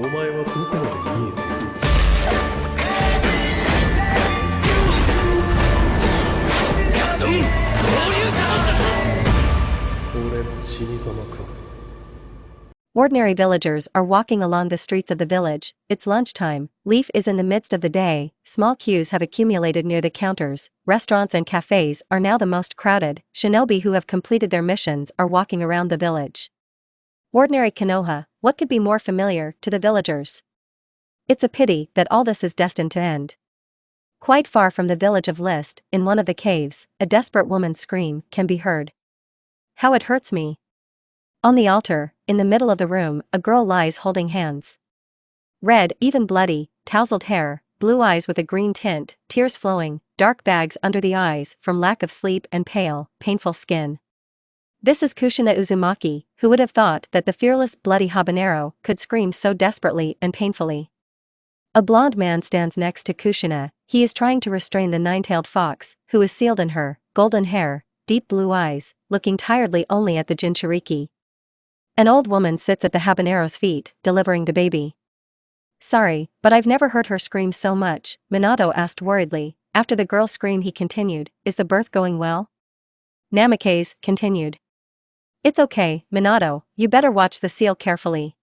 お前はどこまで見えている。俺の死に様か。Ordinary villagers are walking along the streets of the village. It's lunchtime, Leaf is in the midst of the day, small queues have accumulated near the counters, restaurants and cafes are now the most crowded, shinobi who have completed their missions are walking around the village. Ordinary Konoha, what could be more familiar to the villagers? It's a pity that all this is destined to end. Quite far from the village of List, in one of the caves, a desperate woman's scream can be heard. How it hurts me. On the altar, in the middle of the room, a girl lies holding hands. Red, even bloody, tousled hair, blue eyes with a green tint, tears flowing, dark bags under the eyes from lack of sleep and pale, painful skin. This is Kushina Uzumaki, who would have thought that the fearless bloody habanero could scream so desperately and painfully. A blond man stands next to Kushina, he is trying to restrain the nine-tailed fox, who is sealed in her, golden hair, deep blue eyes, looking tiredly only at the Jinchuriki. An old woman sits at the habanero's feet, delivering the baby. Sorry, but I've never heard her scream so much, Minato asked worriedly. After the girl's scream he continued, is the birth going well? Namikaze continued. It's okay, Minato, you better watch the seal carefully.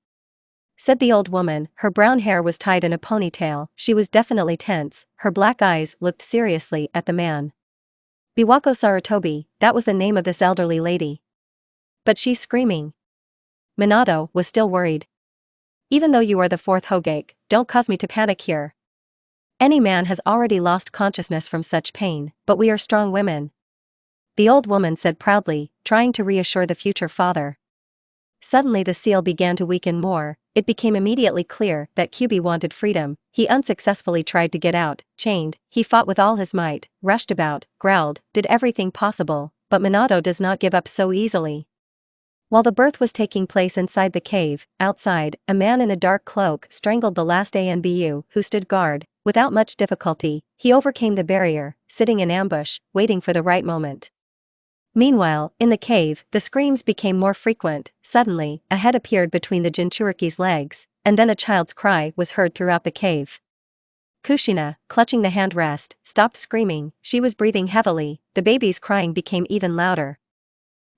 Said the old woman, her brown hair was tied in a ponytail, she was definitely tense, her black eyes looked seriously at the man. Biwako Sarutobi, that was the name of this elderly lady. But she's screaming. Minato was still worried. Even though you are the fourth Hokage, don't cause me to panic here. Any man has already lost consciousness from such pain, but we are strong women. The old woman said proudly, trying to reassure the future father. Suddenly the seal began to weaken more, it became immediately clear that Kyubi wanted freedom, he unsuccessfully tried to get out, chained, he fought with all his might, rushed about, growled, did everything possible, but Minato does not give up so easily. While the birth was taking place inside the cave, outside, a man in a dark cloak strangled the last ANBU who stood guard. Without much difficulty, he overcame the barrier, sitting in ambush, waiting for the right moment. Meanwhile, in the cave, the screams became more frequent. Suddenly, a head appeared between the Jinchuriki's legs, and then a child's cry was heard throughout the cave. Kushina, clutching the handrest, stopped screaming, she was breathing heavily, the baby's crying became even louder.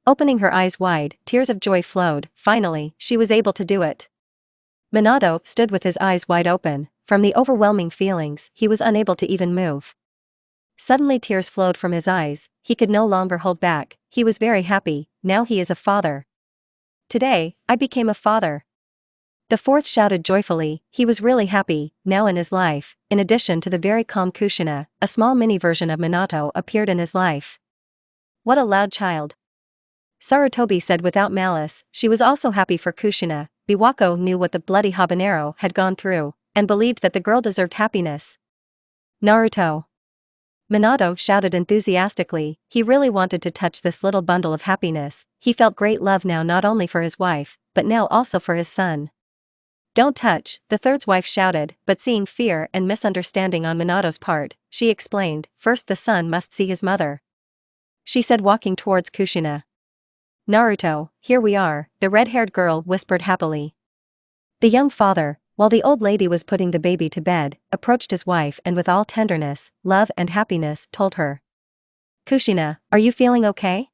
Opening her eyes wide, tears of joy flowed, finally, she was able to do it. Minato stood with his eyes wide open, from the overwhelming feelings, he was unable to even move. Suddenly tears flowed from his eyes, he could no longer hold back, he was very happy, now he is a father. Today, I became a father. The fourth shouted joyfully, he was really happy, now in his life, in addition to the very calm Kushina, a small mini version of Minato appeared in his life. What a loud child. Sarutobi said without malice, she was also happy for Kushina. Biwako knew what the bloody habanero had gone through, and believed that the girl deserved happiness. Naruto. Minato shouted enthusiastically, he really wanted to touch this little bundle of happiness, he felt great love now not only for his wife, but now also for his son. Don't touch, the third's wife shouted, but seeing fear and misunderstanding on Minato's part, she explained, first the son must see his mother. She said walking towards Kushina. Naruto, here we are, the red-haired girl whispered happily. The young father, while the old lady was putting the baby to bed, approached his wife and with all tenderness, love and happiness told her. Kushina, are you feeling okay?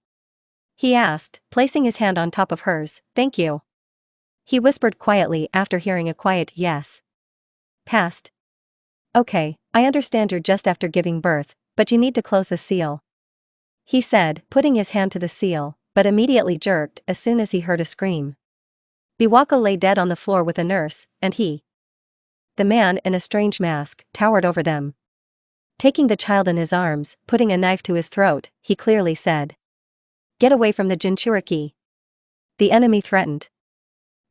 He asked, placing his hand on top of hers, thank you. He whispered quietly after hearing a quiet yes. Past. Okay, I understand you're just after giving birth, but you need to close the seal. He said, putting his hand to the seal, but immediately jerked as soon as he heard a scream. Biwako lay dead on the floor with a nurse, and he. The man in a strange mask towered over them. Taking the child in his arms, putting a knife to his throat, he clearly said. Get away from the Jinchuriki. The enemy threatened.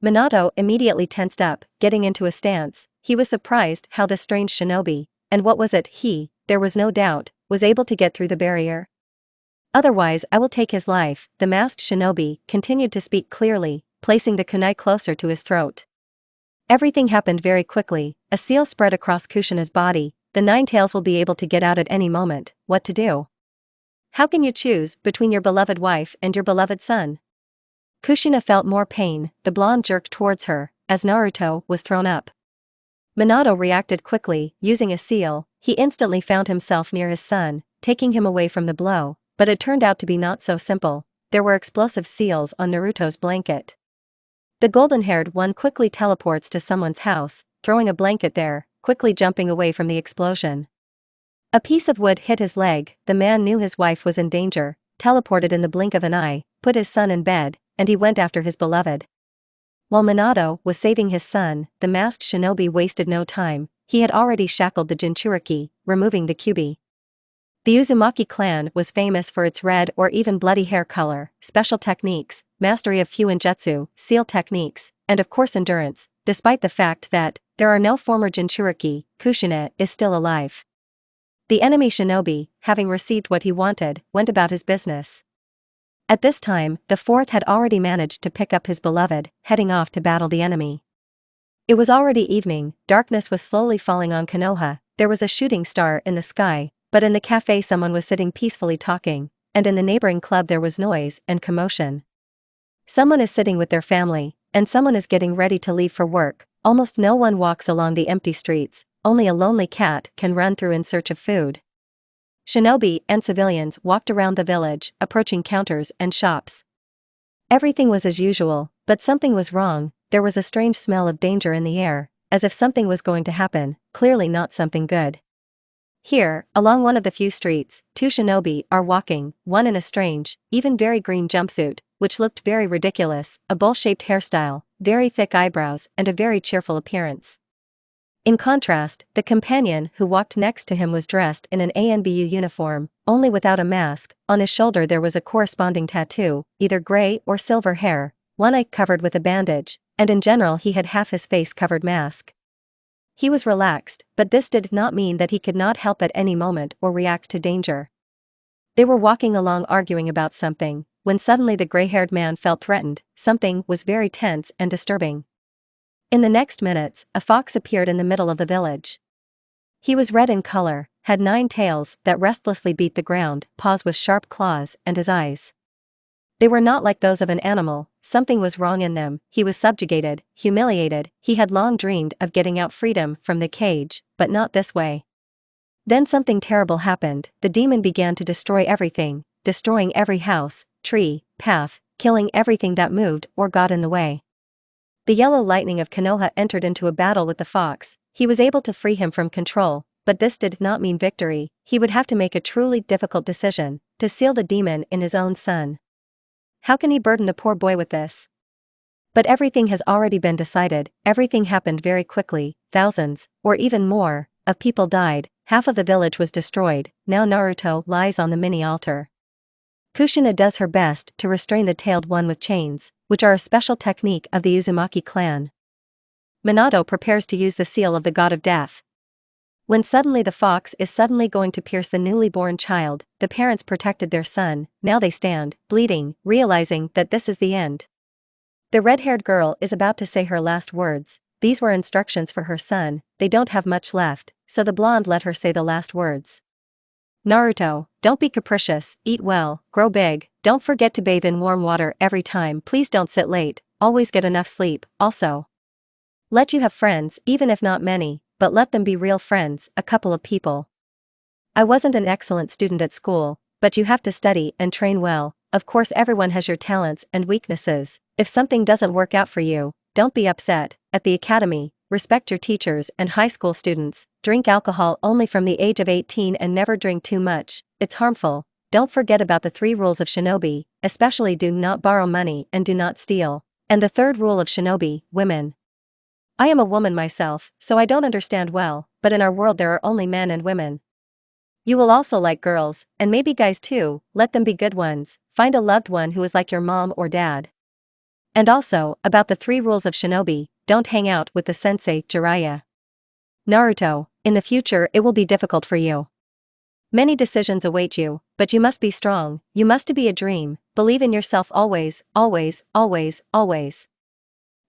Minato immediately tensed up, getting into a stance, he was surprised how the strange shinobi, and what was it he, there was no doubt, was able to get through the barrier. Otherwise I will take his life, the masked shinobi continued to speak clearly, placing the kunai closer to his throat. Everything happened very quickly, a seal spread across Kushina's body, the nine tails will be able to get out at any moment, what to do? How can you choose between your beloved wife and your beloved son? Kushina felt more pain, the blonde jerked towards her, as Naruto was thrown up. Minato reacted quickly, using a seal. He instantly found himself near his son, taking him away from the blow, but it turned out to be not so simple. There were explosive seals on Naruto's blanket. The golden-haired one quickly teleports to someone's house, throwing a blanket there, quickly jumping away from the explosion. A piece of wood hit his leg. The man knew his wife was in danger, teleported in the blink of an eye, put his son in bed, and he went after his beloved. While Minato was saving his son, the masked shinobi wasted no time. He had already shackled the Jinchuriki, removing the Kyuubi. The Uzumaki clan was famous for its red or even bloody hair color, special techniques, mastery of Fuinjutsu, seal techniques, and of course endurance. Despite the fact that there are no former Jinchuriki, Kushina is still alive. The enemy shinobi, having received what he wanted, went about his business. At this time, the fourth had already managed to pick up his beloved, heading off to battle the enemy. It was already evening, darkness was slowly falling on Konoha. There was a shooting star in the sky, but in the cafe someone was sitting peacefully talking, and in the neighboring club there was noise and commotion. Someone is sitting with their family, and someone is getting ready to leave for work. Almost no one walks along the empty streets, only a lonely cat can run through in search of food. Shinobi and civilians walked around the village, approaching counters and shops. Everything was as usual, but something was wrong. There was a strange smell of danger in the air, as if something was going to happen, clearly not something good. Here, along one of the few streets, two shinobi are walking, one in a strange, even very green jumpsuit, which looked very ridiculous, a bowl-shaped hairstyle, very thick eyebrows, and a very cheerful appearance. In contrast, the companion who walked next to him was dressed in an ANBU uniform, only without a mask. On his shoulder there was a corresponding tattoo, either gray or silver hair, one eye covered with a bandage, and in general he had half his face covered mask. He was relaxed, but this did not mean that he could not help at any moment or react to danger. They were walking along arguing about something, when suddenly the gray-haired man felt threatened. Something was very tense and disturbing. In the next minutes, a fox appeared in the middle of the village. He was red in color, had 9 tails that restlessly beat the ground, paws with sharp claws, and his eyes. They were not like those of an animal. Something was wrong in them. He was subjugated, humiliated. He had long dreamed of getting out freedom from the cage, but not this way. Then something terrible happened. The demon began to destroy everything, destroying every house, tree, path, killing everything that moved or got in the way. The yellow lightning of Konoha entered into a battle with the fox. He was able to free him from control, but this did not mean victory. He would have to make a truly difficult decision, to seal the demon in his own son. How can he burden the poor boy with this? But everything has already been decided. Everything happened very quickly. Thousands, or even more, of people died. Half of the village was destroyed. Now Naruto lies on the mini-altar. Kushina does her best to restrain the tailed one with chains, which are a special technique of the Uzumaki clan. Minato prepares to use the seal of the god of death. When suddenly the fox is suddenly going to pierce the newly born child, the parents protected their son. Now they stand, bleeding, realizing that this is the end. The red-haired girl is about to say her last words. These were instructions for her son. They don't have much left, so the blonde let her say the last words. Naruto, don't be capricious, eat well, grow big, don't forget to bathe in warm water every time, please don't sit late, always get enough sleep, also. Let you have friends, even if not many, but let them be real friends, a couple of people. I wasn't an excellent student at school, but you have to study and train well. Of course everyone has your talents and weaknesses. If something doesn't work out for you, don't be upset. At the academy, respect your teachers and high school students. Drink alcohol only from the age of 18 and never drink too much, it's harmful. Don't forget about the 3 rules of shinobi, especially do not borrow money and do not steal. And the 3rd rule of shinobi, women. I am a woman myself, so I don't understand well, but in our world there are only men and women. You will also like girls, and maybe guys too, let them be good ones. Find a loved one who is like your mom or dad. And also, about the 3 rules of shinobi, don't hang out with the sensei, Jiraiya. Naruto, in the future it will be difficult for you. Many decisions await you, but you must be strong, you must be a dream, believe in yourself always, always, always, always.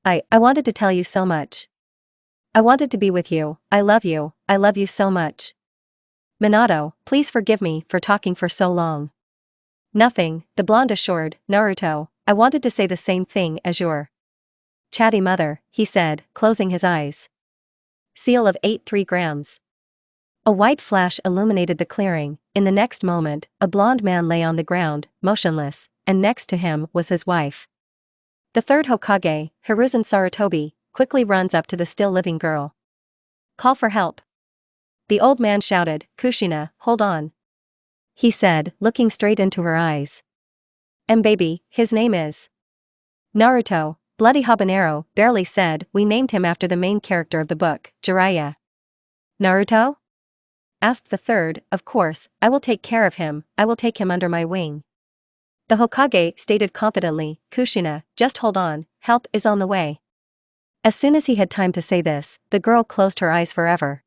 I wanted to tell you so much. I wanted to be with you, I love you so much. Minato, please forgive me for talking for so long. Nothing, the blonde assured. Naruto, I wanted to say the same thing as your chatty mother, he said, closing his eyes. Seal of 8-3 grams. A white flash illuminated the clearing. In the next moment, a blond man lay on the ground, motionless, and next to him was his wife. The third Hokage, Hiruzen Sarutobi, quickly runs up to the still living girl. Call for help. The old man shouted, Kushina, hold on. He said, looking straight into her eyes. Baby, his name is Naruto, Bloody Habanero, barely said, we named him after the main character of the book, Jiraiya. Naruto? Asked the third, of course, I will take care of him, I will take him under my wing. The Hokage stated confidently, Kushina, just hold on, help is on the way. As soon as he had time to say this, the girl closed her eyes forever.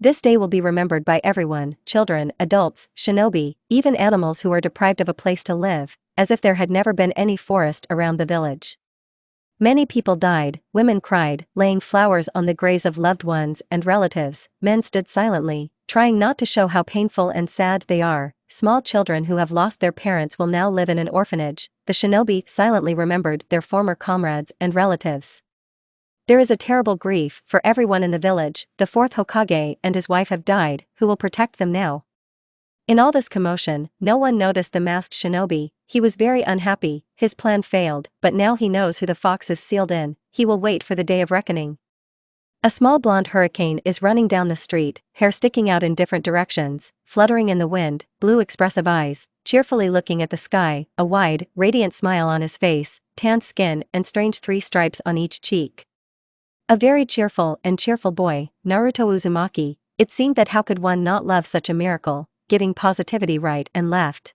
This day will be remembered by everyone, children, adults, shinobi, even animals who are deprived of a place to live, as if there had never been any forest around the village. Many people died, women cried, laying flowers on the graves of loved ones and relatives, men stood silently, trying not to show how painful and sad they are. Small children who have lost their parents will now live in an orphanage. The shinobi silently remembered their former comrades and relatives. There is a terrible grief for everyone in the village. The fourth Hokage and his wife have died. Who will protect them now? In all this commotion, no one noticed the masked shinobi. He was very unhappy. His plan failed, but now he knows who the fox is sealed in. He will wait for the day of reckoning. A small blonde hurricane is running down the street, hair sticking out in different directions, fluttering in the wind, blue expressive eyes, cheerfully looking at the sky, a wide, radiant smile on his face, tanned skin and strange 3 stripes on each cheek. A very cheerful boy, Naruto Uzumaki. It seemed that how could one not love such a miracle, giving positivity right and left.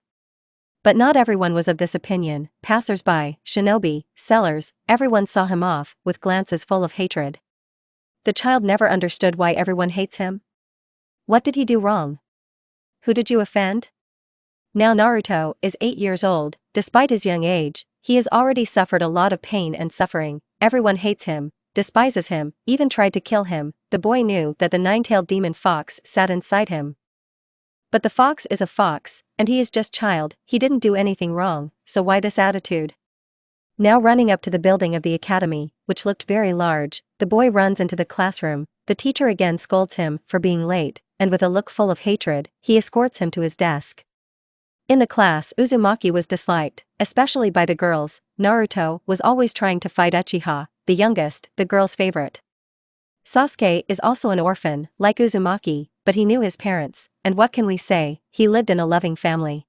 But not everyone was of this opinion. Passers-by, shinobi, sellers, everyone saw him off, with glances full of hatred. The child never understood why everyone hates him. What did he do wrong? Who did you offend? Now Naruto is 8 years old. Despite his young age, he has already suffered a lot of pain and suffering. Everyone hates him, despises him, even tried to kill him. The boy knew that the 9-tailed demon fox sat inside him. But the fox is a fox, and he is just child. He didn't do anything wrong, so why this attitude? Now running up to the building of the academy, which looked very large, the boy runs into the classroom. The teacher again scolds him for being late, and with a look full of hatred, he escorts him to his desk. In the class, Uzumaki was disliked, especially by the girls. Naruto was always trying to fight Uchiha, the youngest, the girl's favorite. Sasuke is also an orphan, like Uzumaki, but he knew his parents, and what can we say, he lived in a loving family.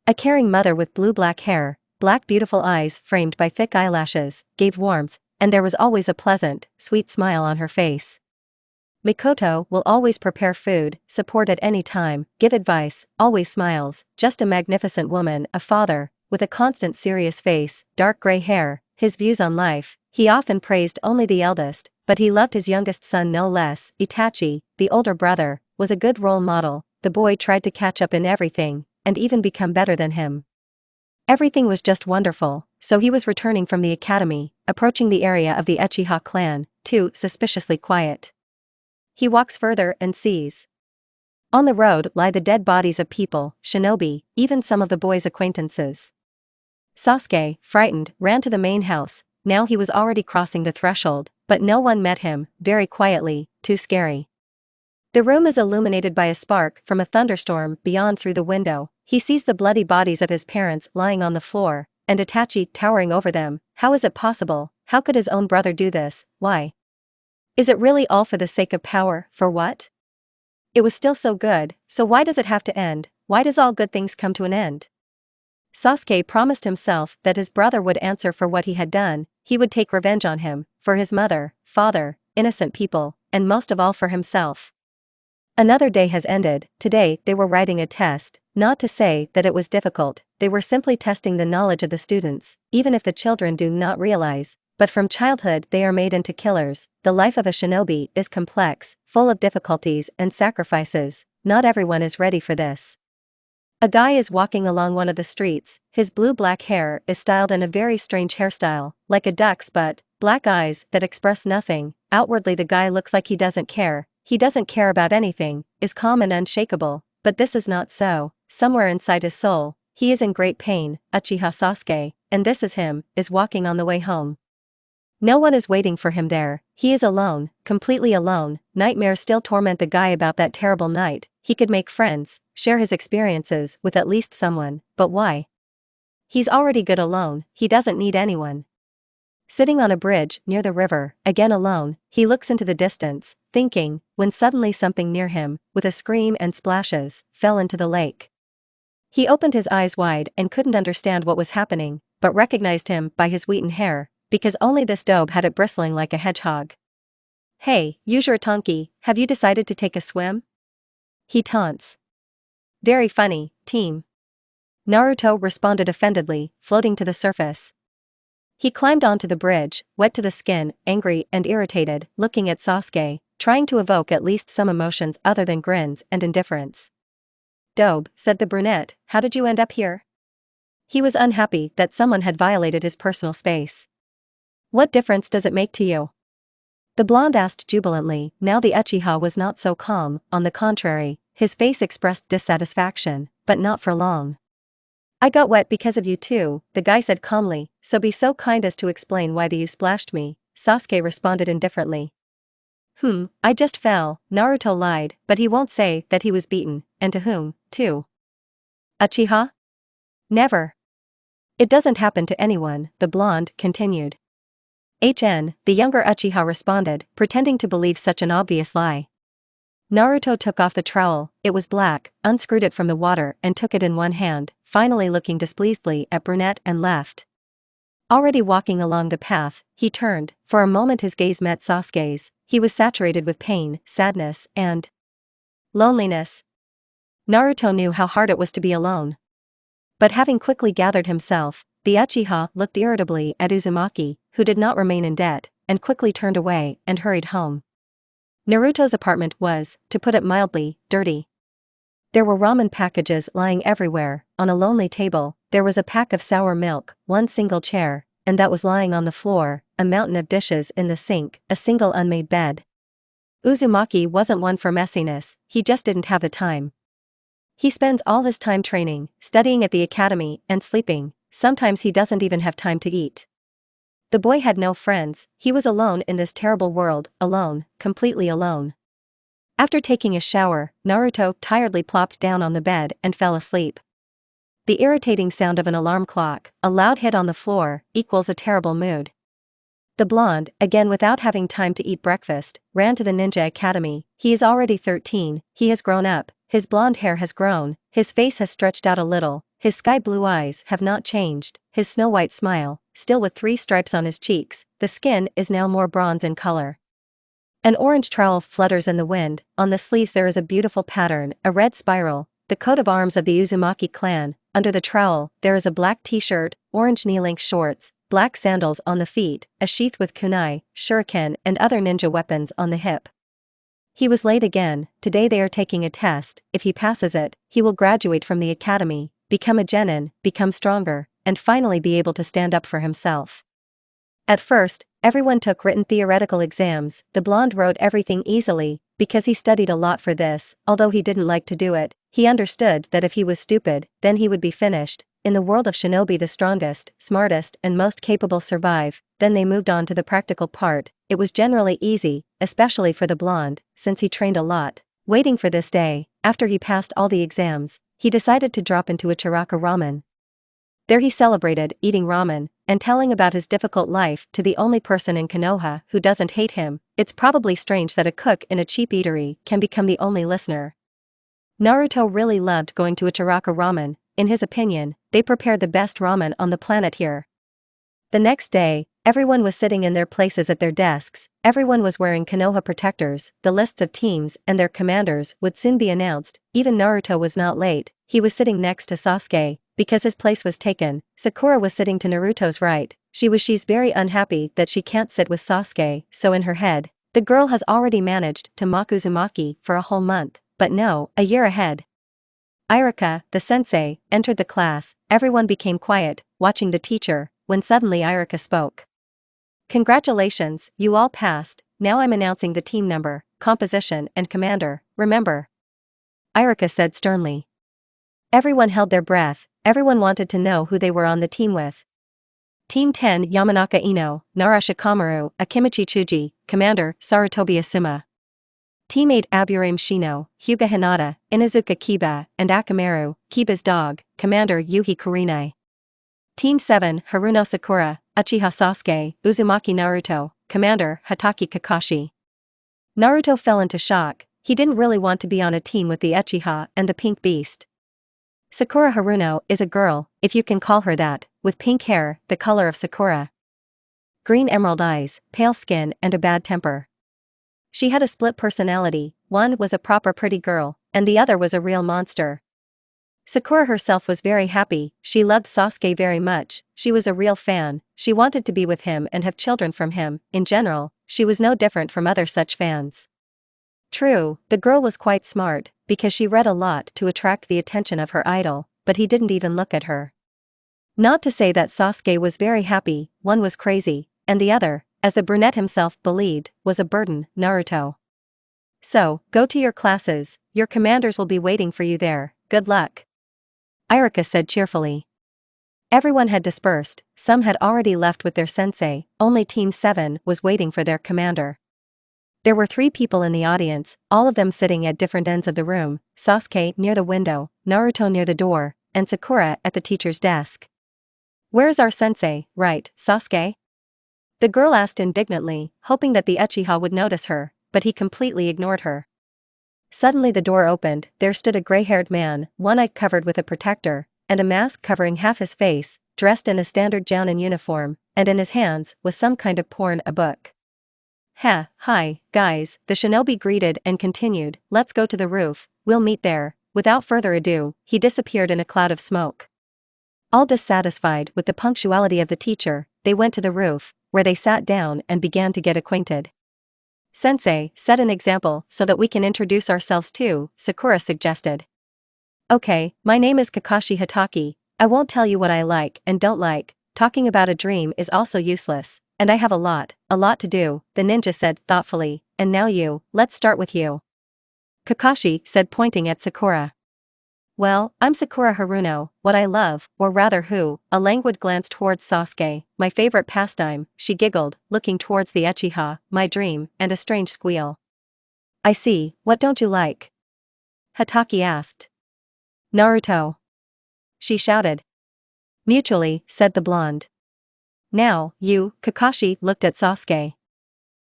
A caring mother with blue-black hair, black beautiful eyes framed by thick eyelashes, gave warmth, and there was always a pleasant, sweet smile on her face. Mikoto will always prepare food, support at any time, give advice, always smiles, just a magnificent woman. A father, with a constant serious face, dark gray hair, his views on life. He often praised only the eldest, but he loved his youngest son no less. Itachi, the older brother, was a good role model. The boy tried to catch up in everything, and even become better than him. Everything was just wonderful. So he was returning from the academy, approaching the area of the Uchiha clan, too suspiciously quiet. He walks further and sees. On the road lie the dead bodies of people, shinobi, even some of the boy's acquaintances. Sasuke, frightened, ran to the main house. Now he was already crossing the threshold, but no one met him, very quietly, too scary. The room is illuminated by a spark from a thunderstorm beyond. Through the window. He sees the bloody bodies of his parents lying on the floor, and Itachi towering over them. How is it possible? How could his own brother do this? Why? Is it really all for the sake of power? For what? It was still so good, so why does it have to end? Why does all good things come to an end? Sasuke promised himself that his brother would answer for what he had done. He would take revenge on him, for his mother, father, innocent people, and most of all for himself. Another day has ended. Today they were writing a test. Not to say that it was difficult, they were simply testing the knowledge of the students, even if the children do not realize. But from childhood they are made into killers. The life of a shinobi is complex, full of difficulties and sacrifices. Not everyone is ready for this. A guy is walking along one of the streets. His blue-black hair is styled in a very strange hairstyle, like a duck's butt, black eyes that express nothing. Outwardly the guy looks like he doesn't care. He doesn't care about anything, is calm and unshakable, but this is not so. Somewhere inside his soul, he is in great pain. Uchiha Sasuke, and this is him, is walking on the way home. No one is waiting for him there, he is alone, completely alone. Nightmares still torment the guy about that terrible night. He could make friends, share his experiences with at least someone, but why? He's already good alone, he doesn't need anyone. Sitting on a bridge near the river, again alone, he looks into the distance, thinking, when suddenly something near him, with a scream and splashes, fell into the lake. He opened his eyes wide and couldn't understand what was happening, but recognized him by his wheaten hair, because only this dobe had it bristling like a hedgehog. Hey, Yuzuritanki, have you decided to take a swim? He taunts. Very funny, team. Naruto responded offendedly, floating to the surface. He climbed onto the bridge, wet to the skin, angry and irritated, looking at Sasuke, trying to evoke at least some emotions other than grins and indifference. Dobe, said the brunette, how did you end up here? He was unhappy that someone had violated his personal space. What difference does it make to you? The blonde asked jubilantly. Now the Uchiha was not so calm, on the contrary, his face expressed dissatisfaction, but not for long. I got wet because of you too, the guy said calmly, so be so kind as to explain why you splashed me. Sasuke responded indifferently. I just fell, Naruto lied, but he won't say that he was beaten, and to whom, too. Uchiha? Never. It doesn't happen to anyone, the blonde continued. The younger Uchiha responded, pretending to believe such an obvious lie. Naruto took off the trowel, it was black, unscrewed it from the water and took it in one hand, finally looking displeasedly at brunette and left. Already walking along the path, he turned, for a moment his gaze met Sasuke's, he was saturated with pain, sadness, and loneliness. Naruto knew how hard it was to be alone. But having quickly gathered himself, the Uchiha looked irritably at Uzumaki, who did not remain in debt, and quickly turned away and hurried home. Naruto's apartment was, to put it mildly, dirty. There were ramen packages lying everywhere. On a lonely table, there was a pack of sour milk, one single chair, and that was lying on the floor, a mountain of dishes in the sink, a single unmade bed. Uzumaki wasn't one for messiness, he just didn't have the time. He spends all his time training, studying at the academy, and sleeping. Sometimes he doesn't even have time to eat. The boy had no friends, he was alone in this terrible world, alone, completely alone. After taking a shower, Naruto tiredly plopped down on the bed and fell asleep. The irritating sound of an alarm clock, a loud hit on the floor, equals a terrible mood. The blonde, again without having time to eat breakfast, ran to the ninja academy. He is already 13, he has grown up, his blonde hair has grown, his face has stretched out a little, his sky blue eyes have not changed, his snow-white smile, still with 3 stripes on his cheeks, the skin is now more bronze in color. An orange trowel flutters in the wind, on the sleeves there is a beautiful pattern, a red spiral, the coat of arms of the Uzumaki clan. Under the trowel, there is a black t-shirt, orange knee-length shorts, black sandals on the feet, a sheath with kunai, shuriken and other ninja weapons on the hip. He was late again. Today they are taking a test. If he passes it, he will graduate from the academy, become a genin, become stronger, and finally be able to stand up for himself. At first, everyone took written theoretical exams. The blonde wrote everything easily, because he studied a lot for this. Although he didn't like to do it, he understood that if he was stupid, then he would be finished. In the world of shinobi the strongest, smartest and most capable survive. Then they moved on to the practical part. It was generally easy, especially for the blonde, since he trained a lot. Waiting for this day, after he passed all the exams, he decided to drop into Ichiraka ramen. There he celebrated eating ramen, and telling about his difficult life to the only person in Konoha who doesn't hate him. It's probably strange that a cook in a cheap eatery can become the only listener. Naruto really loved going to Ichiraka ramen. In his opinion, they prepared the best ramen on the planet here. The next day, everyone was sitting in their places at their desks, everyone was wearing Konoha protectors, the lists of teams and their commanders would soon be announced. Even Naruto was not late, he was sitting next to Sasuke, because his place was taken. Sakura was sitting to Naruto's right, she's very unhappy that she can't sit with Sasuke, so in her head, the girl has already managed to mock Uzumaki for a whole month, but no, a year ahead. Irika, the sensei, entered the class. Everyone became quiet, watching the teacher, when suddenly Irika spoke. Congratulations, you all passed. Now I'm announcing the team number, composition and commander, remember. Irika said sternly. Everyone held their breath, everyone wanted to know who they were on the team with. Team 10 Yamanaka Ino, Nara Shikamaru, Akimichi Chuji, Commander, Sarutobi Asuma. Team 8 Aburame Shino, Hyuga Hinata, Inazuka Kiba, and Akamaru, Kiba's dog, Commander Yuhi Kurinai. Team 7 Haruno Sakura, Uchiha Sasuke, Uzumaki Naruto, Commander Hatake Kakashi. Naruto fell into shock. He didn't really want to be on a team with the Uchiha and the Pink Beast. Sakura Haruno is a girl, if you can call her that, with pink hair, the color of Sakura. Green emerald eyes, pale skin and a bad temper. She had a split personality, one was a proper pretty girl, and the other was a real monster. Sakura herself was very happy, she loved Sasuke very much, she was a real fan, she wanted to be with him and have children from him. In general, she was no different from other such fans. True, the girl was quite smart, because she read a lot to attract the attention of her idol, but he didn't even look at her. Not to say that Sasuke was very happy, one was crazy, and the other, as the brunette himself believed, was a burden, Naruto. So, go to your classes, your commanders will be waiting for you there, good luck. Iruka said cheerfully. Everyone had dispersed, some had already left with their sensei, only Team 7 was waiting for their commander. There were 3 people in the audience, all of them sitting at different ends of the room, Sasuke near the window, Naruto near the door, and Sakura at the teacher's desk. Where's our sensei, right, Sasuke? The girl asked indignantly, hoping that the Uchiha would notice her, but he completely ignored her. Suddenly the door opened, there stood a gray-haired man, one eye covered with a protector, and a mask covering half his face, dressed in a standard Jounin uniform, and in his hands was some kind of porn, a book. Hi, guys, the shinobi greeted and continued, let's go to the roof, we'll meet there. Without further ado, he disappeared in a cloud of smoke. All dissatisfied with the punctuality of the teacher, they went to the roof, where they sat down and began to get acquainted. Sensei, set an example so that we can introduce ourselves too, Sakura suggested. Okay, my name is Kakashi Hatake, I won't tell you what I like and don't like, talking about a dream is also useless. And I have a lot to do, the ninja said thoughtfully, and now you, let's start with you. Kakashi said pointing at Sakura. Well, I'm Sakura Haruno, what I love, or rather who, a languid glance towards Sasuke, my favorite pastime, she giggled, looking towards the Uchiha, my dream, and a strange squeal. I see, what don't you like? Hatake asked. Naruto. She shouted. Mutually, said the blonde. Now, you, Kakashi looked at Sasuke.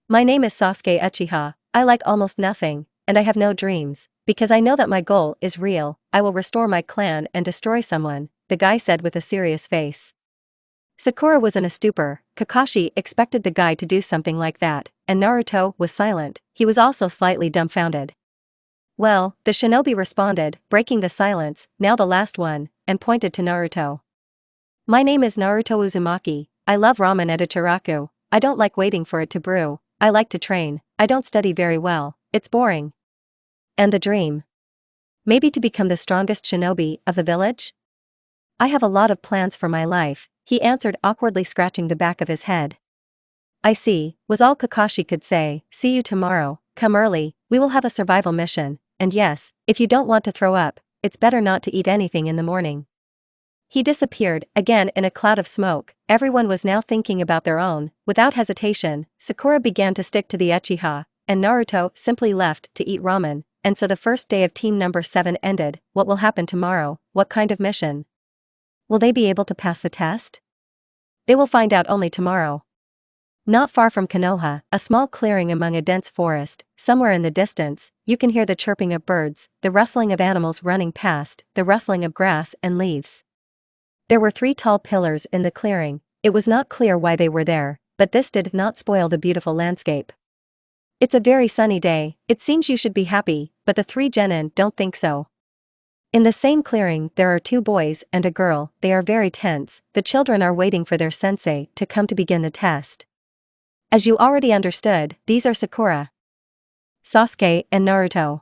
My name is Sasuke Uchiha, I like almost nothing, and I have no dreams, because I know that my goal is real, I will restore my clan and destroy someone, the guy said with a serious face. Sakura was in a stupor, Kakashi expected the guy to do something like that, and Naruto was silent, he was also slightly dumbfounded. Well, the shinobi responded, breaking the silence, now the last one, and pointed to Naruto. My name is Naruto Uzumaki. I love ramen at Ichiraku, I don't like waiting for it to brew, I like to train, I don't study very well, it's boring. And the dream? Maybe to become the strongest shinobi of the village? I have a lot of plans for my life, he answered awkwardly scratching the back of his head. I see, was all Kakashi could say, see you tomorrow, come early, we will have a survival mission, and yes, if you don't want to throw up, it's better not to eat anything in the morning. He disappeared, again in a cloud of smoke, everyone was now thinking about their own, without hesitation, Sakura began to stick to the Uchiha, and Naruto simply left to eat ramen, and so the first day of team number 7 ended. What will happen tomorrow, what kind of mission? Will they be able to pass the test? They will find out only tomorrow. Not far from Konoha, a small clearing among a dense forest, somewhere in the distance, you can hear the chirping of birds, the rustling of animals running past, the rustling of grass and leaves. There were 3 tall pillars in the clearing, it was not clear why they were there, but this did not spoil the beautiful landscape. It's a very sunny day, it seems you should be happy, but the 3 genin don't think so. In the same clearing there are 2 boys and a girl, they are very tense, the children are waiting for their sensei to come to begin the test. As you already understood, these are Sakura, Sasuke and Naruto.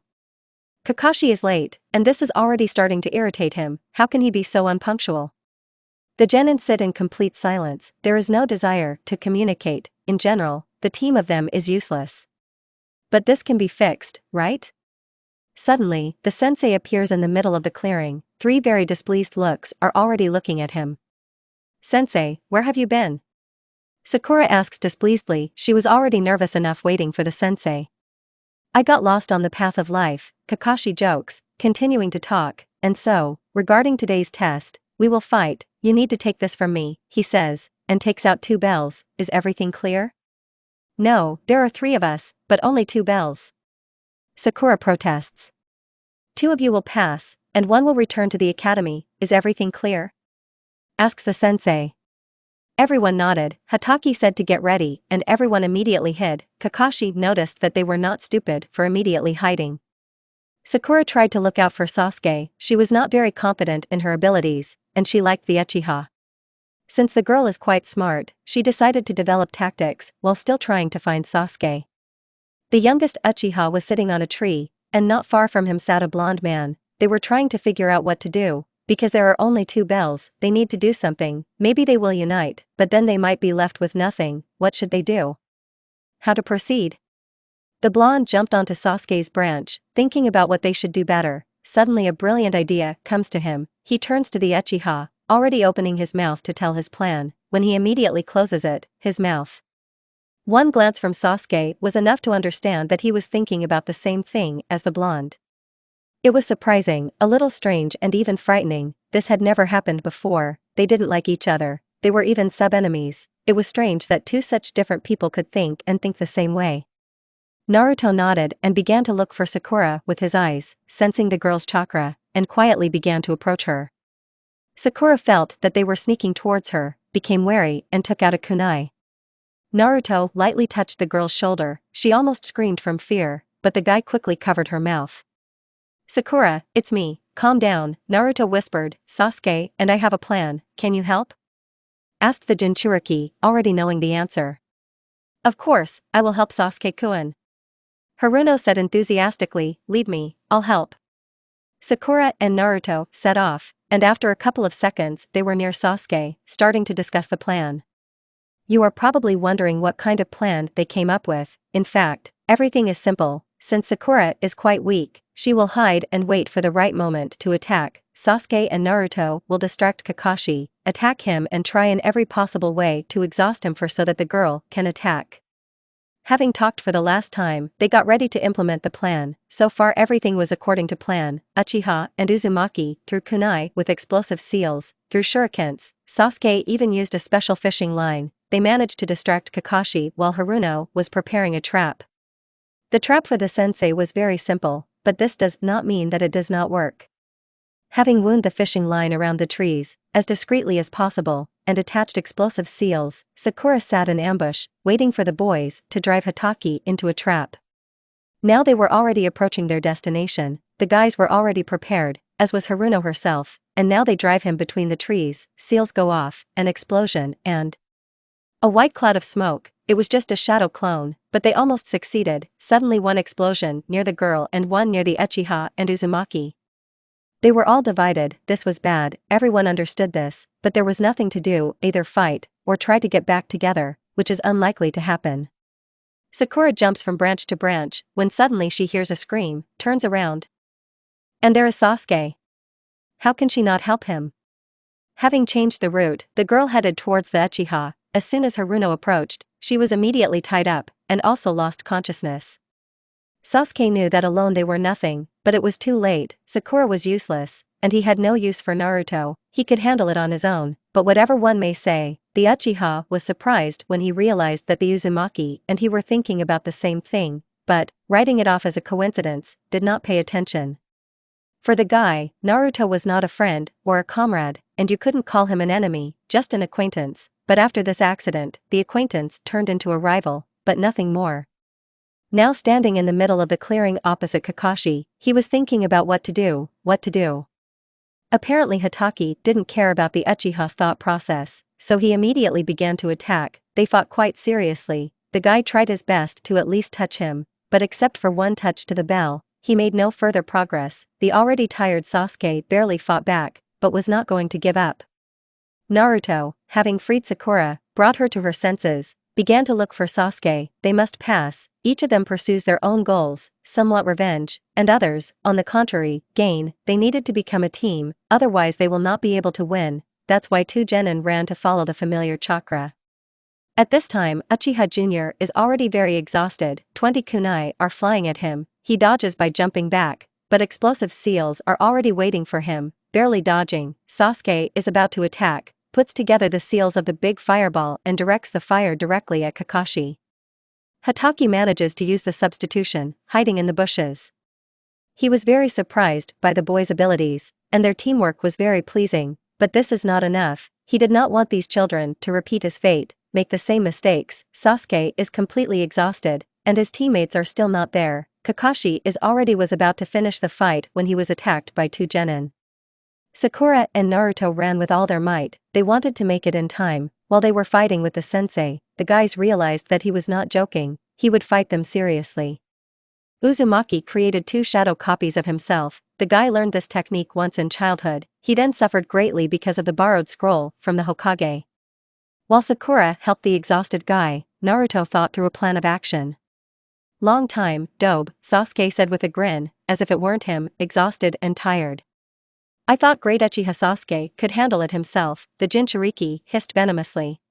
Kakashi is late, and this is already starting to irritate him, how can he be so unpunctual? The genin sit in complete silence, there is no desire to communicate, in general, the team of them is useless. But this can be fixed, right? Suddenly, the sensei appears in the middle of the clearing, 3 very displeased looks are already looking at him. "Sensei, where have you been?" Sakura asks displeasedly. She was already nervous enough waiting for the sensei. "I got lost on the path of life," Kakashi jokes, continuing to talk, "and so, regarding today's test, we will fight. You need to take this from me," he says, and takes out 2 bells. "Is everything clear?" "No, there are 3 of us, but only 2 bells." Sakura protests. "2 of you will pass, and 1 will return to the academy. Is everything clear?" asks the sensei. Everyone nodded. Hataki said to get ready, and everyone immediately hid. Kakashi noticed that they were not stupid for immediately hiding. Sakura tried to look out for Sasuke. She was not very confident in her abilities, and she liked the Uchiha. Since the girl is quite smart, she decided to develop tactics while still trying to find Sasuke. The youngest Uchiha was sitting on a tree, and not far from him sat a blonde man. They were trying to figure out what to do. Because there are only 2 bells, they need to do something. Maybe they will unite, but then they might be left with nothing. What should they do? How to proceed? The blonde jumped onto Sasuke's branch, thinking about what they should do better. Suddenly a brilliant idea comes to him. He turns to the Uchiha, already opening his mouth to tell his plan, when he immediately closes it, his mouth. One glance from Sasuke was enough to understand that he was thinking about the same thing as the blonde. It was surprising, a little strange and even frightening. This had never happened before. They didn't like each other. They were even sub-enemies. It was strange that 2 such different people could think the same way. Naruto nodded and began to look for Sakura with his eyes, sensing the girl's chakra, and quietly began to approach her. Sakura felt that they were sneaking towards her, became wary, and took out a kunai. Naruto lightly touched the girl's shoulder. She almost screamed from fear, but the guy quickly covered her mouth. "Sakura, it's me, calm down," Naruto whispered. "Sasuke and I have a plan, can you help?" asked the Jinchuriki, already knowing the answer. "Of course, I will help Sasuke-kun," Haruno said enthusiastically. "Lead me, I'll help." Sakura and Naruto set off, and after a couple of seconds they were near Sasuke, starting to discuss the plan. You are probably wondering what kind of plan they came up with. In fact, everything is simple. Since Sakura is quite weak, she will hide and wait for the right moment to attack. Sasuke and Naruto will distract Kakashi, attack him and try in every possible way to exhaust him so that the girl can attack. Having talked for the last time, they got ready to implement the plan. So far everything was according to plan. Uchiha and Uzumaki threw kunai with explosive seals, threw shurikens. Sasuke even used a special fishing line. They managed to distract Kakashi while Haruno was preparing a trap. The trap for the sensei was very simple, but this does not mean that it does not work. Having wound the fishing line around the trees, as discreetly as possible, and attached explosive seals, Sakura sat in ambush, waiting for the boys to drive Hataki into a trap. Now they were already approaching their destination. The guys were already prepared, as was Haruno herself, and now they drive him between the trees. Seals go off, an explosion, and a white cloud of smoke. It was just a shadow clone, but they almost succeeded. Suddenly one explosion near the girl and one near the Uchiha and Uzumaki. They were all divided. This was bad. Everyone understood this, but there was nothing to do, either fight, or try to get back together, which is unlikely to happen. Sakura jumps from branch to branch, when suddenly she hears a scream, turns around. And there is Sasuke. How can she not help him? Having changed the route, the girl headed towards the Uchiha. As soon as Haruno approached, she was immediately tied up, and also lost consciousness. Sasuke knew that alone they were nothing, but it was too late. Sakura was useless, and he had no use for Naruto. He could handle it on his own, but whatever one may say, the Uchiha was surprised when he realized that the Uzumaki and he were thinking about the same thing, but, writing it off as a coincidence, did not pay attention. For the guy, Naruto was not a friend or a comrade, and you couldn't call him an enemy, just an acquaintance. But after this accident, the acquaintance turned into a rival, but nothing more. Now standing in the middle of the clearing opposite Kakashi, he was thinking about what to do. Apparently Hataki didn't care about the Uchiha's thought process, so he immediately began to attack. They fought quite seriously. The guy tried his best to at least touch him, but except for one touch to the bell, he made no further progress. The already tired Sasuke barely fought back, but was not going to give up. Naruto, having freed Sakura, brought her to her senses, began to look for Sasuke. They must pass. Each of them pursues their own goals, somewhat revenge, and others, on the contrary, gain. They needed to become a team, otherwise they will not be able to win. that's why two genin ran to follow the familiar chakra. At this time, Uchiha Jr. is already very exhausted, 20 kunai are flying at him, he dodges by jumping back, but explosive seals are already waiting for him, barely dodging. Sasuke is about to attack, puts together the seals of the big fireball and directs the fire directly at Kakashi. Hatake manages to use the substitution, hiding in the bushes. He was very surprised by the boys' abilities, and their teamwork was very pleasing, but this is not enough. He did not want these children to repeat his fate, make the same mistakes. Sasuke is completely exhausted, and his teammates are still not there. Kakashi was about to finish the fight when he was attacked by two genin. Sakura and Naruto ran with all their might, they wanted to make it in time. While they were fighting with the sensei, the guys realized that he was not joking, he would fight them seriously. Uzumaki created two shadow copies of himself. The guy learned this technique once in childhood, he then suffered greatly because of the borrowed scroll from the Hokage. While Sakura helped the exhausted guy, Naruto thought through a plan of action. Long time, Dobe, Sasuke said with a grin, as if it weren't him, exhausted and tired. I thought great Uchiha Sasuke could handle it himself, the Jinchuriki hissed venomously.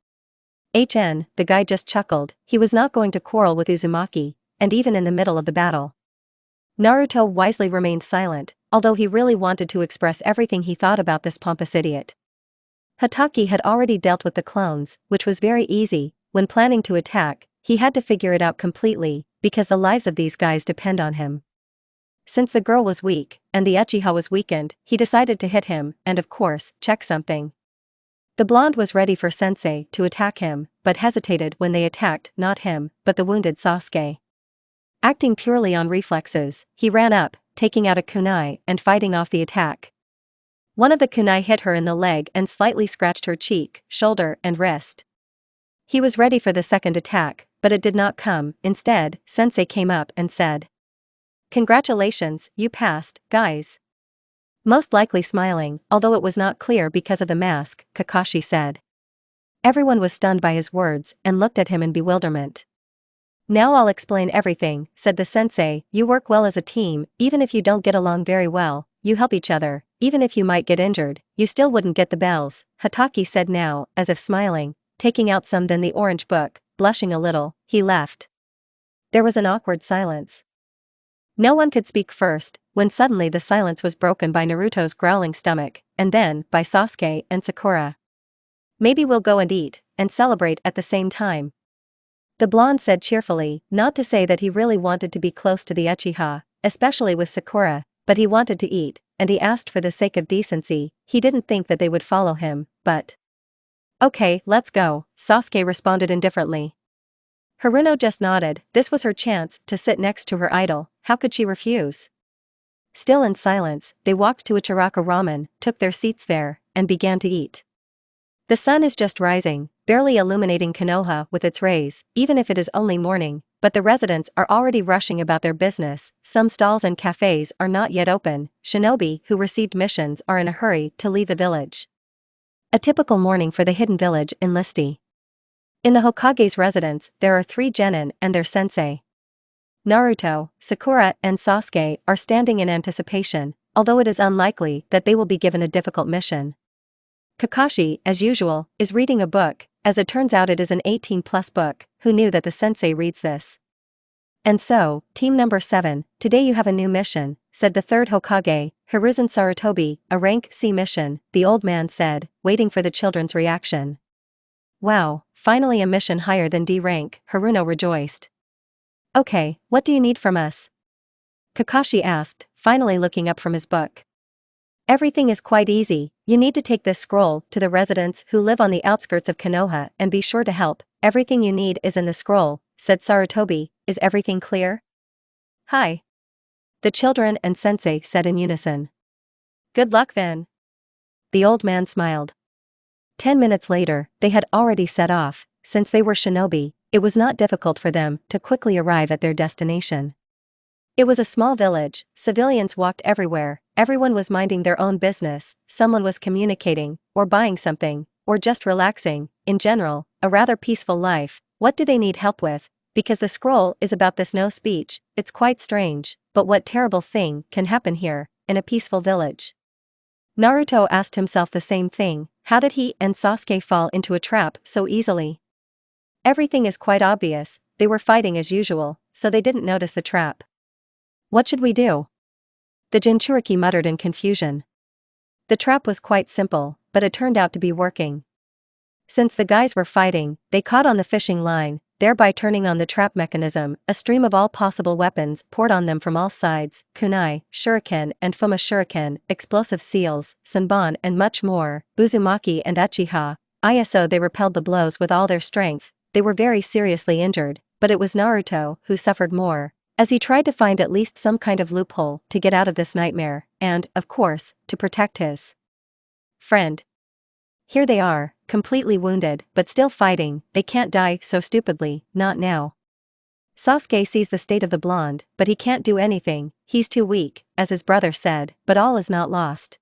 The guy just chuckled, he was not going to quarrel with Uzumaki, and even in the middle of the battle. Naruto wisely remained silent, although he really wanted to express everything he thought about this pompous idiot. Hatake had already dealt with the clones, which was very easy. When planning to attack, he had to figure it out completely, because the lives of these guys depend on him. Since the girl was weak, and the Uchiha was weakened, he decided to hit him, and of course, check something. The blonde was ready for sensei to attack him, but hesitated when they attacked not him, but the wounded Sasuke. Acting purely on reflexes, he ran up, taking out a kunai and fighting off the attack. One of the kunai hit her in the leg and slightly scratched her cheek, shoulder, and wrist. He was ready for the second attack, but it did not come. Instead, sensei came up and said, "Congratulations, you passed, guys." Most likely smiling, although it was not clear because of the mask, Kakashi said. Everyone was stunned by his words and looked at him in bewilderment. "Now I'll explain everything," said the sensei. "You work well as a team, even if you don't get along very well, you help each other, even if you might get injured, you still wouldn't get the bells," Hatake said now, as if smiling, taking out some then the orange book, blushing a little, he left. There was an awkward silence. No one could speak first, when suddenly the silence was broken by Naruto's growling stomach, and then, by Sasuke and Sakura. "Maybe we'll go and eat, and celebrate at the same time." The blonde said cheerfully, not to say that he really wanted to be close to the Uchiha, especially with Sakura, but he wanted to eat, and he asked for the sake of decency. He didn't think that they would follow him, but... "Okay, let's go," Sasuke responded indifferently. Haruno just nodded, this was her chance to sit next to her idol, how could she refuse? Still in silence, they walked to Ichiraka Ramen, took their seats there, and began to eat. The sun is just rising, barely illuminating Konoha with its rays, even if it is only morning, but the residents are already rushing about their business. Some stalls and cafes are not yet open. Shinobi who received missions are in a hurry to leave the village. A typical morning for the hidden village in Listi. In the Hokage's residence, there are 3 genin and their sensei. Naruto, Sakura, and Sasuke are standing in anticipation, although it is unlikely that they will be given a difficult mission. Kakashi, as usual, is reading a book. As it turns out it is an 18+ book. Who knew that the sensei reads this? "And so, team number 7, today you have a new mission," said the 3rd Hokage, Hiruzen Sarutobi, "a rank C mission," the old man said, waiting for the children's reaction. "Wow, finally a mission higher than D rank," Haruno rejoiced. "Okay, what do you need from us?" Kakashi asked, finally looking up from his book. "Everything is quite easy, you need to take this scroll to the residents who live on the outskirts of Konoha and be sure to help, everything you need is in the scroll," said Sarutobi. "Is everything clear?" "Hi." The children and sensei said in unison. "Good luck then." The old man smiled. 10 minutes later, they had already set off. Since they were shinobi, it was not difficult for them to quickly arrive at their destination. It was a small village, civilians walked everywhere, everyone was minding their own business, someone was communicating, or buying something, or just relaxing. In general, a rather peaceful life. What do they need help with? Because the scroll is about this no speech, it's quite strange, but what terrible thing can happen here, in a peaceful village? Naruto asked himself the same thing. How did he and Sasuke fall into a trap so easily? Everything is quite obvious, they were fighting as usual, so they didn't notice the trap. What should we do? The Jinchuriki muttered in confusion. The trap was quite simple, but it turned out to be working. Since the guys were fighting, they caught on the fishing line, thereby turning on the trap mechanism. A stream of all possible weapons poured on them from all sides: kunai, shuriken and fuma shuriken, explosive seals, senbon and much more, Uzumaki and Uchiha. ISO they repelled the blows with all their strength. They were very seriously injured, but it was Naruto who suffered more, as he tried to find at least some kind of loophole to get out of this nightmare, and, of course, to protect his friend. Here they are, completely wounded, but still fighting. They can't die so stupidly, not now. Sasuke sees the state of the blonde, but he can't do anything, he's too weak, as his brother said, but all is not lost.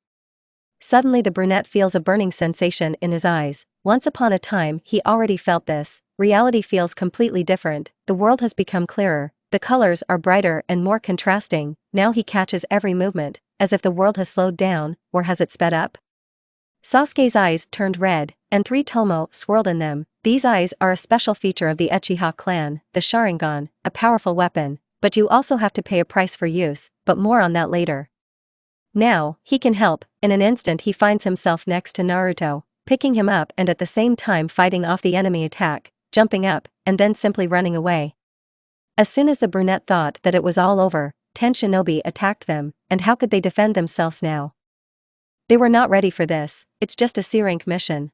Suddenly the brunette feels a burning sensation in his eyes. Once upon a time he already felt this. Reality feels completely different, the world has become clearer, the colors are brighter and more contrasting. Now he catches every movement, as if the world has slowed down, or has it sped up? Sasuke's eyes turned red, and 3 tomo swirled in them. These eyes are a special feature of the Uchiha clan, the Sharingan, a powerful weapon, but you also have to pay a price for use, but more on that later. Now, he can help. In an instant he finds himself next to Naruto, picking him up and at the same time fighting off the enemy attack, jumping up, and then simply running away. As soon as the brunette thought that it was all over, 10 shinobi attacked them, and how could they defend themselves now? They were not ready for this, it's just a C-rank mission.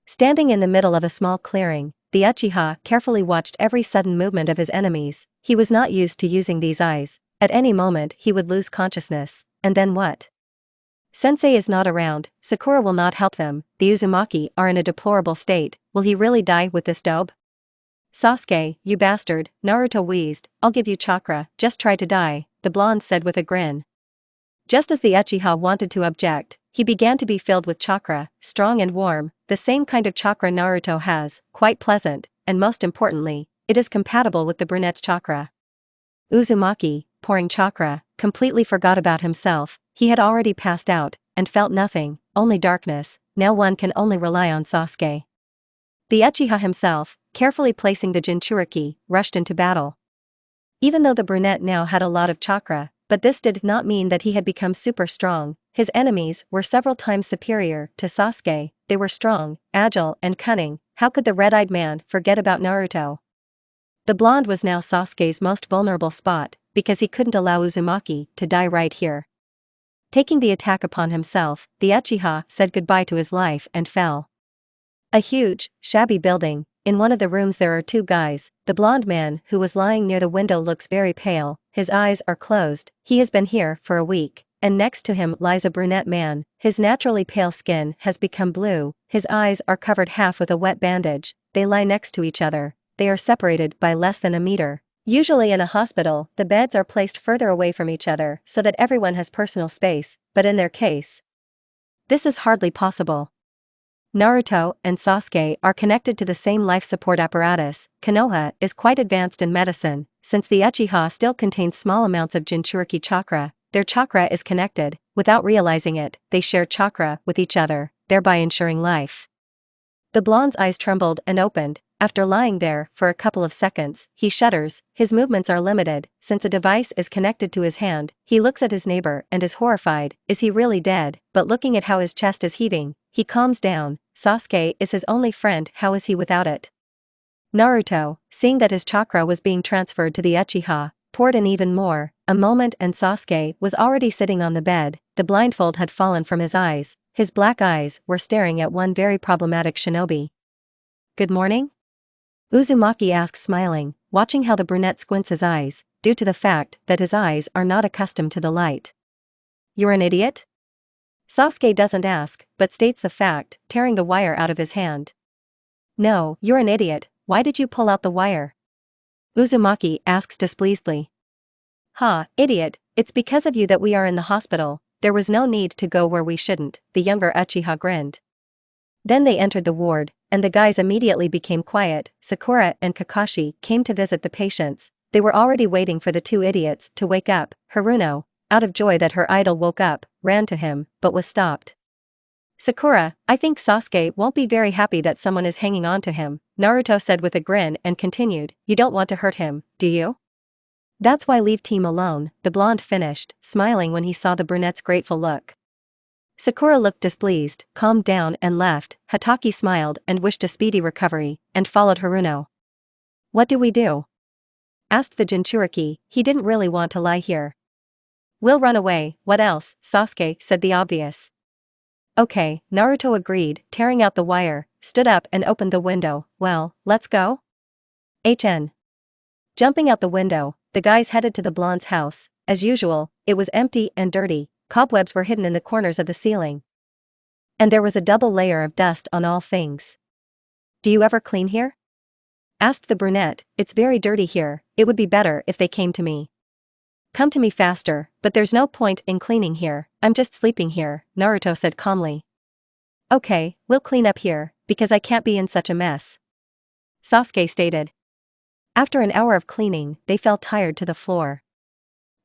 Standing in the middle of a small clearing, the Uchiha carefully watched every sudden movement of his enemies. He was not used to using these eyes. At any moment he would lose consciousness, and then what? Sensei is not around, Sakura will not help them, the Uzumaki are in a deplorable state. Will he really die with this dope? Sasuke, you bastard, Naruto wheezed, I'll give you chakra, just try to die, the blonde said with a grin. Just as the Uchiha wanted to object, he began to be filled with chakra, strong and warm, the same kind of chakra Naruto has, quite pleasant, and most importantly, it is compatible with the brunette's chakra. Uzumaki, pouring chakra, completely forgot about himself. He had already passed out, and felt nothing, only darkness. Now one can only rely on Sasuke. The Uchiha himself, carefully placing the Jinchuriki, rushed into battle. Even though the brunette now had a lot of chakra, but this did not mean that he had become super strong. His enemies were several times superior to Sasuke. They were strong, agile, and cunning. How could the red-eyed man forget about Naruto? The blonde was now Sasuke's most vulnerable spot, because he couldn't allow Uzumaki to die right here. Taking the attack upon himself, the Uchiha said goodbye to his life and fell. A huge, shabby building. In one of the rooms there are 2 guys. The blonde man who was lying near the window looks very pale, his eyes are closed, he has been here for a week, and next to him lies a brunette man. His naturally pale skin has become blue, his eyes are covered half with a wet bandage. They lie next to each other, they are separated by less than a meter. Usually in a hospital, the beds are placed further away from each other so that everyone has personal space, but in their case, this is hardly possible. Naruto and Sasuke are connected to the same life support apparatus. Konoha is quite advanced in medicine. Since the Uchiha still contains small amounts of Jinchuriki chakra, their chakra is connected. Without realizing it, they share chakra with each other, thereby ensuring life. The blonde's eyes trembled and opened. After lying there for a couple of seconds, he shudders. His movements are limited, since a device is connected to his hand. He looks at his neighbor and is horrified. Is he really dead? But looking at how his chest is heaving, he calms down. Sasuke is his only friend, how is he without it? Naruto, seeing that his chakra was being transferred to the Uchiha, poured in even more. A moment and Sasuke was already sitting on the bed. The blindfold had fallen from his eyes. His black eyes were staring at one very problematic shinobi. Good morning? Uzumaki asks smiling, watching how the brunette squints his eyes, due to the fact that his eyes are not accustomed to the light. You're an idiot? Sasuke doesn't ask, but states the fact, tearing the wire out of his hand. No, you're an idiot, why did you pull out the wire? Uzumaki asks displeasedly. Ha, idiot, it's because of you that we are in the hospital, there was no need to go where we shouldn't, the younger Uchiha grinned. Then they entered the ward, and the guys immediately became quiet. Sakura and Kakashi came to visit the patients. They were already waiting for the 2 idiots to wake up. Haruno, out of joy that her idol woke up, ran to him, but was stopped. Sakura, I think Sasuke won't be very happy that someone is hanging on to him, Naruto said with a grin and continued, you don't want to hurt him, do you? That's why leave team alone, the blonde finished, smiling when he saw the brunette's grateful look. Sakura looked displeased, calmed down and left. Hatake smiled and wished a speedy recovery, and followed Haruno. What do we do? Asked the Jinchuriki, he didn't really want to lie here. We'll run away, what else, Sasuke said the obvious. Okay, Naruto agreed, tearing out the wire, stood up and opened the window. Well, let's go? Jumping out the window, the guys headed to the blonde's house. As usual, it was empty and dirty, cobwebs were hidden in the corners of the ceiling. And there was a double layer of dust on all things. Do you ever clean here? Asked the brunette, it's very dirty here, it would be better if they came to me. Come to me faster, but there's no point in cleaning here, I'm just sleeping here, Naruto said calmly. Okay, we'll clean up here, because I can't be in such a mess. Sasuke stated. After an hour of cleaning, they fell tired to the floor.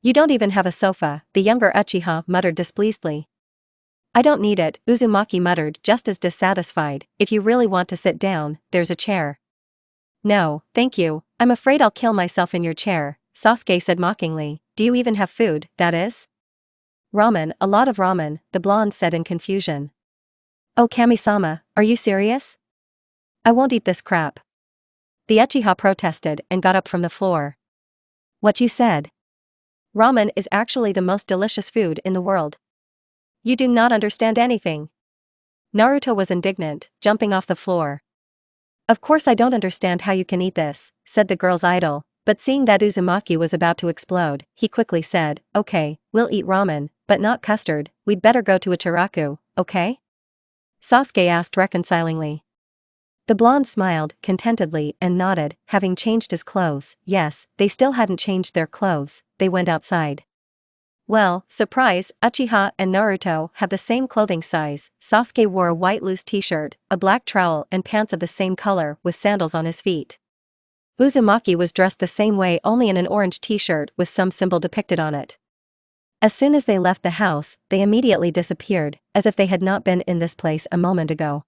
You don't even have a sofa, the younger Uchiha muttered displeasedly. I don't need it, Uzumaki muttered just as dissatisfied, if you really want to sit down, there's a chair. No, thank you, I'm afraid I'll kill myself in your chair, Sasuke said mockingly. Do you even have food, that is? Ramen, a lot of ramen, the blonde said in confusion. Oh Kami-sama, are you serious? I won't eat this crap. The Uchiha protested and got up from the floor. What you said? Ramen is actually the most delicious food in the world. You do not understand anything. Naruto was indignant, jumping off the floor. Of course I don't understand how you can eat this, said the girl's idol. But seeing that Uzumaki was about to explode, he quickly said, okay, we'll eat ramen, but not custard, we'd better go to Ichiraku, okay? Sasuke asked reconcilingly. The blonde smiled contentedly and nodded, having changed his clothes. Yes, they still hadn't changed their clothes, they went outside. Well, surprise, Uchiha and Naruto have the same clothing size. Sasuke wore a white loose t-shirt, a black trowel and pants of the same color with sandals on his feet. Uzumaki was dressed the same way, only in an orange t-shirt with some symbol depicted on it. As soon as they left the house, they immediately disappeared, as if they had not been in this place a moment ago.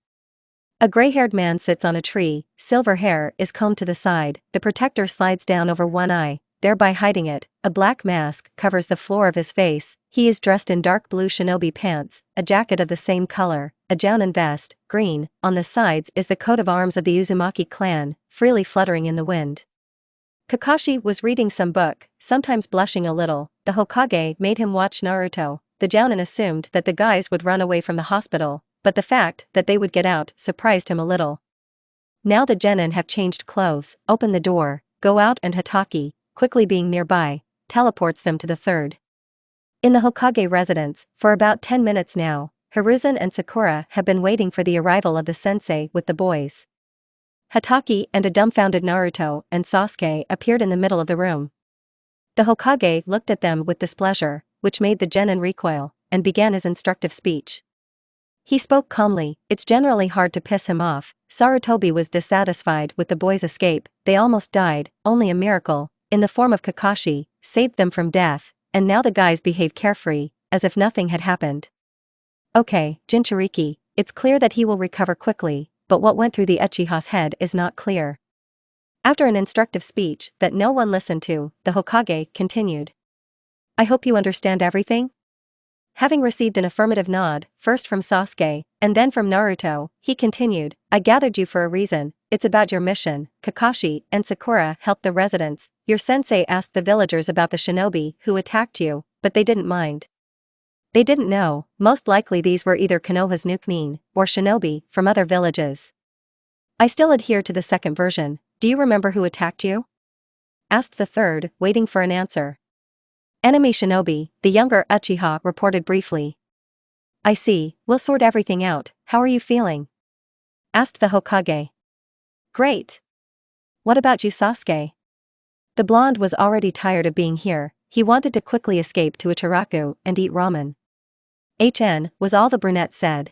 A gray-haired man sits on a tree, silver hair is combed to the side, the protector slides down over one eye, thereby hiding it, a black mask covers the floor of his face, he is dressed in dark blue shinobi pants, a jacket of the same color, a Jounin vest, green, on the sides is the coat of arms of the Uzumaki clan, freely fluttering in the wind. Kakashi was reading some book, sometimes blushing a little, the Hokage made him watch Naruto, the Jounin assumed that the guys would run away from the hospital, but the fact that they would get out surprised him a little. Now the genin have changed clothes, open the door, go out and Hatake, quickly being nearby, teleports them to the third. In the Hokage residence, for about 10 minutes now, Hiruzen and Sakura have been waiting for the arrival of the sensei with the boys. Hatake and a dumbfounded Naruto and Sasuke appeared in the middle of the room. The Hokage looked at them with displeasure, which made the genin recoil, and began his instructive speech. He spoke calmly, it's generally hard to piss him off. Sarutobi was dissatisfied with the boys' escape, they almost died, only a miracle, in the form of Kakashi, saved them from death, and now the guys behave carefree, as if nothing had happened. Okay, Jinchuriki, it's clear that he will recover quickly, but what went through the Uchiha's head is not clear. After an instructive speech that no one listened to, the Hokage continued. I hope you understand everything? Having received an affirmative nod, first from Sasuke, and then from Naruto, he continued, I gathered you for a reason, it's about your mission. Kakashi and Sakura helped the residents, your sensei asked the villagers about the shinobi who attacked you, but they didn't mind. They didn't know, most likely these were either Konoha's Nukenin, or shinobi, from other villages. I still adhere to the second version, do you remember who attacked you? Asked the third, waiting for an answer. Enemy shinobi, the younger Uchiha reported briefly. I see, we'll sort everything out, how are you feeling? Asked the Hokage. Great. What about you Sasuke? The blonde was already tired of being here, he wanted to quickly escape to Ichiraku and eat ramen. Was all the brunette said.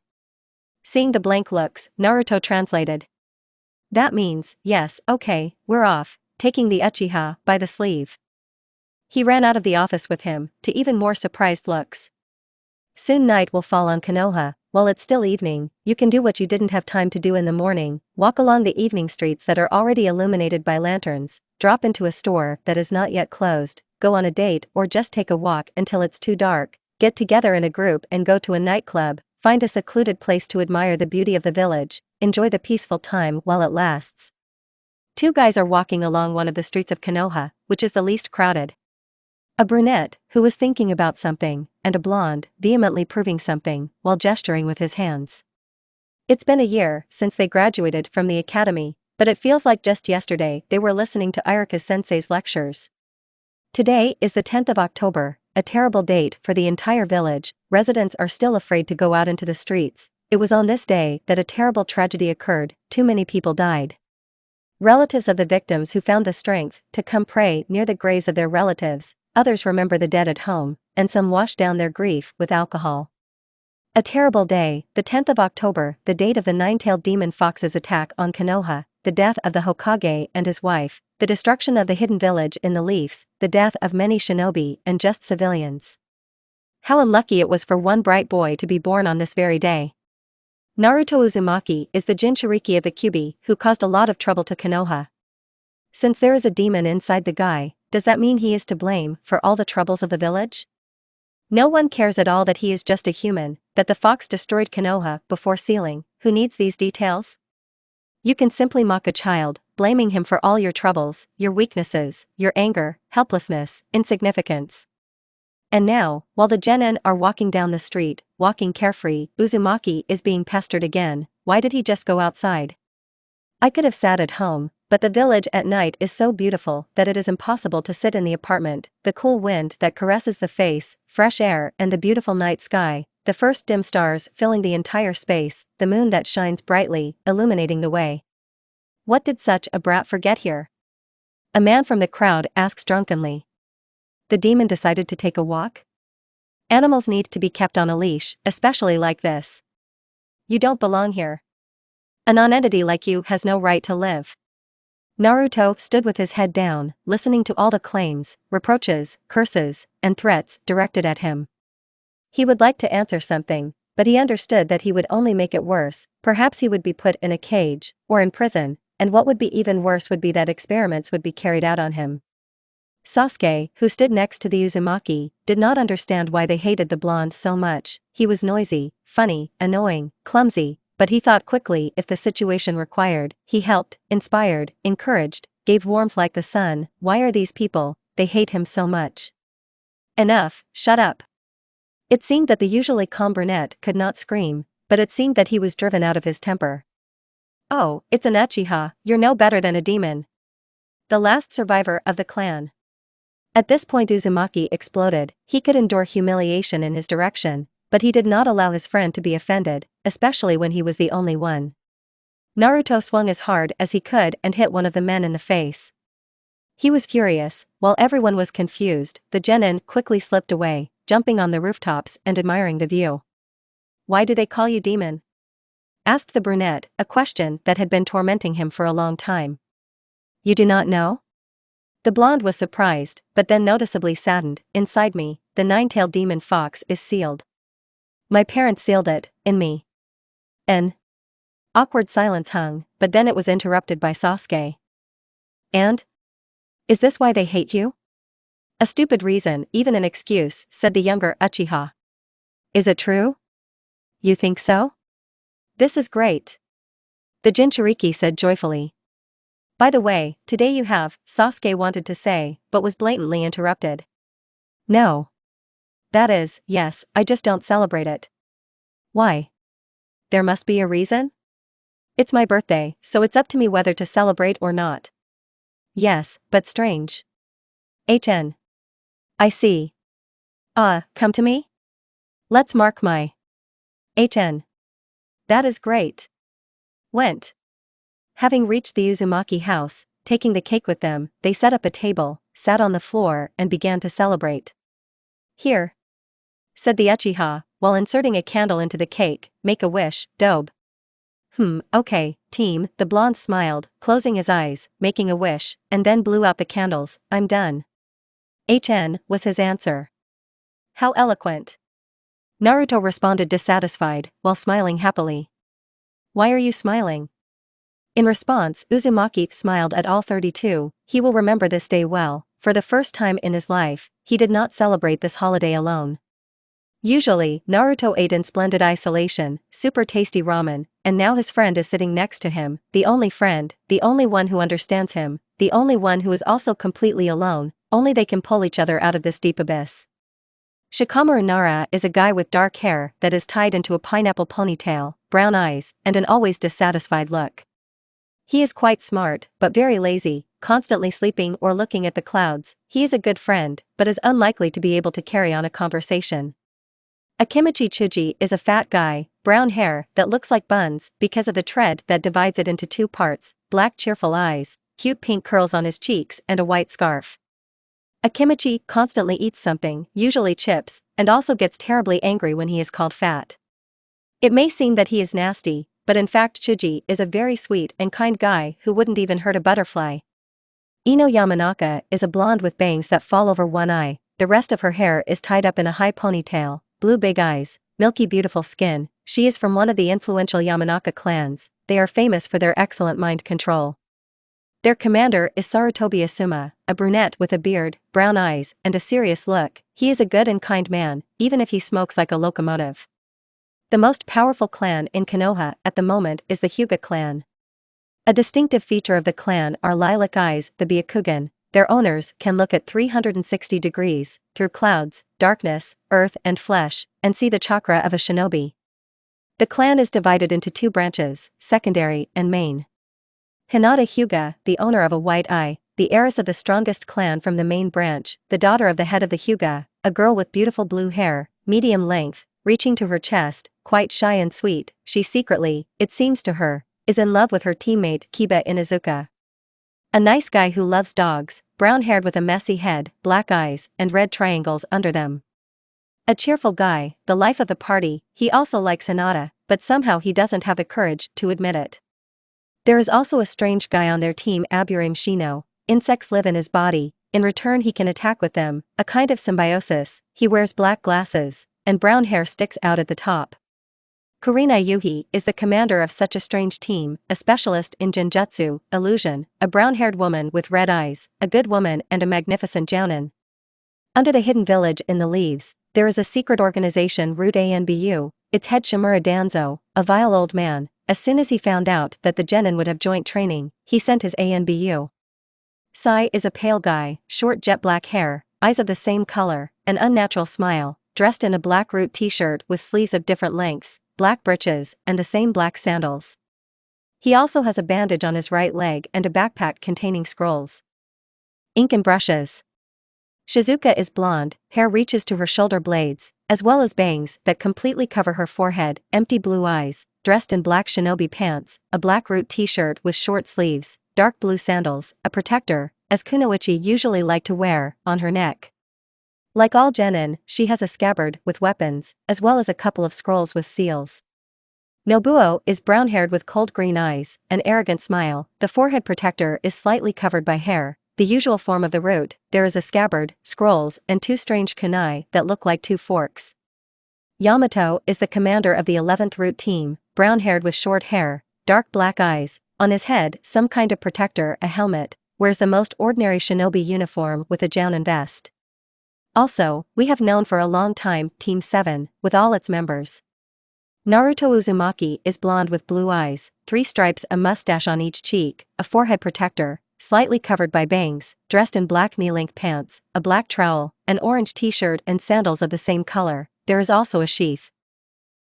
Seeing the blank looks, Naruto translated. That means, yes, okay, we're off, taking the Uchiha by the sleeve. He ran out of the office with him, to even more surprised looks. Soon night will fall on Konoha. While it's still evening, you can do what you didn't have time to do in the morning: walk along the evening streets that are already illuminated by lanterns, drop into a store that is not yet closed, go on a date or just take a walk until it's too dark, get together in a group and go to a nightclub, find a secluded place to admire the beauty of the village, enjoy the peaceful time while it lasts. Two guys are walking along one of the streets of Konoha, which is the least crowded. A brunette, who was thinking about something, and a blonde, vehemently proving something, while gesturing with his hands. It's been a year since they graduated from the academy, but it feels like just yesterday they were listening to Iruka-sensei's lectures. Today is the 10th of October, a terrible date for the entire village. Residents are still afraid to go out into the streets. It was on this day that a terrible tragedy occurred. Too many people died. Relatives of the victims who found the strength to come pray near the graves of their relatives, others remember the dead at home, and some wash down their grief with alcohol. A terrible day, the 10th of October, the date of the nine-tailed demon fox's attack on Konoha, the death of the Hokage and his wife, the destruction of the hidden village in the leaves, the death of many shinobi and just civilians. How unlucky it was for one bright boy to be born on this very day. Naruto Uzumaki is the Jinchuriki of the Kyuubi who caused a lot of trouble to Konoha. Since there is a demon inside the guy, does that mean he is to blame for all the troubles of the village? No one cares at all that he is just a human, that the fox destroyed Konoha before sealing. Who needs these details? You can simply mock a child, blaming him for all your troubles, your weaknesses, your anger, helplessness, insignificance. And now, while the genin are walking down the street, walking carefree, Uzumaki is being pestered again. Why did he just go outside? I could have sat at home, but the village at night is so beautiful that it is impossible to sit in the apartment. The cool wind that caresses the face, fresh air and the beautiful night sky, the first dim stars filling the entire space, the moon that shines brightly, illuminating the way. What did such a brat forget here? A man from the crowd asks drunkenly. The demon decided to take a walk? Animals need to be kept on a leash, especially like this. You don't belong here. A non-entity like you has no right to live. Naruto stood with his head down, listening to all the claims, reproaches, curses, and threats directed at him. He would like to answer something, but he understood that he would only make it worse. Perhaps he would be put in a cage, or in prison, and what would be even worse would be that experiments would be carried out on him. Sasuke, who stood next to the Uzumaki, did not understand why they hated the blonde so much. He was noisy, funny, annoying, clumsy, but he thought quickly. If the situation required, he helped, inspired, encouraged, gave warmth like the sun. Why are these people, they hate him so much? Enough, shut up. It seemed that the usually calm brunette could not scream, but it seemed that he was driven out of his temper. Oh, it's an Uchiha, you're no better than a demon. The last survivor of the clan. At this point Uzumaki exploded. He could endure humiliation in his direction, but he did not allow his friend to be offended, especially when he was the only one. Naruto swung as hard as he could and hit one of the men in the face. He was furious. While everyone was confused, the genin quickly slipped away, jumping on the rooftops and admiring the view. Why do they call you demon? Asked the brunette, a question that had been tormenting him for a long time. You do not know? The blonde was surprised, but then noticeably saddened. Inside me, the nine-tailed demon fox is sealed. My parents sealed it, in me. An awkward silence hung, but then it was interrupted by Sasuke. And? Is this why they hate you? A stupid reason, even an excuse, said the younger Uchiha. Is it true? You think so? This is great. The Jinchuriki said joyfully. By the way, today you have, Sasuke wanted to say, but was blatantly interrupted. No. That is, yes, I just don't celebrate it. Why? There must be a reason? It's my birthday, so it's up to me whether to celebrate or not. Yes, but strange. HN. I see. Come to me? Let's mark my HN. That is great. Went. Having reached the Uzumaki house, taking the cake with them, they set up a table, sat on the floor and began to celebrate. Here, said the Uchiha, while inserting a candle into the cake, make a wish, dobe. Okay, team, the blonde smiled, closing his eyes, making a wish, and then blew out the candles. I'm done. HN, was his answer. How eloquent. Naruto responded dissatisfied, while smiling happily. Why are you smiling? In response, Uzumaki smiled at all 32, he will remember this day well. For the first time in his life, he did not celebrate this holiday alone. Usually, Naruto ate in splendid isolation, super tasty ramen, and now his friend is sitting next to him, the only friend, the only one who understands him, the only one who is also completely alone, only they can pull each other out of this deep abyss. Shikamaru Nara is a guy with dark hair that is tied into a pineapple ponytail, brown eyes, and an always dissatisfied look. He is quite smart, but very lazy, constantly sleeping or looking at the clouds. He is a good friend, but is unlikely to be able to carry on a conversation. Akimichi Chuji is a fat guy, brown hair that looks like buns because of the thread that divides it into two parts, black cheerful eyes, cute pink curls on his cheeks and a white scarf. Akimichi constantly eats something, usually chips, and also gets terribly angry when he is called fat. It may seem that he is nasty, but in fact Chuji is a very sweet and kind guy who wouldn't even hurt a butterfly. Ino Yamanaka is a blonde with bangs that fall over one eye, the rest of her hair is tied up in a high ponytail, blue big eyes, milky beautiful skin. She is from one of the influential Yamanaka clans. They are famous for their excellent mind control. Their commander is Sarutobi Asuma, a brunette with a beard, brown eyes, and a serious look. He is a good and kind man, even if he smokes like a locomotive. The most powerful clan in Konoha at the moment is the Hyuga clan. A distinctive feature of the clan are lilac eyes, the Byakugan. Their owners can look at 360 degrees, through clouds, darkness, earth and flesh, and see the chakra of a shinobi. The clan is divided into two branches, secondary and main. Hinata Hyuga, the owner of a white eye, the heiress of the strongest clan from the main branch, the daughter of the head of the Hyuga, a girl with beautiful blue hair, medium length, reaching to her chest, quite shy and sweet. She secretly, it seems to her, is in love with her teammate Kiba Inuzuka. A nice guy who loves dogs, brown-haired with a messy head, black eyes, and red triangles under them. A cheerful guy, the life of the party. He also likes Hinata, but somehow he doesn't have the courage to admit it. There is also a strange guy on their team, Aburame Shino. Insects live in his body, in return he can attack with them, a kind of symbiosis. He wears black glasses, and brown hair sticks out at the top. Kurina Yuhi is the commander of such a strange team, a specialist in genjutsu, illusion, a brown-haired woman with red eyes, a good woman and a magnificent jounin. Under the hidden village in the leaves, there is a secret organization Root Anbu, its head Shimura Danzo, a vile old man. As soon as he found out that the genin would have joint training, he sent his Anbu. Sai is a pale guy, short jet black hair, eyes of the same color, an unnatural smile, dressed in a black Root t-shirt with sleeves of different lengths, black breeches, and the same black sandals. He also has a bandage on his right leg and a backpack containing scrolls. Ink and brushes. Shizuka is blonde, hair reaches to her shoulder blades, as well as bangs that completely cover her forehead, empty blue eyes, dressed in black shinobi pants, a black Root t-shirt with short sleeves, dark blue sandals, a protector, as kunoichi usually like to wear, on her neck. Like all genin, she has a scabbard with weapons, as well as a couple of scrolls with seals. Nobuo is brown-haired with cold green eyes, an arrogant smile. The forehead protector is slightly covered by hair, the usual form of the Root. There is a scabbard, scrolls, and two strange kunai that look like two forks. Yamato is the commander of the 11th Root team, brown-haired with short hair, dark black eyes, on his head some kind of protector, a helmet, wears the most ordinary shinobi uniform with a jounin vest. Also, we have known for a long time Team 7, with all its members. Naruto Uzumaki is blonde with blue eyes, 3 stripes, a mustache on each cheek, a forehead protector, slightly covered by bangs, dressed in black knee-length pants, a black trowel, an orange t-shirt and sandals of the same color. There is also a sheath.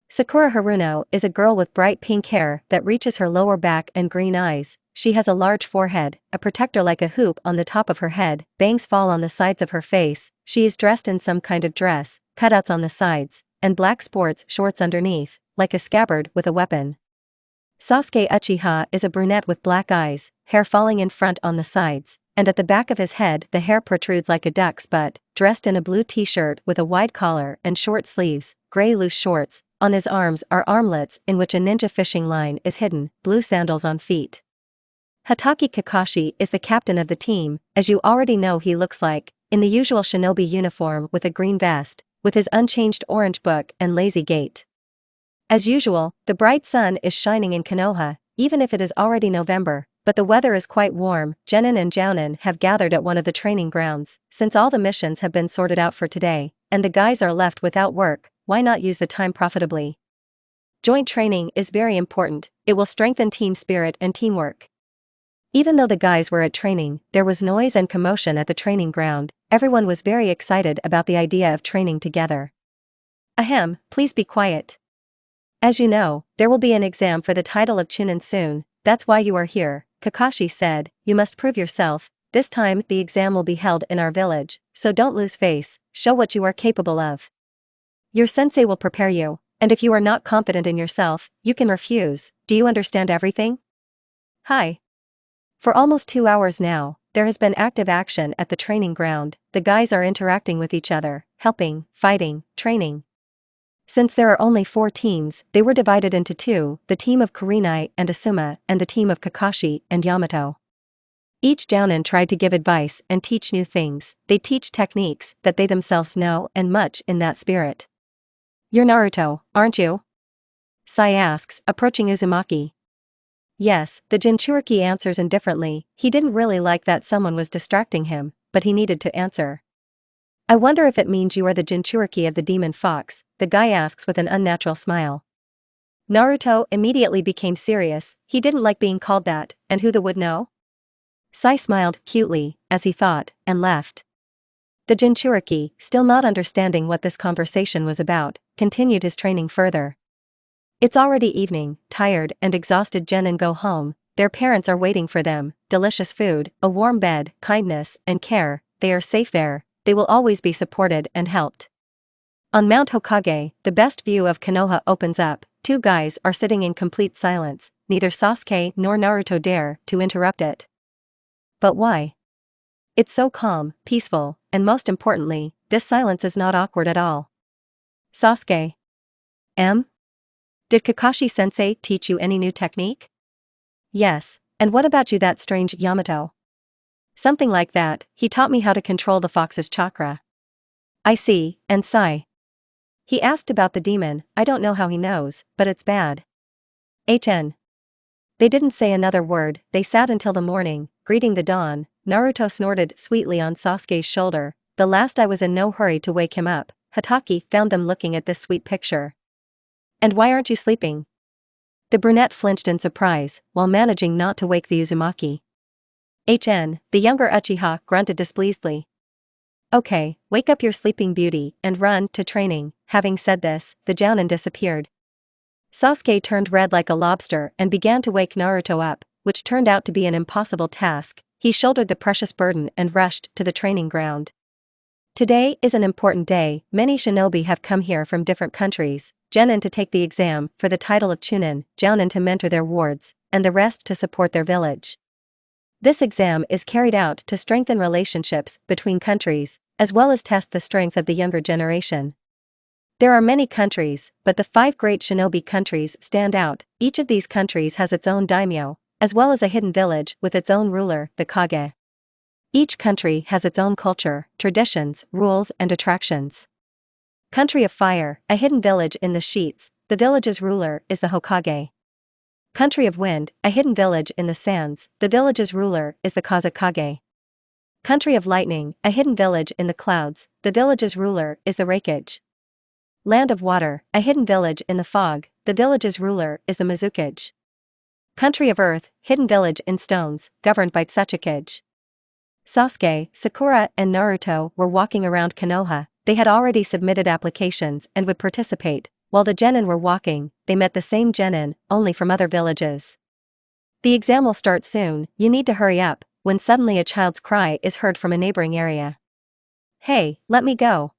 Sakura Haruno is a girl with bright pink hair that reaches her lower back and green eyes. She has a large forehead, a protector like a hoop on the top of her head, bangs fall on the sides of her face. She is dressed in some kind of dress, cutouts on the sides, and black sports shorts underneath, like a scabbard with a weapon. Sasuke Uchiha is a brunette with black eyes, hair falling in front on the sides, and at the back of his head the hair protrudes like a duck's butt, dressed in a blue t-shirt with a wide collar and short sleeves, gray loose shorts. On his arms are armlets in which a ninja fishing line is hidden, blue sandals on feet. Hatake Kakashi is the captain of the team. As you already know, he looks like in the usual shinobi uniform with a green vest, with his unchanged orange book and lazy gait. As usual, the bright sun is shining in Konoha, even if it is already November, but the weather is quite warm. Genin and Jounin have gathered at one of the training grounds, since all the missions have been sorted out for today, and the guys are left without work. Why not use the time profitably? Joint training is very important, it will strengthen team spirit and teamwork. Even though the guys were at training, there was noise and commotion at the training ground. Everyone was very excited about the idea of training together. Ahem, please be quiet. As you know, there will be an exam for the title of Chunin soon, that's why you are here, Kakashi said. You must prove yourself. This time the exam will be held in our village, so don't lose face, show what you are capable of. Your sensei will prepare you, and if you are not confident in yourself, you can refuse. Do you understand everything? Hi. For almost 2 hours now, there has been active action at the training ground. The guys are interacting with each other, helping, fighting, training. Since there are only 4 teams, they were divided into 2, the team of Kurenai and Asuma and the team of Kakashi and Yamato. Each Jounin tried to give advice and teach new things. They teach techniques that they themselves know and much in that spirit. You're Naruto, aren't you? Sai asks, approaching Uzumaki. Yes, the Jinchuriki answers indifferently. He didn't really like that someone was distracting him, but he needed to answer. I wonder if it means you are the Jinchuriki of the demon fox, the guy asks with an unnatural smile. Naruto immediately became serious. He didn't like being called that, and who would know? Sai smiled cutely, as he thought, and left. The Jinchuriki, still not understanding what this conversation was about, continued his training further. It's already evening. Tired and exhausted Genin go home. Their parents are waiting for them. Delicious food, a warm bed, kindness, and care. They are safe there. They will always be supported and helped. On Mount Hokage, the best view of Konoha opens up. 2 guys are sitting in complete silence. Neither Sasuke nor Naruto dare to interrupt it. But why? It's so calm, peaceful, and most importantly, this silence is not awkward at all. Sasuke. Did Kakashi-sensei teach you any new technique? Yes, and what about you, that strange Yamato? Something like that. He taught me how to control the fox's chakra. I see, and Sai. He asked about the demon. I don't know how he knows, but it's bad. They didn't say another word. They sat until the morning, greeting the dawn. Naruto snorted sweetly on Sasuke's shoulder. The last I was in no hurry to wake him up. Hatake found them looking at this sweet picture. And why aren't you sleeping? The brunette flinched in surprise, while managing not to wake the Uzumaki. The younger Uchiha grunted displeasedly. Okay, wake up your sleeping beauty, and run to training. Having said this, the Jounin disappeared. Sasuke turned red like a lobster and began to wake Naruto up, which turned out to be an impossible task. He shouldered the precious burden and rushed to the training ground. Today is an important day. Many shinobi have come here from different countries. Genin to take the exam for the title of Chunin, Jounin to mentor their wards, and the rest to support their village. This exam is carried out to strengthen relationships between countries, as well as test the strength of the younger generation. There are many countries, but the 5 great shinobi countries stand out. Each of these countries has its own daimyo, as well as a hidden village with its own ruler, the Kage. Each country has its own culture, traditions, rules, and attractions. Country of Fire, a hidden village in the sheets. The village's ruler is the Hokage. Country of Wind, a hidden village in the sands. The village's ruler is the Kazekage. Country of Lightning, a hidden village in the clouds. The village's ruler is the Raikage. Land of Water, a hidden village in the fog. The village's ruler is the Mizukage. Country of Earth, hidden village in stones, governed by Tsuchikage. Sasuke, Sakura, and Naruto were walking around Konoha. They had already submitted applications and would participate. While the genin were walking, they met the same genin, only from other villages. The exam will start soon, you need to hurry up, when suddenly a child's cry is heard from a neighboring area. Hey, let me go.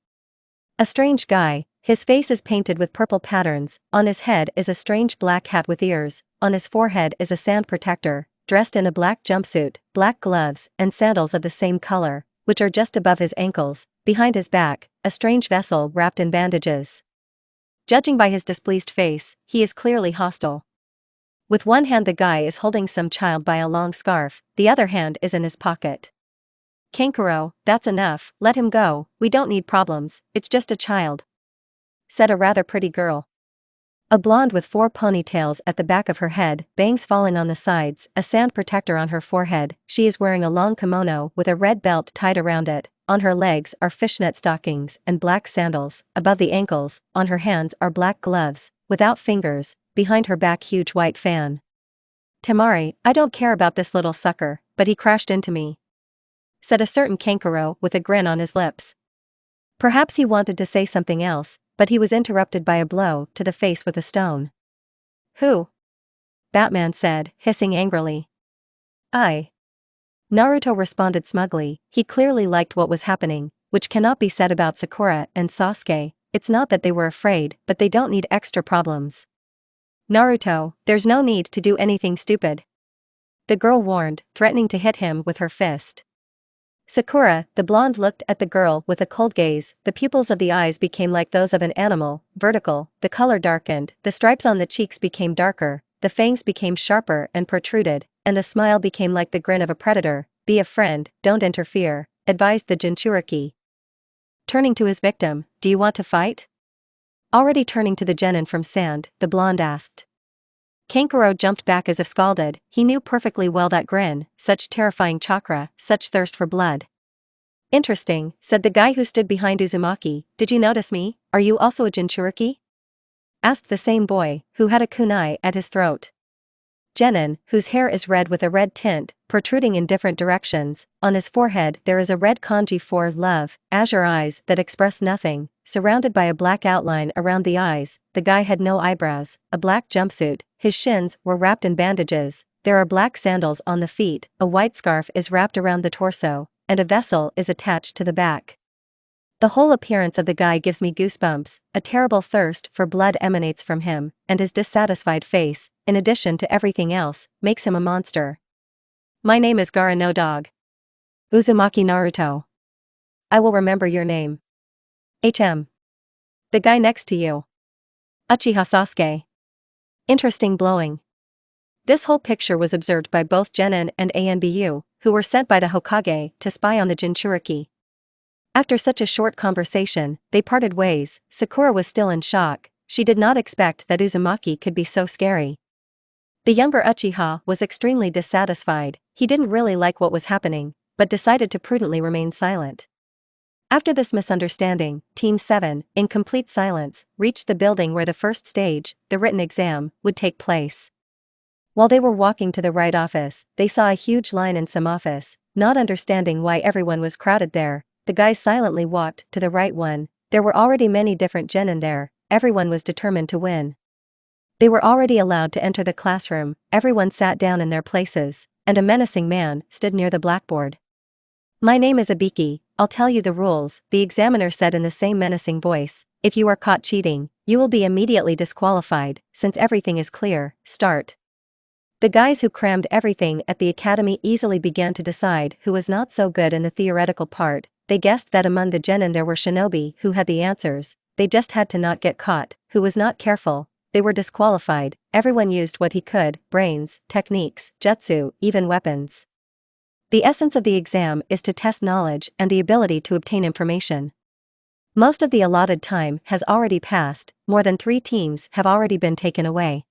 A strange guy, his face is painted with purple patterns, on his head is a strange black hat with ears, on his forehead is a sand protector, dressed in a black jumpsuit, black gloves, and sandals of the same color, which are just above his ankles. Behind his back, a strange vessel wrapped in bandages. Judging by his displeased face, he is clearly hostile. With one hand the guy is holding some child by a long scarf, the other hand is in his pocket. Kankuro, that's enough, let him go, we don't need problems, it's just a child," said a rather pretty girl. A blonde with 4 ponytails at the back of her head, bangs falling on the sides, a sand protector on her forehead. She is wearing a long kimono with a red belt tied around it. On her legs are fishnet stockings and black sandals. Above the ankles, on her hands are black gloves, without fingers. Behind her back, huge white fan. "Temari, I don't care about this little sucker, but he crashed into me," said a certain Kankuro with a grin on his lips. Perhaps he wanted to say something else, but he was interrupted by a blow to the face with a stone. "Who?" Batman said, hissing angrily. "I." Naruto responded smugly. He clearly liked what was happening, which cannot be said about Sakura and Sasuke. It's not that they were afraid, but they don't need extra problems. "Naruto, there's no need to do anything stupid," the girl warned, threatening to hit him with her fist. Sakura, the blonde, looked at the girl with a cold gaze. The pupils of the eyes became like those of an animal, vertical, the color darkened, the stripes on the cheeks became darker, the fangs became sharper and protruded, and the smile became like the grin of a predator. "Be a friend, don't interfere," advised the Jinchuriki. Turning to his victim, "Do you want to fight?" Already turning to the genin from sand, the blonde asked. Kankuro jumped back as if scalded. He knew perfectly well that grin, such terrifying chakra, such thirst for blood. "Interesting," said the guy who stood behind Uzumaki. "Did you notice me? Are you also a Jinchuriki?" asked the same boy, who had a kunai at his throat. Genin, whose hair is red with a red tint, protruding in different directions. On his forehead there is a red kanji for love, azure eyes that express nothing, surrounded by a black outline around the eyes. The guy had no eyebrows, a black jumpsuit, his shins were wrapped in bandages, there are black sandals on the feet, a white scarf is wrapped around the torso, and a vessel is attached to the back. The whole appearance of the guy gives me goosebumps. A terrible thirst for blood emanates from him, and his dissatisfied face, in addition to everything else, makes him a monster. "My name is Gaara no Dog. Uzumaki Naruto. I will remember your name. The guy next to you. Uchiha Sasuke. Interesting blowing." This whole picture was observed by both Genin and Anbu, who were sent by the Hokage to spy on the Jinchuriki. After such a short conversation, they parted ways. Sakura was still in shock. She did not expect that Uzumaki could be so scary. The younger Uchiha was extremely dissatisfied. He didn't really like what was happening, but decided to prudently remain silent. After this misunderstanding, Team 7, in complete silence, reached the building where the first stage, the written exam, would take place. While they were walking to the right office, they saw a huge line in some office. Not understanding why everyone was crowded there, the guys silently walked to the right one. There were already many different genin there. Everyone was determined to win. They were already allowed to enter the classroom. Everyone sat down in their places, and a menacing man stood near the blackboard. "My name is Abiki, I'll tell you the rules," the examiner said in the same menacing voice. "If you are caught cheating, you will be immediately disqualified. Since everything is clear, start." The guys who crammed everything at the academy easily began to decide who was not so good in the theoretical part. They guessed that among the genin there were shinobi who had the answers. They just had to not get caught. Who was not careful, they were disqualified. Everyone used what he could: brains, techniques, jutsu, even weapons. The essence of the exam is to test knowledge and the ability to obtain information. Most of the allotted time has already passed. More than 3 teams have already been taken away.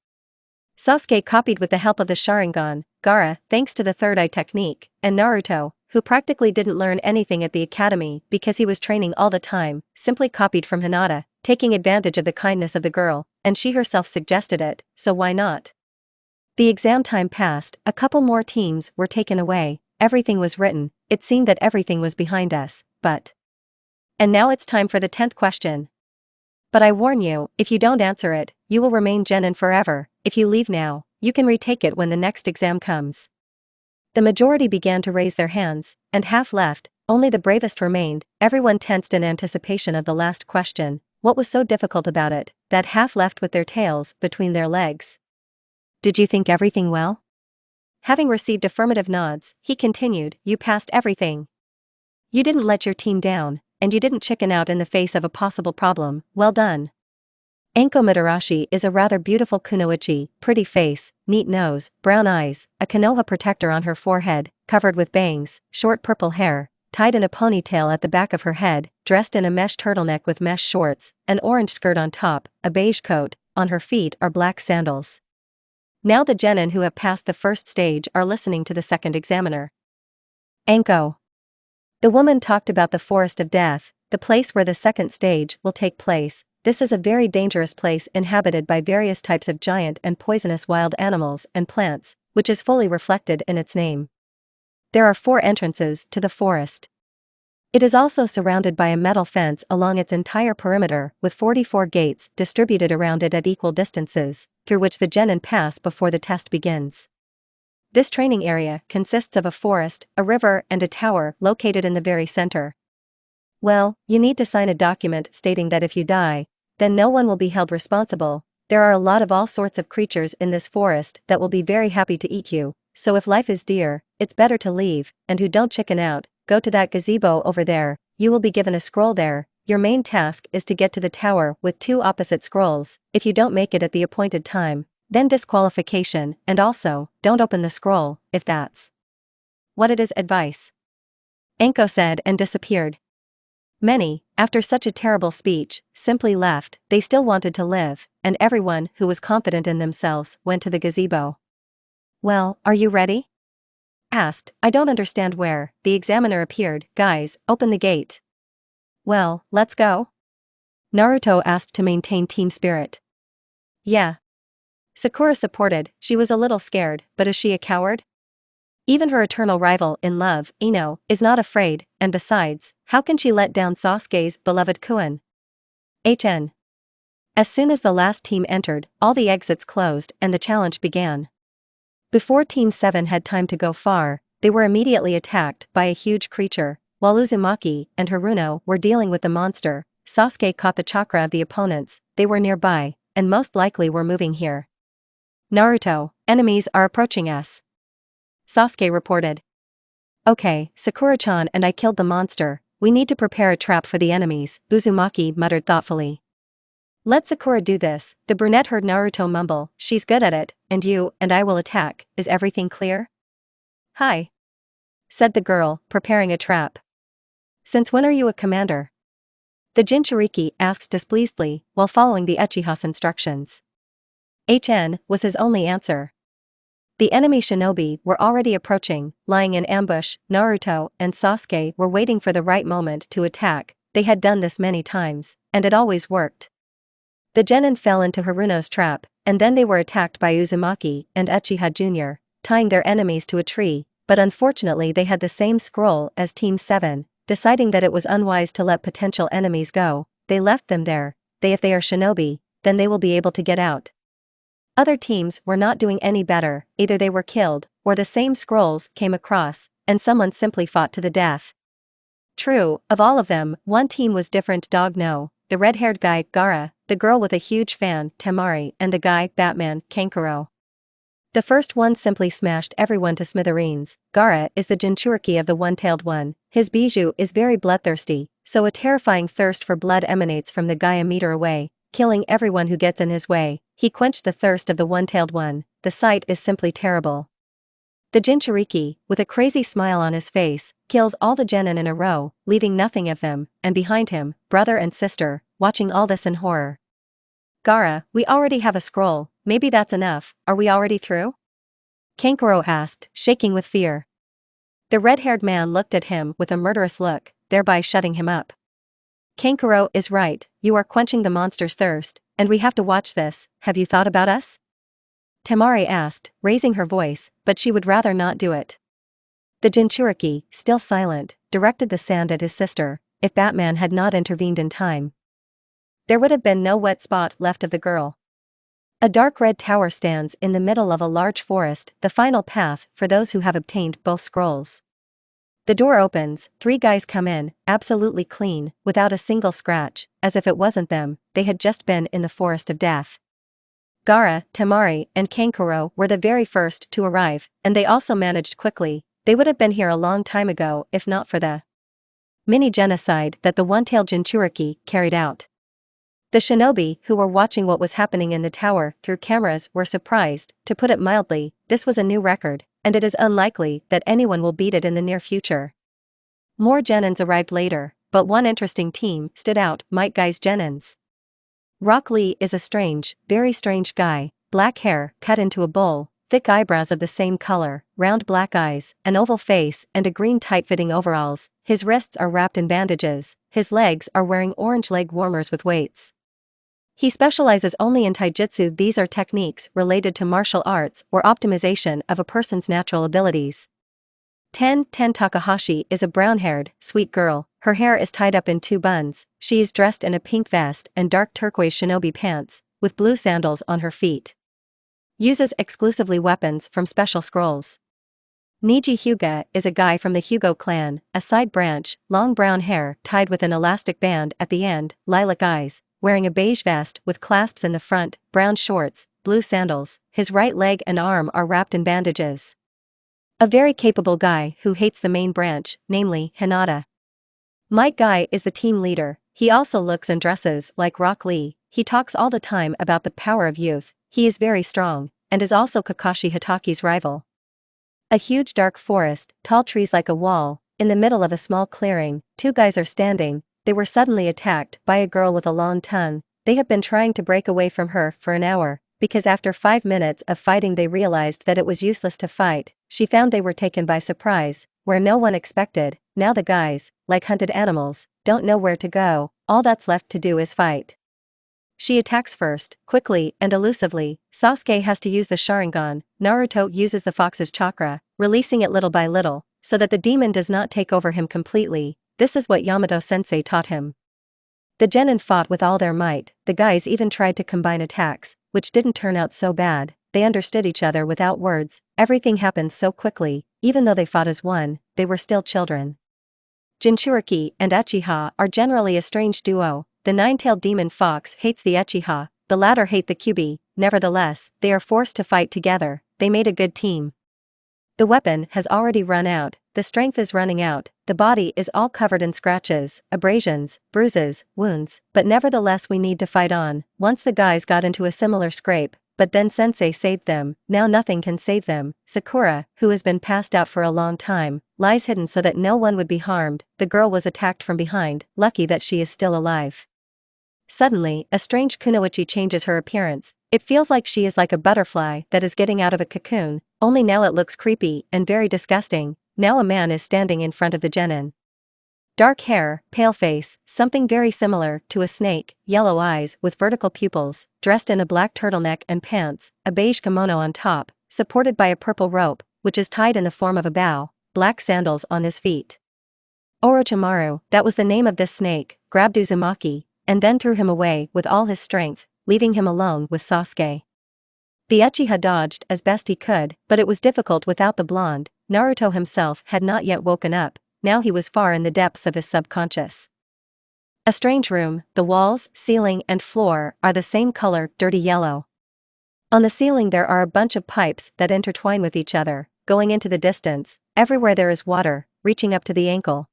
Sasuke copied with the help of the Sharingan, Gaara, thanks to the third eye technique, and Naruto, who practically didn't learn anything at the academy because he was training all the time, simply copied from Hinata, taking advantage of the kindness of the girl, and she herself suggested it, so why not? The exam time passed, a couple more teams were taken away, everything was written, it seemed that everything was behind us, but... And now it's time for the 10th question. But I warn you, if you don't answer it, you will remain genin forever. If you leave now, you can retake it when the next exam comes. The majority began to raise their hands, and half left, only the bravest remained. Everyone tensed in anticipation of the last question. What was so difficult about it, that half left with their tails between their legs? "Did you think everything well?" Having received affirmative nods, he continued, "You passed everything. You didn't let your team down, and you didn't chicken out in the face of a possible problem. Well done." Anko Madarashi is a rather beautiful kunoichi, pretty face, neat nose, brown eyes, a konoha protector on her forehead, covered with bangs, short purple hair, tied in a ponytail at the back of her head, dressed in a mesh turtleneck with mesh shorts, an orange skirt on top, a beige coat, on her feet are black sandals. Now the genin who have passed the first stage are listening to the second examiner. Anko. The woman talked about the forest of death, the place where the second stage will take place. This is a very dangerous place inhabited by various types of giant and poisonous wild animals and plants, which is fully reflected in its name. There are 4 entrances to the forest. It is also surrounded by a metal fence along its entire perimeter with 44 gates distributed around it at equal distances, through which the genin pass before the test begins. This training area consists of a forest, a river, and a tower located in the very center. Well, you need to sign a document stating that if you die, then no one will be held responsible. There are a lot of all sorts of creatures in this forest that will be very happy to eat you, so if life is dear, it's better to leave, and who don't chicken out, go to that gazebo over there, you will be given a scroll there. Your main task is to get to the tower with 2 opposite scrolls. If you don't make it at the appointed time, then disqualification, and also, don't open the scroll, if that's what it is. Advice. Anko said and disappeared. Many, after such a terrible speech, simply left. They still wanted to live, and everyone who was confident in themselves went to the gazebo. Well, are you ready? Asked. I don't understand where. The examiner appeared. Guys, open the gate. Well, let's go? Naruto asked to maintain team spirit. Yeah. Sakura supported. She was a little scared, but is she a coward? Even her eternal rival in love, Ino, is not afraid, and besides, how can she let down Sasuke's beloved Kuin? HN. As soon as the last team entered, all the exits closed and the challenge began. Before Team 7 had time to go far, they were immediately attacked by a huge creature. While Uzumaki and Haruno were dealing with the monster, Sasuke caught the chakra of the opponents. They were nearby, and most likely were moving here. Naruto, enemies are approaching us. Sasuke reported. Okay, Sakura-chan and I killed the monster. We need to prepare a trap for the enemies, Uzumaki muttered thoughtfully. Let Sakura do this. The brunette heard Naruto mumble. She's good at it, and you and I will attack. Is everything clear? Hi. Said the girl, preparing a trap. Since when are you a commander? The Jinchuriki asked displeasedly, while following the Uchiha's instructions. HN was his only answer. The enemy shinobi were already approaching, lying in ambush. Naruto and Sasuke were waiting for the right moment to attack. They had done this many times, and it always worked. The genin fell into Haruno's trap, and then they were attacked by Uzumaki and Uchiha Jr., tying their enemies to a tree, but unfortunately they had the same scroll as Team 7, deciding that it was unwise to let potential enemies go. They left them there. If they are shinobi, then they will be able to get out. Other teams were not doing any better. Either they were killed, or the same scrolls came across, and someone simply fought to the death. True, of all of them, one team was different. No, the red-haired guy, Gaara, the girl with a huge fan, Temari, and the guy, Batman, Kankuro. The first one simply smashed everyone to smithereens. Gaara is the Jinchuriki of the one-tailed one. His bijou is very bloodthirsty, so a terrifying thirst for blood emanates from the guy a meter away, killing everyone who gets in his way. He quenched the thirst of the one-tailed one. The sight is simply terrible. The Jinchuriki, with a crazy smile on his face, kills all the genin in a row, leaving nothing of them, and behind him, brother and sister, watching all this in horror. Gaara, we already have a scroll, maybe that's enough. Are we already through? Kankuro asked, shaking with fear. The red-haired man looked at him with a murderous look, thereby shutting him up. Kankuro is right, you are quenching the monster's thirst, and we have to watch this. Have you thought about us? Temari asked, raising her voice, but she would rather not do it. The Jinchuriki, still silent, directed the sand at his sister. If Batman had not intervened in time, there would have been no wet spot left of the girl. A dark red tower stands in the middle of a large forest, the final path for those who have obtained both scrolls. The door opens, 3 guys come in, absolutely clean, without a single scratch, as if it wasn't them, they had just been in the forest of death. Gaara, Temari, and Kankuro were the very first to arrive, and they also managed quickly. They would have been here a long time ago if not for the mini-genocide that the one-tailed Jinchuriki carried out. The shinobi who were watching what was happening in the tower through cameras were surprised. To put it mildly, this was a new record, and it is unlikely that anyone will beat it in the near future. More genins arrived later, but one interesting team stood out: Might Guy's genins. Rock Lee is a strange, very strange guy, black hair cut into a bowl, thick eyebrows of the same color, round black eyes, an oval face and a green tight-fitting overalls. His wrists are wrapped in bandages, his legs are wearing orange leg warmers with weights. He specializes only in taijutsu. These are techniques related to martial arts or optimization of a person's natural abilities. 10 Takahashi is a brown-haired, sweet girl. Her hair is tied up in 2 buns. She is dressed in a pink vest and dark turquoise shinobi pants, with blue sandals on her feet. Uses exclusively weapons from special scrolls. Niji Hyuga is a guy from the Hyugo clan, a side branch, long brown hair tied with an elastic band at the end, lilac eyes, wearing a beige vest with clasps in the front, brown shorts, blue sandals. His right leg and arm are wrapped in bandages. A very capable guy who hates the main branch, namely Hinata. Might Guy is the team leader. He also looks and dresses like Rock Lee. He talks all the time about the power of youth. He is very strong, and is also Kakashi Hataki's rival. A huge dark forest, tall trees like a wall. In the middle of a small clearing, 2 guys are standing. They were suddenly attacked by a girl with a long tongue. They have been trying to break away from her for an hour, because after 5 minutes of fighting they realized that it was useless to fight. She found they were taken by surprise, where no one expected. Now the guys, like hunted animals, don't know where to go. All that's left to do is fight. She attacks first, quickly and elusively. Sasuke has to use the Sharingan. Naruto uses the fox's chakra, releasing it little by little, so that the demon does not take over him completely. This is what Yamato-sensei taught him. The genin fought with all their might. The guys even tried to combine attacks, which didn't turn out so bad. They understood each other without words. Everything happened so quickly. Even though they fought as one, they were still children. Jinchuriki and Uchiha are generally a strange duo. The 9-tailed demon fox hates the Uchiha, the latter hate the Kyuubi. Nevertheless, they are forced to fight together. They made a good team. The weapon has already run out, the strength is running out, the body is all covered in scratches, abrasions, bruises, wounds, but nevertheless we need to fight on. Once the guys got into a similar scrape, but then sensei saved them. Now nothing can save them. Sakura, who has been passed out for a long time, lies hidden so that no one would be harmed. The girl was attacked from behind, lucky that she is still alive. Suddenly, a strange kunoichi changes her appearance. It feels like she is like a butterfly that is getting out of a cocoon, only now it looks creepy and very disgusting. Now a man is standing in front of the genin. Dark hair, pale face, something very similar to a snake, yellow eyes with vertical pupils, dressed in a black turtleneck and pants, a beige kimono on top, supported by a purple rope, which is tied in the form of a bow, black sandals on his feet. Orochimaru, that was the name of this snake, grabbed Uzumaki, and then threw him away with all his strength, leaving him alone with Sasuke. The Uchiha dodged as best he could, but it was difficult without the blonde. Naruto himself had not yet woken up, now he was far in the depths of his subconscious. A strange room, the walls, ceiling and floor are the same color, dirty yellow. On the ceiling there are a bunch of pipes that intertwine with each other, going into the distance. Everywhere there is water, reaching up to the ankle.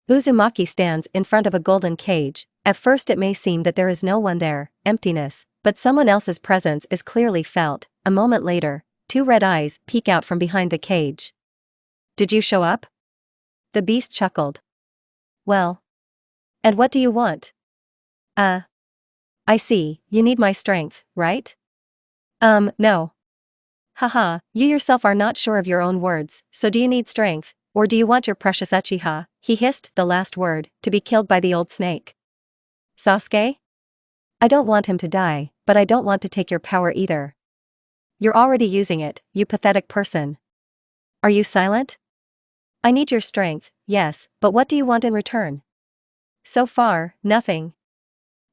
Uzumaki stands in front of a golden cage. At first it may seem that there is no one there, emptiness, but someone else's presence is clearly felt. A moment later, 2 red eyes peek out from behind the cage. "Did you show up?" The beast chuckled. "Well. And what do you want?" I see, you need my strength, right?" No. Haha, you yourself are not sure of your own words, so do you need strength, or do you want your precious Uchiha," he hissed the last word, "to be killed by the old snake?" "Sasuke? I don't want him to die, but I don't want to take your power either. You're already using it, you pathetic person. Are you silent? I need your strength, yes, but what do you want in return?" "So far, nothing.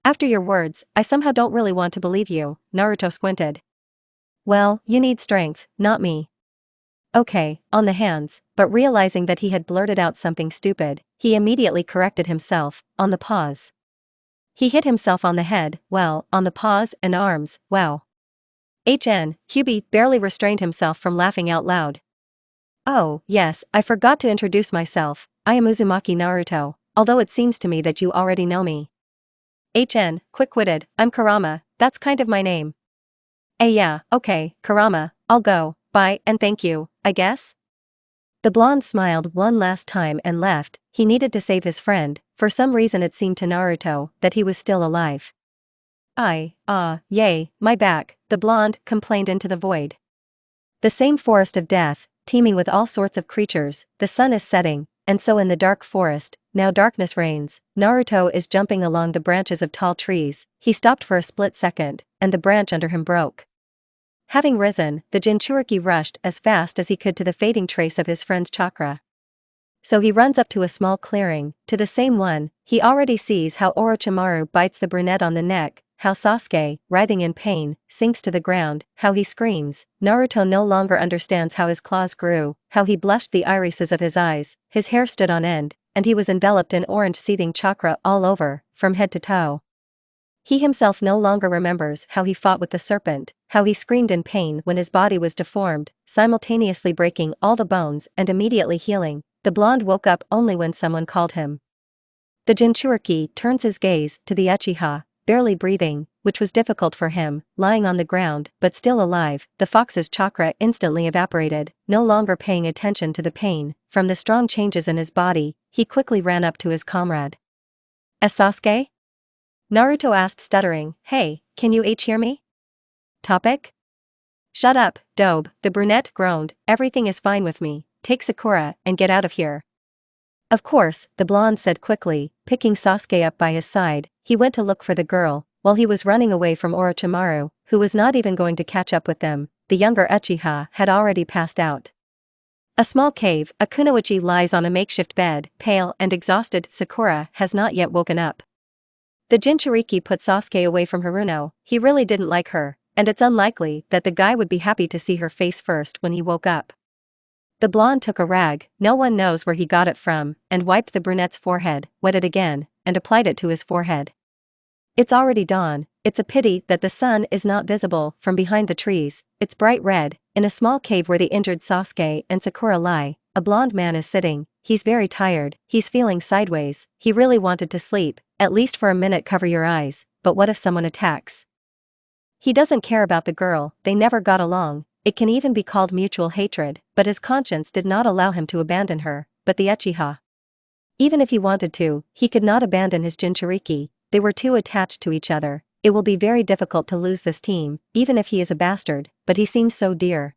After your words, I somehow don't really want to believe you." Naruto squinted. "Well, you need strength, not me." "Okay, on the hands," but realizing that he had blurted out something stupid, he immediately corrected himself, "on the paws." He hit himself on the head, well, on the paws and arms, wow. Kyuubi barely restrained himself from laughing out loud. "Oh, yes, I forgot to introduce myself. I am Uzumaki Naruto, although it seems to me that you already know me." Quick-witted, "I'm Kurama, that's kind of my name." Yeah, okay, Kurama, I'll go, bye and thank you, I guess?" The blonde smiled one last time and left. he needed to save his friend. For some reason it seemed to Naruto that he was still alive. Yay, my back, the blonde complained into the void. The same forest of death, teeming with all sorts of creatures, the sun is setting, and so in the dark forest, now darkness reigns. Naruto is jumping along the branches of tall trees. He stopped for a split second, and the branch under him broke. Having risen, the Jinchuriki rushed as fast as he could to the fading trace of his friend's chakra. So he runs up to a small clearing, to the same one. He already sees how Orochimaru bites the brunette on the neck, how Sasuke, writhing in pain, sinks to the ground, how he screams. Naruto no longer understands how his claws grew, how he blushed the irises of his eyes, his hair stood on end, and he was enveloped in orange seething chakra all over, from head to toe. He himself no longer remembers how he fought with the serpent, how he screamed in pain when his body was deformed, simultaneously breaking all the bones and immediately healing. The blonde woke up only when someone called him. The Jinchuriki turns his gaze to the Uchiha, barely breathing, which was difficult for him, lying on the ground, but still alive. The fox's chakra instantly evaporated, no longer paying attention to the pain from the strong changes in his body. He quickly ran up to his comrade. Sasuke? Naruto asked, stuttering. Hey, can you hear me? Topic? Shut up, Dobe, the brunette groaned. Everything is fine with me. Take Sakura and get out of here. Of course, the blonde said quickly, picking Sasuke up by his side. He went to look for the girl, while he was running away from Orochimaru, who was not even going to catch up with them. The younger Uchiha had already passed out. A small cave, a kunoichi lies on a makeshift bed, pale and exhausted. Sakura has not yet woken up. The Jinchuriki put Sasuke away from Haruno. He really didn't like her, and it's unlikely that the guy would be happy to see her face first when he woke up. The blonde took a rag, no one knows where he got it from, and wiped the brunette's forehead, wet it again, and applied it to his forehead. It's already dawn. It's a pity that the sun is not visible from behind the trees. It's bright red. In a small cave where the injured Sasuke and Sakura lie, a blonde man is sitting. He's very tired. He's feeling sideways. He really wanted to sleep. At least for a minute. Cover your eyes. But what if someone attacks? He doesn't care about the girl. They never got along. It can even be called mutual hatred, but his conscience did not allow him to abandon her. But the Uchiha, even if he wanted to, he could not abandon his Jinchuriki. They were too attached to each other. It will be very difficult to lose this team, even if he is a bastard, but he seems so dear.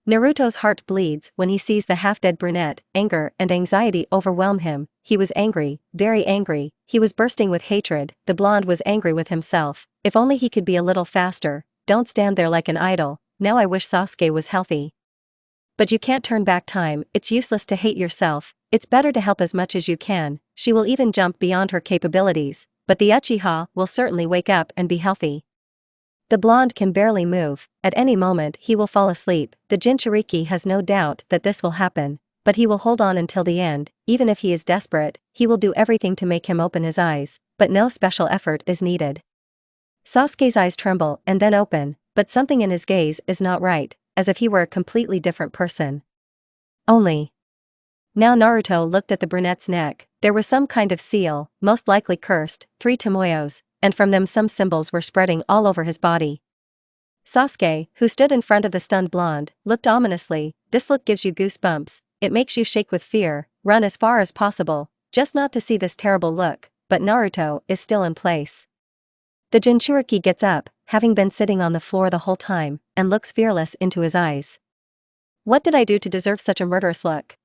Naruto's heart bleeds when he sees the half-dead brunette. Anger and anxiety overwhelm him. He was angry, very angry. He was bursting with hatred. The blonde was angry with himself. If only he could be a little faster. Don't stand there like an idol. Now I wish Sasuke was healthy. But you can't turn back time. It's useless to hate yourself. It's better to help as much as you can. She will even jump beyond her capabilities, but the Uchiha will certainly wake up and be healthy. The blonde can barely move. At any moment he will fall asleep. The Jinchuriki has no doubt that this will happen, but he will hold on until the end. Even if he is desperate, he will do everything to make him open his eyes, but no special effort is needed. Sasuke's eyes tremble and then open, but something in his gaze is not right, as if he were a completely different person. Only. Now Naruto looked at the brunette's neck. There was some kind of seal, most likely cursed, 3 tomoyos, and from them some symbols were spreading all over his body. Sasuke, who stood in front of the stunned blonde, looked ominously. This look gives you goosebumps. It makes you shake with fear. Run as far as possible, just not to see this terrible look. But Naruto is still in place. The Jinchuriki gets up, having been sitting on the floor the whole time, and looks fearless into his eyes. What did I do to deserve such a murderous look?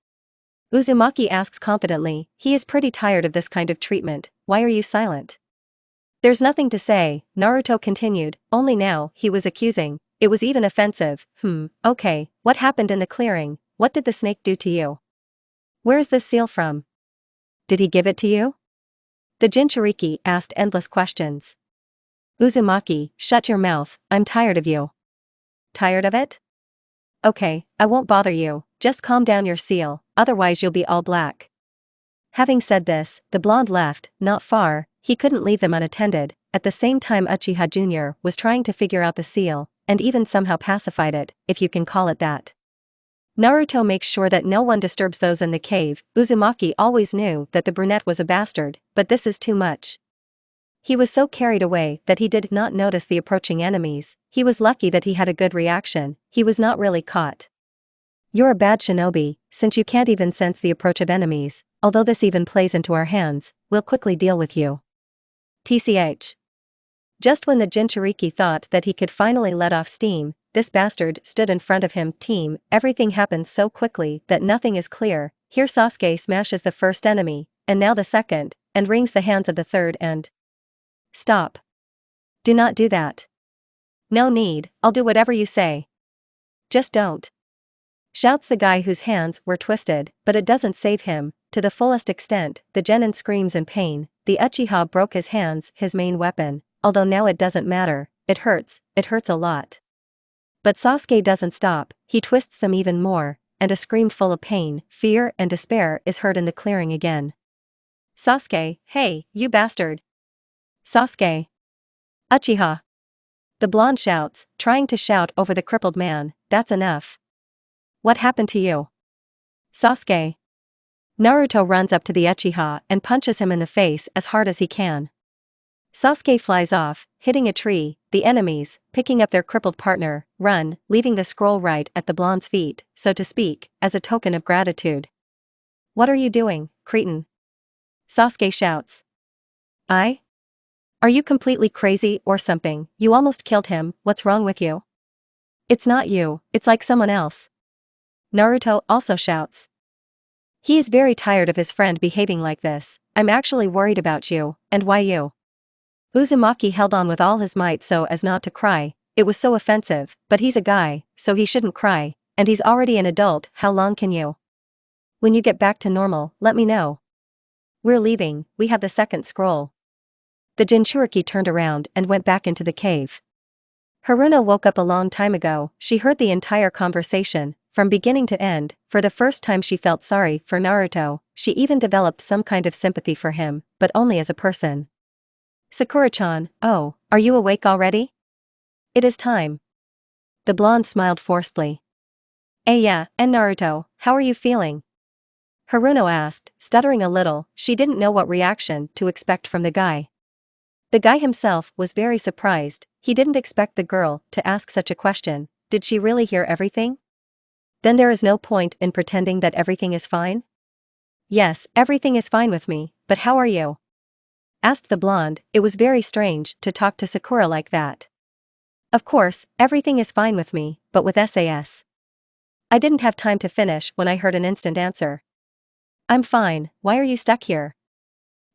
Uzumaki asks confidently. He is pretty tired of this kind of treatment. Why are you silent? There's nothing to say, Naruto continued, only now he was accusing. It was even offensive. Okay, what happened in the clearing? What did the snake do to you? Where's this seal from? Did he give it to you? The Jinchuriki asked endless questions. Uzumaki, shut your mouth. I'm tired of you. Tired of it? Okay, I won't bother you. Just calm down your seal, otherwise you'll be all black. Having said this, the blonde left. Not far. He couldn't leave them unattended. At the same time Uchiha Jr. was trying to figure out the seal, and even somehow pacified it, if you can call it that. Naruto makes sure that no one disturbs those in the cave. Uzumaki always knew that the brunette was a bastard, but this is too much. He was so carried away that he did not notice the approaching enemies. He was lucky that he had a good reaction. He was not really caught. You're a bad shinobi, since you can't even sense the approach of enemies. although this even plays into our hands, we'll quickly deal with you. TCH. Just when the Jinchuriki thought that he could finally let off steam, this bastard stood in front of him. Team, everything happens so quickly that nothing is clear. Here Sasuke smashes the first enemy, and now the second, and wrings the hands of the third and... Stop. Do not do that. No need, I'll do whatever you say. Just don't. Shouts the guy whose hands were twisted, but it doesn't save him. To the fullest extent, the genin screams in pain. The Uchiha broke his hands, his main weapon, although now it doesn't matter, it hurts a lot. But Sasuke doesn't stop, he twists them even more, and a scream full of pain, fear and despair is heard in the clearing again. Sasuke, hey, you bastard! Sasuke! Uchiha! The blonde shouts, trying to shout over the crippled man, that's enough. What happened to you? Sasuke. Naruto runs up to the Uchiha and punches him in the face as hard as he can. Sasuke flies off, hitting a tree. The enemies, picking up their crippled partner, run, leaving the scroll right at the blonde's feet, so to speak, as a token of gratitude. What are you doing, cretin? Sasuke shouts. Are you completely crazy or something? You almost killed him, what's wrong with you? It's not you, it's like someone else. Naruto also shouts. He is very tired of his friend behaving like this. I'm actually worried about you, and why you? Uzumaki held on with all his might so as not to cry. It was so offensive, but he's a guy, so he shouldn't cry, and he's already an adult. How long can you? When you get back to normal, let me know. We're leaving, we have the second scroll. The Jinchuriki turned around and went back into the cave. Haruno woke up a long time ago. She heard the entire conversation, from beginning to end. For the first time she felt sorry for Naruto. She even developed some kind of sympathy for him, but only as a person. Sakura-chan, oh, are you awake already? It is time. The blonde smiled forcedly. Yeah, and Naruto, how are you feeling? Haruno asked, stuttering a little. She didn't know what reaction to expect from the guy. The guy himself was very surprised. He didn't expect the girl to ask such a question. Did she really hear everything? Then there is no point in pretending that everything is fine? Yes, everything is fine with me, but how are you? Asked the blonde. It was very strange to talk to Sakura like that. Of course, everything is fine with me, but with SAS. I didn't have time to finish when I heard an instant answer. I'm fine, why are you stuck here?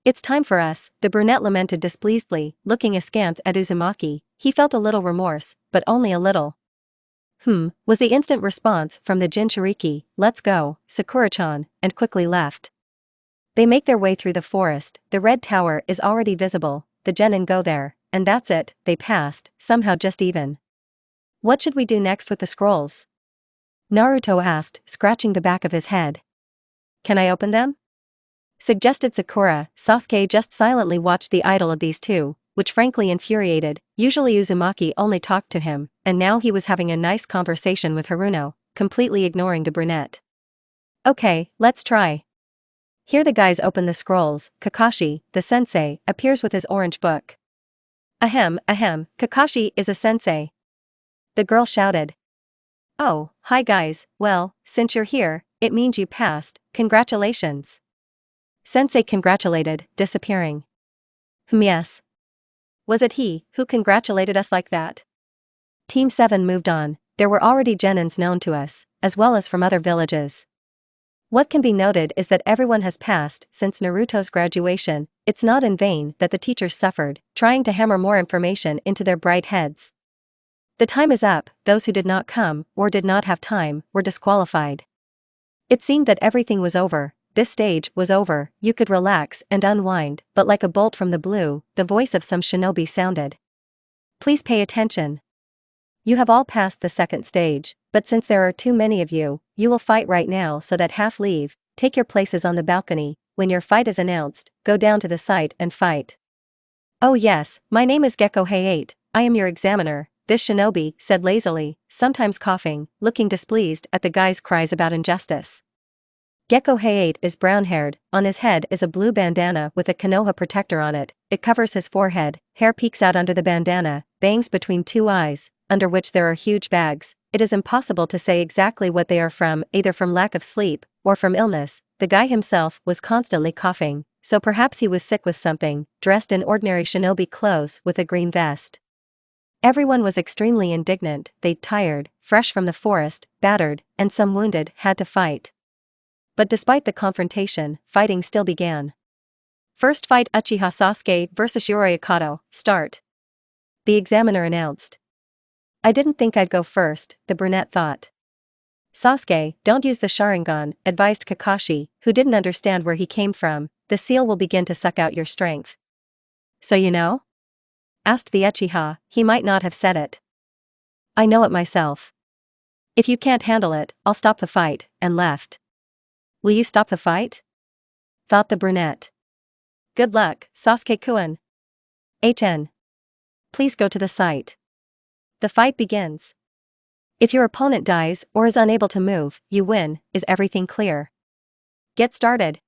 It's time for us, the brunette lamented displeasedly, looking askance at Uzumaki. He felt a little remorse, but only a little. Was the instant response from the Jinchuriki. Let's go, Sakura-chan, and quickly left. They make their way through the forest. The red tower is already visible. The genin go there, and that's it. They passed, somehow just even. What should we do next with the scrolls? Naruto asked, scratching the back of his head. Can I open them? Suggested Sakura. Sasuke just silently watched the idol of these two, which frankly infuriated. Usually Uzumaki only talked to him, and now he was having a nice conversation with Haruno, completely ignoring the brunette. Okay, let's try. Here the guys open the scrolls. Kakashi, the sensei, appears with his orange book. Ahem, Kakashi is a sensei. The girl shouted. Oh, hi guys, well, since you're here, it means you passed, congratulations. Sensei congratulated, disappearing. Yes. Was it he who congratulated us like that? Team 7 moved on. There were already genins known to us, as well as from other villages. What can be noted is that everyone has passed since Naruto's graduation. It's not in vain that the teachers suffered, trying to hammer more information into their bright heads. The time is up. Those who did not come, or did not have time, were disqualified. It seemed that everything was over. This stage was over. You could relax and unwind, but like a bolt from the blue, the voice of some shinobi sounded. Please pay attention. You have all passed the second stage, but since there are too many of you, you will fight right now so that half leave. Take your places on the balcony. When your fight is announced, go down to the site and fight. Oh yes, my name is Gecko Hayate, I am your examiner, this shinobi said lazily, sometimes coughing, looking displeased at the guy's cries about injustice. Gecko Hayate is brown-haired, on his head is a blue bandana with a Konoha protector on it, it covers his forehead, hair peeks out under the bandana, bangs between two eyes, under which there are huge bags. It is impossible to say exactly what they are from, either from lack of sleep, or from illness, the guy himself was constantly coughing, so perhaps he was sick with something, dressed in ordinary shinobi clothes with a green vest. Everyone was extremely indignant. They tired, fresh from the forest, battered, and some wounded, had to fight. But despite the confrontation, fighting still began. First fight, Uchiha Sasuke vs Yoroi Akato, start. The examiner announced. I didn't think I'd go first, the brunette thought. Sasuke, don't use the Sharingan, advised Kakashi, who didn't understand where he came from. The seal will begin to suck out your strength. So you know? Asked the Uchiha. He might not have said it. I know it myself. If you can't handle it, I'll stop the fight, and left. Will you stop the fight? Thought the brunette. Good luck, Sasuke-kun. Please go to the site. The fight begins. If your opponent dies or is unable to move, you win. Is everything clear? Get started.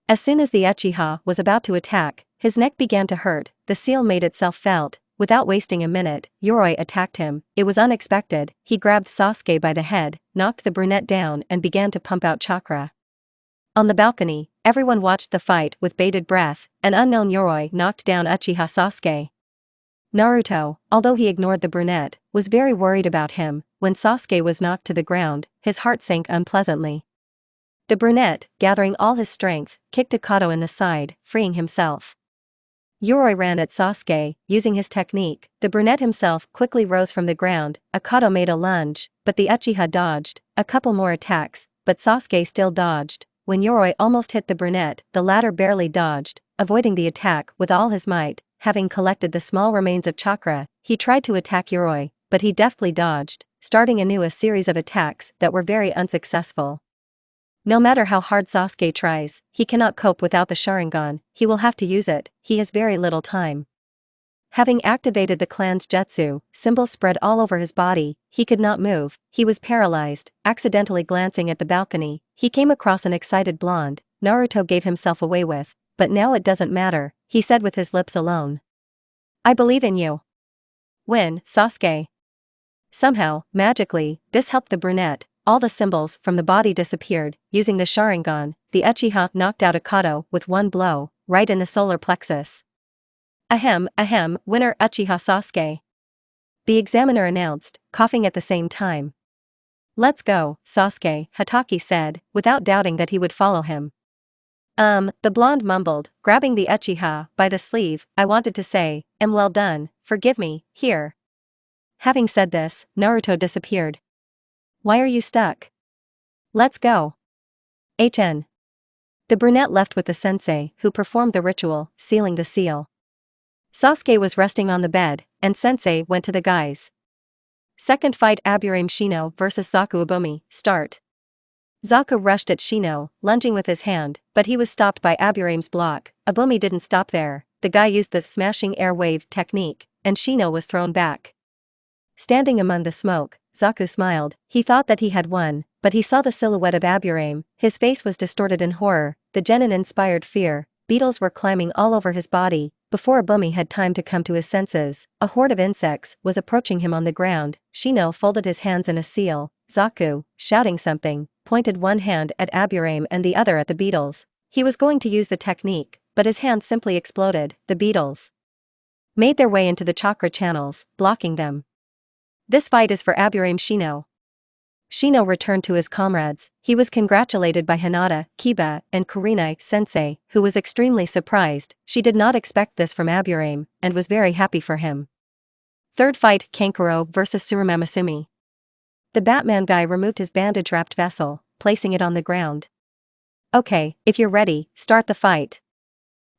As soon as the Uchiha was about to attack, his neck began to hurt. The seal made itself felt. Without wasting a minute, Yoroi attacked him. It was unexpected. He grabbed Sasuke by the head, knocked the brunette down and began to pump out chakra. On the balcony, everyone watched the fight with bated breath. An unknown Yoroi knocked down Uchiha Sasuke. Naruto, although he ignored the brunette, was very worried about him. When Sasuke was knocked to the ground, his heart sank unpleasantly. The brunette, gathering all his strength, kicked Akato in the side, freeing himself. Yoroi ran at Sasuke, using his technique. The brunette himself quickly rose from the ground. Akato made a lunge, but the Uchiha dodged. A couple more attacks, but Sasuke still dodged. When Yoroi almost hit the brunette, the latter barely dodged, avoiding the attack with all his might. Having collected the small remains of chakra, he tried to attack Yoroi, but he deftly dodged, starting anew a series of attacks that were very unsuccessful. No matter how hard Sasuke tries, he cannot cope without the Sharingan. He will have to use it. He has very little time. Having activated the clan's jutsu, symbols spread all over his body. He could not move. He was paralyzed. Accidentally glancing at the balcony, he came across an excited blonde. Naruto gave himself away with, but now it doesn't matter, he said with his lips alone. I believe in you. Win, Sasuke. Somehow, magically, this helped the brunette. All the symbols from the body disappeared. Using the Sharingan, the Uchiha knocked out Akato with one blow, right in the solar plexus. Ahem, winner Uchiha Sasuke. The examiner announced, coughing at the same time. Let's go, Sasuke, Hatake said, without doubting that he would follow him. The blonde mumbled, grabbing the Uchiha by the sleeve. I wanted to say, well done, forgive me, here. Having said this, Naruto disappeared. Why are you stuck? Let's go. The brunette left with the sensei, who performed the ritual, sealing the seal. Sasuke was resting on the bed, and sensei went to the guys. Second fight, Aburame Shino vs Zaku Ubumi, start. Zaku rushed at Shino, lunging with his hand, but he was stopped by Aburame's block. Ubumi didn't stop there. The guy used the smashing air wave technique, and Shino was thrown back. Standing among the smoke, Zaku smiled. He thought that he had won, but he saw the silhouette of Aburame. His face was distorted in horror. The genin inspired fear. Beetles were climbing all over his body. Before Ubumi had time to come to his senses, a horde of insects was approaching him on the ground. Shino folded his hands in a seal. Zaku, shouting something, pointed one hand at Aburame and the other at the beetles. He was going to use the technique, but his hand simply exploded. The beetles made their way into the chakra channels, blocking them. This fight is for Aburame Shino. Shino returned to his comrades. He was congratulated by Hinata, Kiba, and Kurenai sensei, who was extremely surprised. She did not expect this from Aburame, and was very happy for him. Third fight, Kankuro vs Tsuruma Masumi. The Batman guy removed his bandage-wrapped vessel, placing it on the ground. Okay, if you're ready, start the fight.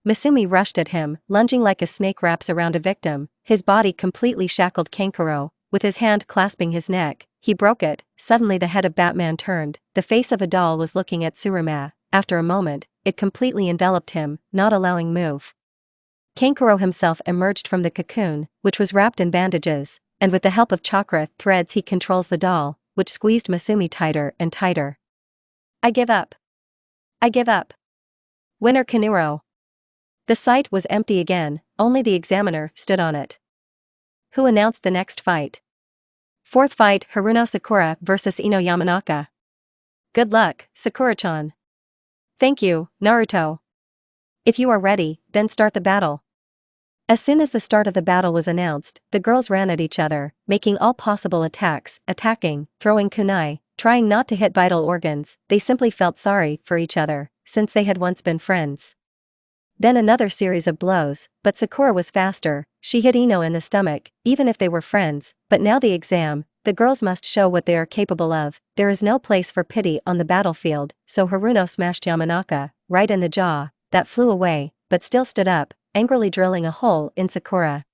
Masumi rushed at him, lunging like a snake wraps around a victim. His body completely shackled Kankuro. With his hand clasping his neck, he broke it. Suddenly the head of Batman turned. The face of a doll was looking at Tsuruma. After a moment, it completely enveloped him, not allowing move. Kankuro himself emerged from the cocoon, which was wrapped in bandages, and with the help of chakra threads he controls the doll, which squeezed Masumi tighter and tighter. I give up. I give up. Winner Kanuro. The site was empty again, only the examiner stood on it. Who announced the next fight? Fourth fight, Haruno Sakura vs Ino Yamanaka. Good luck, Sakura-chan. Thank you, Naruto. If you are ready, then start the battle. As soon as the start of the battle was announced, the girls ran at each other, making all possible attacks, attacking, throwing kunai, trying not to hit vital organs. They simply felt sorry for each other, since they had once been friends. Then another series of blows, but Sakura was faster. She hit Ino in the stomach, even if they were friends. But now the exam, the girls must show what they are capable of. There is no place for pity on the battlefield, so Haruno smashed Yamanaka, right in the jaw. That flew away, but still stood up, angrily drilling a hole in Sakura.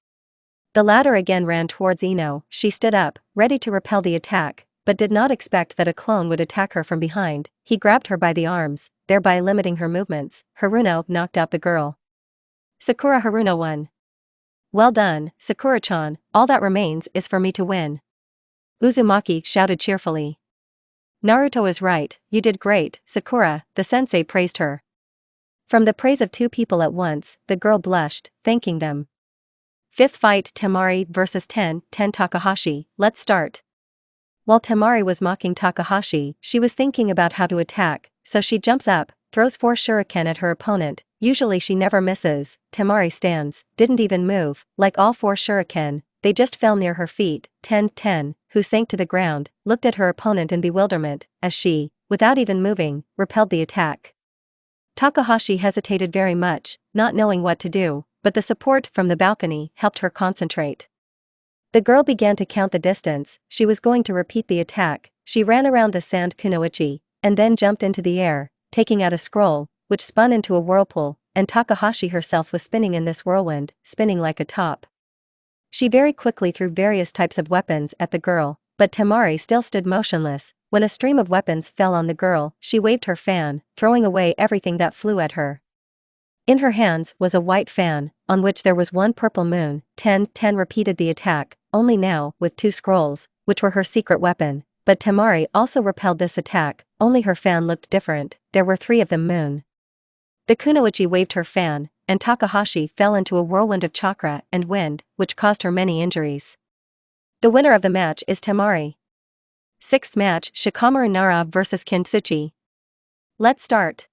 The latter again ran towards Ino. She stood up, ready to repel the attack, but did not expect that a clone would attack her from behind. He grabbed her by the arms, thereby limiting her movements. Haruno knocked out the girl. Sakura Haruno won. Well done, Sakura-chan, all that remains is for me to win. Uzumaki shouted cheerfully. Naruto is right, you did great, Sakura, the sensei praised her. From the praise of two people at once, the girl blushed, thanking them. Fifth fight, Temari vs 10 Takahashi, let's start. While Temari was mocking Takahashi, she was thinking about how to attack, so she jumps up, throws 4 shuriken at her opponent. Usually she never misses. Temari stands, didn't even move, like all 4 shuriken, they just fell near her feet. 10, who sank to the ground, looked at her opponent in bewilderment, as she, without even moving, repelled the attack. Takahashi hesitated very much, not knowing what to do, but the support from the balcony helped her concentrate. The girl began to count the distance. She was going to repeat the attack. She ran around the sand kunoichi, and then jumped into the air, taking out a scroll, which spun into a whirlpool, and Takahashi herself was spinning in this whirlwind, spinning like a top. She very quickly threw various types of weapons at the girl, but Temari still stood motionless. When a stream of weapons fell on the girl, she waved her fan, throwing away everything that flew at her. In her hands was a white fan, on which there was one purple moon. 10 repeated the attack, only now with 2 scrolls, which were her secret weapon. But Temari also repelled this attack, only her fan looked different, there were 3 of them moon. The kunoichi waved her fan, and Takahashi fell into a whirlwind of chakra and wind, which caused her many injuries. The winner of the match is Temari. Sixth match, Shikamaru Nara vs Kintsuchi. Let's start.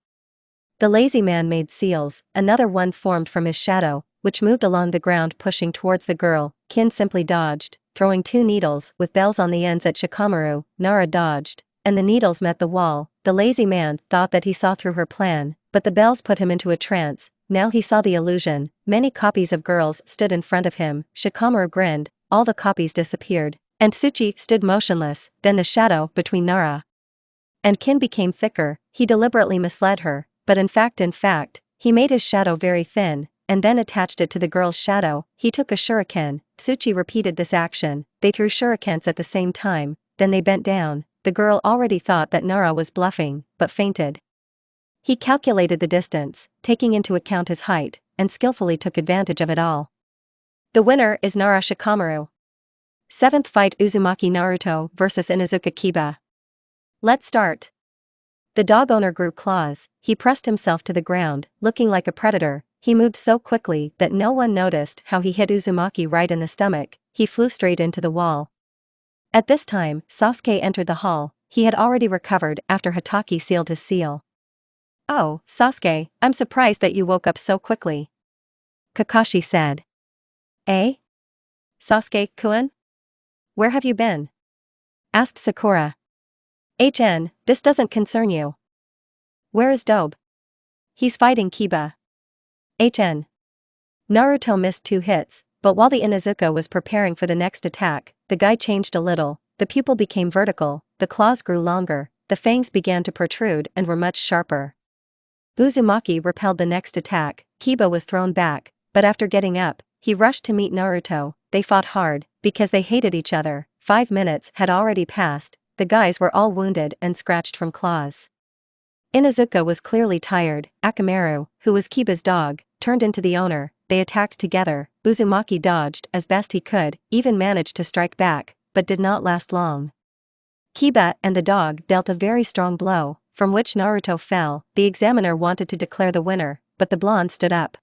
The lazy man made seals, another one formed from his shadow, which moved along the ground pushing towards the girl. Kin simply dodged, throwing 2 needles with bells on the ends at Shikamaru. Nara dodged, and the needles met the wall. The lazy man thought that he saw through her plan, but the bells put him into a trance. Now he saw the illusion. Many copies of girls stood in front of him. Shikamaru grinned, all the copies disappeared, and Tsuchi stood motionless. Then the shadow between Nara and Kin became thicker. He deliberately misled her, but in fact, he made his shadow very thin, and then attached it to the girl's shadow. He took a shuriken. Tsuchi repeated this action. They threw shurikens at the same time, then they bent down. The girl already thought that Nara was bluffing, but fainted. He calculated the distance, taking into account his height, and skillfully took advantage of it all. The winner is Nara Shikamaru. Seventh fight, Uzumaki Naruto vs Inuzuka Kiba. Let's start. The dog owner grew claws. He pressed himself to the ground, looking like a predator. He moved so quickly that no one noticed how he hit Uzumaki right in the stomach. He flew straight into the wall. At this time, Sasuke entered the hall. He had already recovered after Hatake sealed his seal. Oh, Sasuke, I'm surprised that you woke up so quickly. Kakashi said. Eh? Sasuke-kun? Where have you been? Asked Sakura. This doesn't concern you. Where is Dobe? He's fighting Kiba. Naruto missed 2 hits, but while the Inuzuka was preparing for the next attack, the guy changed a little. The pupil became vertical, the claws grew longer, the fangs began to protrude and were much sharper. Uzumaki repelled the next attack. Kiba was thrown back, but after getting up, he rushed to meet Naruto. They fought hard, because they hated each other. 5 minutes had already passed. The guys were all wounded and scratched from claws. Inuzuka was clearly tired. Akamaru, who was Kiba's dog, turned into the owner. They attacked together. Uzumaki dodged as best he could, even managed to strike back, but did not last long. Kiba and the dog dealt a very strong blow, from which Naruto fell. The examiner wanted to declare the winner, but the blonde stood up.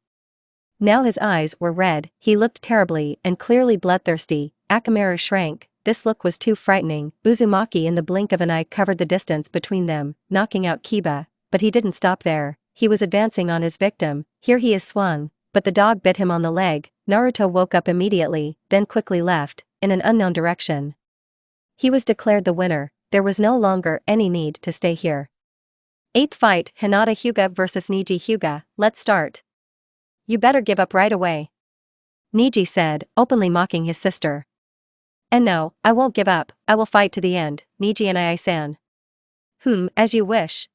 Now his eyes were red, he looked terribly and clearly bloodthirsty. Akamaru shrank. This look was too frightening. Uzumaki in the blink of an eye covered the distance between them, knocking out Kiba, but he didn't stop there. He was advancing on his victim. Here he is swung, but the dog bit him on the leg. Naruto woke up immediately, then quickly left, in an unknown direction. He was declared the winner. There was no longer any need to stay here. 8th fight, Hinata Hyuga vs Neji Hyuga. Let's start. You better give up right away, Neji said, openly mocking his sister. And no, I won't give up. I will fight to the end, Neji and I-san. As you wish.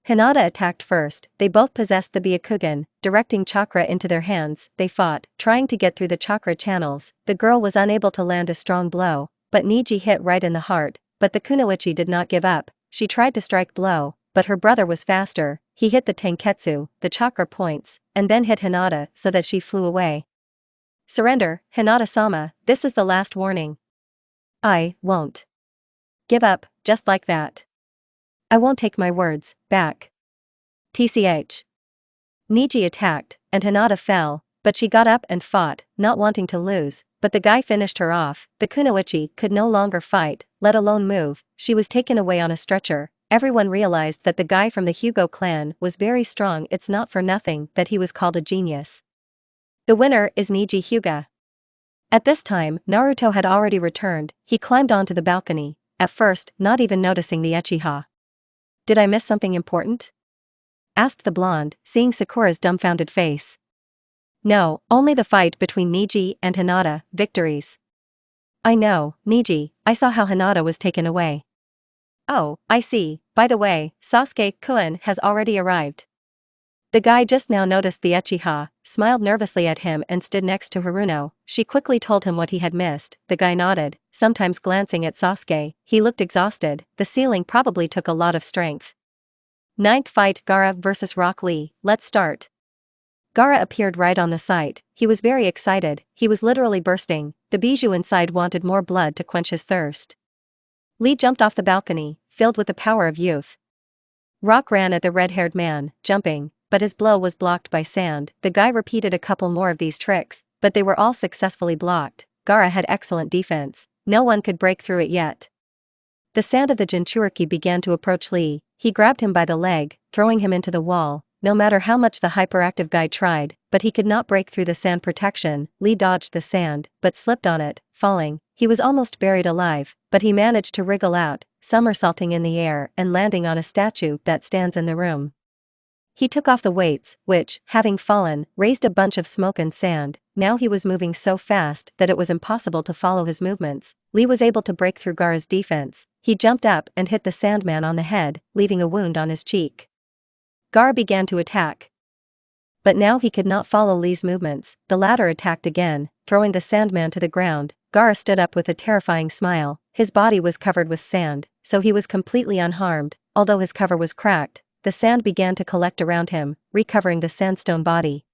Hinata attacked first. They both possessed the Byakugan, directing chakra into their hands. They fought, trying to get through the chakra channels. The girl was unable to land a strong blow, but Neji hit right in the heart. But the kunoichi did not give up. She tried to strike blow, but her brother was faster. He hit the tenketsu, the chakra points, and then hit Hinata so that she flew away. Surrender, Hinata-sama, this is the last warning. I won't give up, just like that. I won't take my words back. TCH. Neji attacked, and Hinata fell, but she got up and fought, not wanting to lose, but the guy finished her off. The kunoichi could no longer fight, let alone move. She was taken away on a stretcher. Everyone realized that the guy from the Hyuga clan was very strong. It's not for nothing that he was called a genius. The winner is Neji Hyuga. At this time, Naruto had already returned. He climbed onto the balcony, at first not even noticing the Uchiha. Did I miss something important? Asked the blonde, seeing Sakura's dumbfounded face. No, only the fight between Neji and Hinata. Victories. I know, Neji, I saw how Hinata was taken away. Oh, I see. By the way, Sasuke-kun has already arrived. The guy just now noticed the Uchiha, smiled nervously at him and stood next to Haruno. She quickly told him what he had missed. The guy nodded, sometimes glancing at Sasuke. He looked exhausted. The ceiling probably took a lot of strength. 9th fight, Gaara vs Rock Lee. Let's start. Gaara appeared right on the site. He was very excited. He was literally bursting. The bijou inside wanted more blood to quench his thirst. Lee jumped off the balcony, filled with the power of youth. Rock ran at the red-haired man, jumping, but his blow was blocked by sand. The guy repeated a couple more of these tricks, but they were all successfully blocked. Gaara had excellent defense. No one could break through it yet. The sand of the Jinchuriki began to approach Lee. He grabbed him by the leg, throwing him into the wall. No matter how much the hyperactive guy tried, but he could not break through the sand protection. Lee dodged the sand, but slipped on it, falling. He was almost buried alive, but he managed to wriggle out, somersaulting in the air and landing on a statue that stands in the room. He took off the weights, which, having fallen, raised a bunch of smoke and sand. Now he was moving so fast that it was impossible to follow his movements. Lee was able to break through Gaara's defense. He jumped up and hit the Sandman on the head, leaving a wound on his cheek. Gaara began to attack. But now he could not follow Lee's movements. The latter attacked again, throwing the Sandman to the ground. Gaara stood up with a terrifying smile. His body was covered with sand, so he was completely unharmed. Although his cover was cracked, the sand began to collect around him, recovering the sandstone body.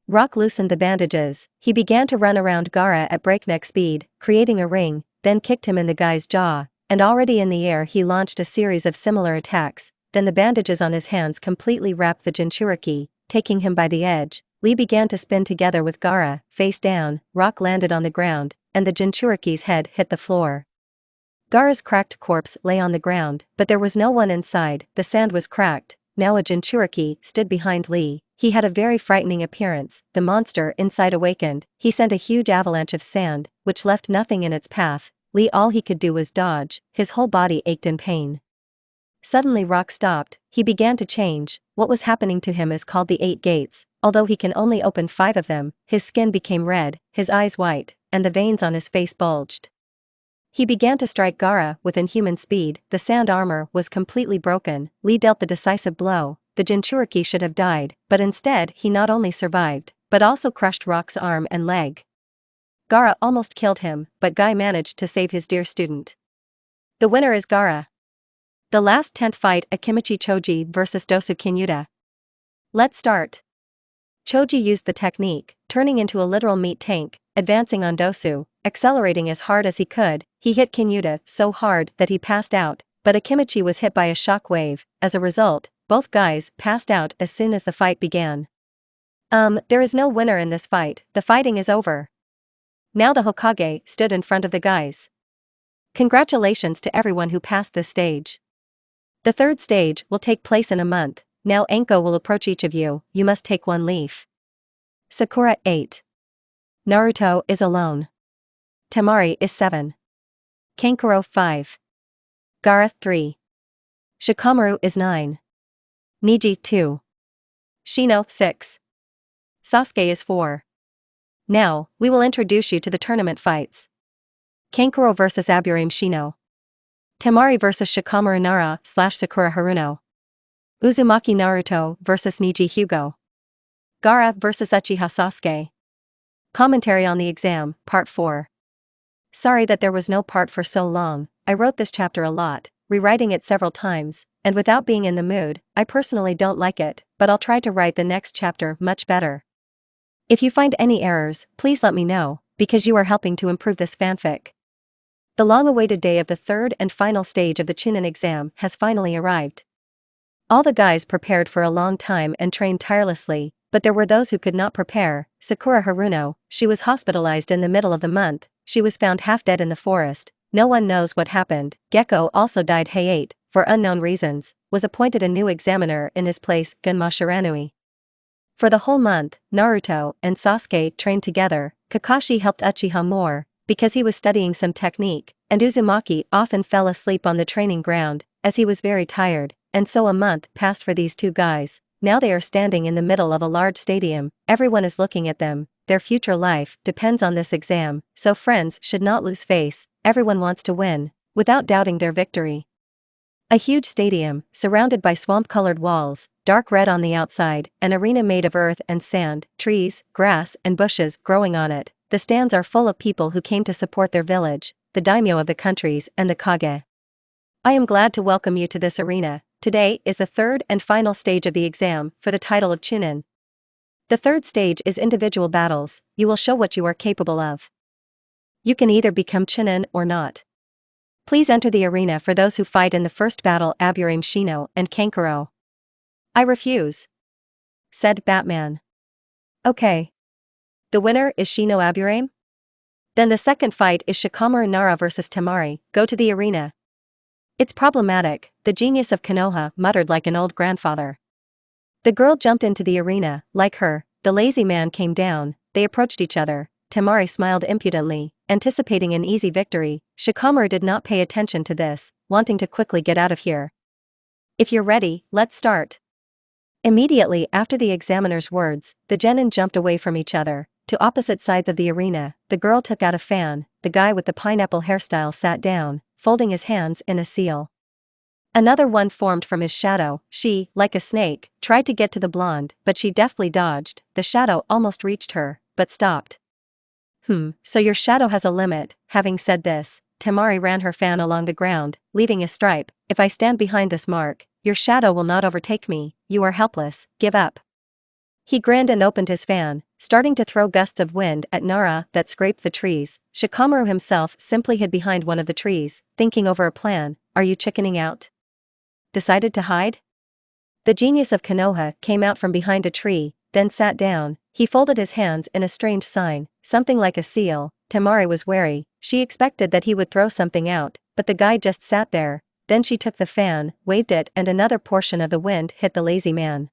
Rock loosened the bandages. He began to run around Gaara at breakneck speed, creating a ring, then kicked him in the guy's jaw, and already in the air he launched a series of similar attacks. Then the bandages on his hands completely wrapped the Jinchuriki, taking him by the edge. Lee began to spin together with Gaara, face down. Rock landed on the ground, and the Jinchuriki's head hit the floor. Gaara's cracked corpse lay on the ground, but there was no one inside. The sand was cracked. Now a Jinchuriki stood behind Lee. He had a very frightening appearance. The monster inside awakened. He sent a huge avalanche of sand, which left nothing in its path. Lee, all he could do was dodge. His whole body ached in pain. Suddenly Rock stopped. He began to change. What was happening to him is called the 8 gates. Although he can only open 5 of them, his skin became red, his eyes white, and the veins on his face bulged. He began to strike Gaara with inhuman speed. The sand armor was completely broken. Lee dealt the decisive blow. The Jinchuriki should have died, but instead he not only survived, but also crushed Rock's arm and leg. Gaara almost killed him, but Guy managed to save his dear student. The winner is Gaara. The last 10th fight, Akimichi Choji vs Dosu Kinyuta. Let's start. Choji used the technique, turning into a literal meat tank, advancing on Dosu, accelerating as hard as he could. He hit Kinyuta so hard that he passed out, but Akimichi was hit by a shock wave. As a result, both guys passed out as soon as the fight began. There is no winner in this fight. The fighting is over. Now the Hokage stood in front of the guys. Congratulations to everyone who passed this stage. The third stage will take place in a month. Now Anko will approach each of you, you must take one leaf. Sakura 8. Naruto is alone. Temari is 7. Kankuro 5. Gaara 3. Shikamaru is 9. Niji 2. Shino 6. Sasuke is 4. Now, we will introduce you to the tournament fights. Kankuro vs Aburame Shino. Temari vs Shikamaru Nara/Sakura Haruno. Uzumaki Naruto vs Niji Hugo. Gaara vs Uchiha Sasuke. Commentary on the exam, Part 4. Sorry that there was no part for so long. I wrote this chapter a lot, rewriting it several times, and without being in the mood. I personally don't like it, but I'll try to write the next chapter much better. If you find any errors, please let me know, because you are helping to improve this fanfic. The long-awaited day of the third and final stage of the Chunin exam has finally arrived. All the guys prepared for a long time and trained tirelessly, but there were those who could not prepare. Sakura Haruno, she was hospitalized in the middle of the month. She was found half dead in the forest. No one knows what happened. Gecko also died. Hayate, for unknown reasons, was appointed a new examiner in his place, Gunma Shiranui. For the whole month, Naruto and Sasuke trained together. Kakashi helped Uchiha more, because he was studying some technique, and Uzumaki often fell asleep on the training ground, as he was very tired, and so a month passed for these two guys. Now they are standing in the middle of a large stadium, everyone is looking at them, their future life depends on this exam, so friends should not lose face, everyone wants to win, without doubting their victory. A huge stadium, surrounded by swamp-colored walls, dark red on the outside, an arena made of earth and sand, trees, grass and bushes growing on it. The stands are full of people who came to support their village, the daimyo of the countries and the kage. I am glad to welcome you to this arena. Today is the third and final stage of the exam for the title of Chunin. The third stage is individual battles. You will show what you are capable of. You can either become Chunin or not. Please enter the arena for those who fight in the first battle, Aburame Shino and Kankuro. I refuse, said Batman. Okay. The winner is Shino Aburame? Then the second fight is Shikamaru Nara vs Temari. Go to the arena. It's problematic, the genius of Konoha muttered like an old grandfather. The girl jumped into the arena. Like her, the lazy man came down. They approached each other. Temari smiled impudently, anticipating an easy victory. Shikamaru did not pay attention to this, wanting to quickly get out of here. If you're ready, let's start. Immediately after the examiner's words, the genin jumped away from each other. To opposite sides of the arena, the girl took out a fan. The guy with the pineapple hairstyle sat down, folding his hands in a seal. Another one formed from his shadow. She, like a snake, tried to get to the blonde, but she deftly dodged. The shadow almost reached her, but stopped. So your shadow has a limit. Having said this, Temari ran her fan along the ground, leaving a stripe. If I stand behind this mark, your shadow will not overtake me. You are helpless, give up. He grinned and opened his fan, starting to throw gusts of wind at Nara that scraped the trees. Shikamaru himself simply hid behind one of the trees, thinking over a plan. Are you chickening out? Decided to hide? The genius of Konoha came out from behind a tree, then sat down. He folded his hands in a strange sign, something like a seal. Temari was wary. She expected that he would throw something out, but the guy just sat there. Then she took the fan, waved it, and another portion of the wind hit the lazy man.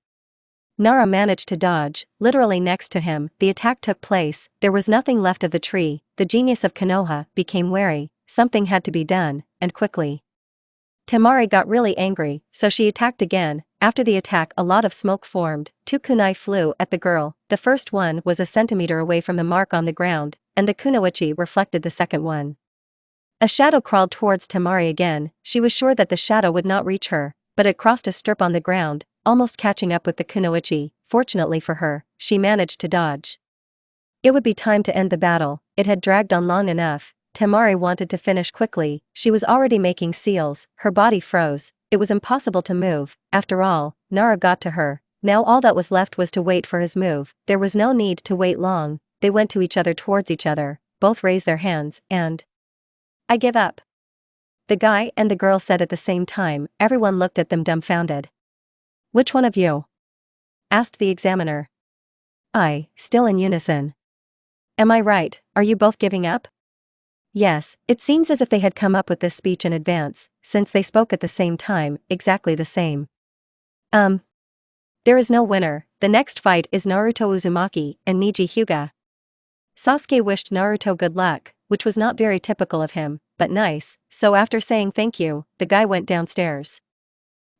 Nara managed to dodge, literally next to him. The attack took place. There was nothing left of the tree. The genius of Konoha became wary. Something had to be done, and quickly. Temari got really angry, so she attacked again. After the attack, a lot of smoke formed. 2 kunai flew at the girl. The first one was a centimeter away from the mark on the ground, and the kunoichi reflected the second one. A shadow crawled towards Temari again. She was sure that the shadow would not reach her, but it crossed a strip on the ground, almost catching up with the kunoichi. Fortunately for her, she managed to dodge. It would be time to end the battle. It had dragged on long enough. Temari wanted to finish quickly. She was already making seals. Her body froze. It was impossible to move. After all, Nara got to her. Now all that was left was to wait for his move. There was no need to wait long. They went to each other, towards each other. Both raised their hands, and I give up. The guy and the girl said at the same time. Everyone looked at them dumbfounded. Which one of you? Asked the examiner. I, still in unison. Am I right, are you both giving up? Yes, it seems as if they had come up with this speech in advance, since they spoke at the same time, exactly the same. There is no winner. The next fight is Naruto Uzumaki and Neji Hyuga. Sasuke wished Naruto good luck, which was not very typical of him, but nice, so after saying thank you, the guy went downstairs.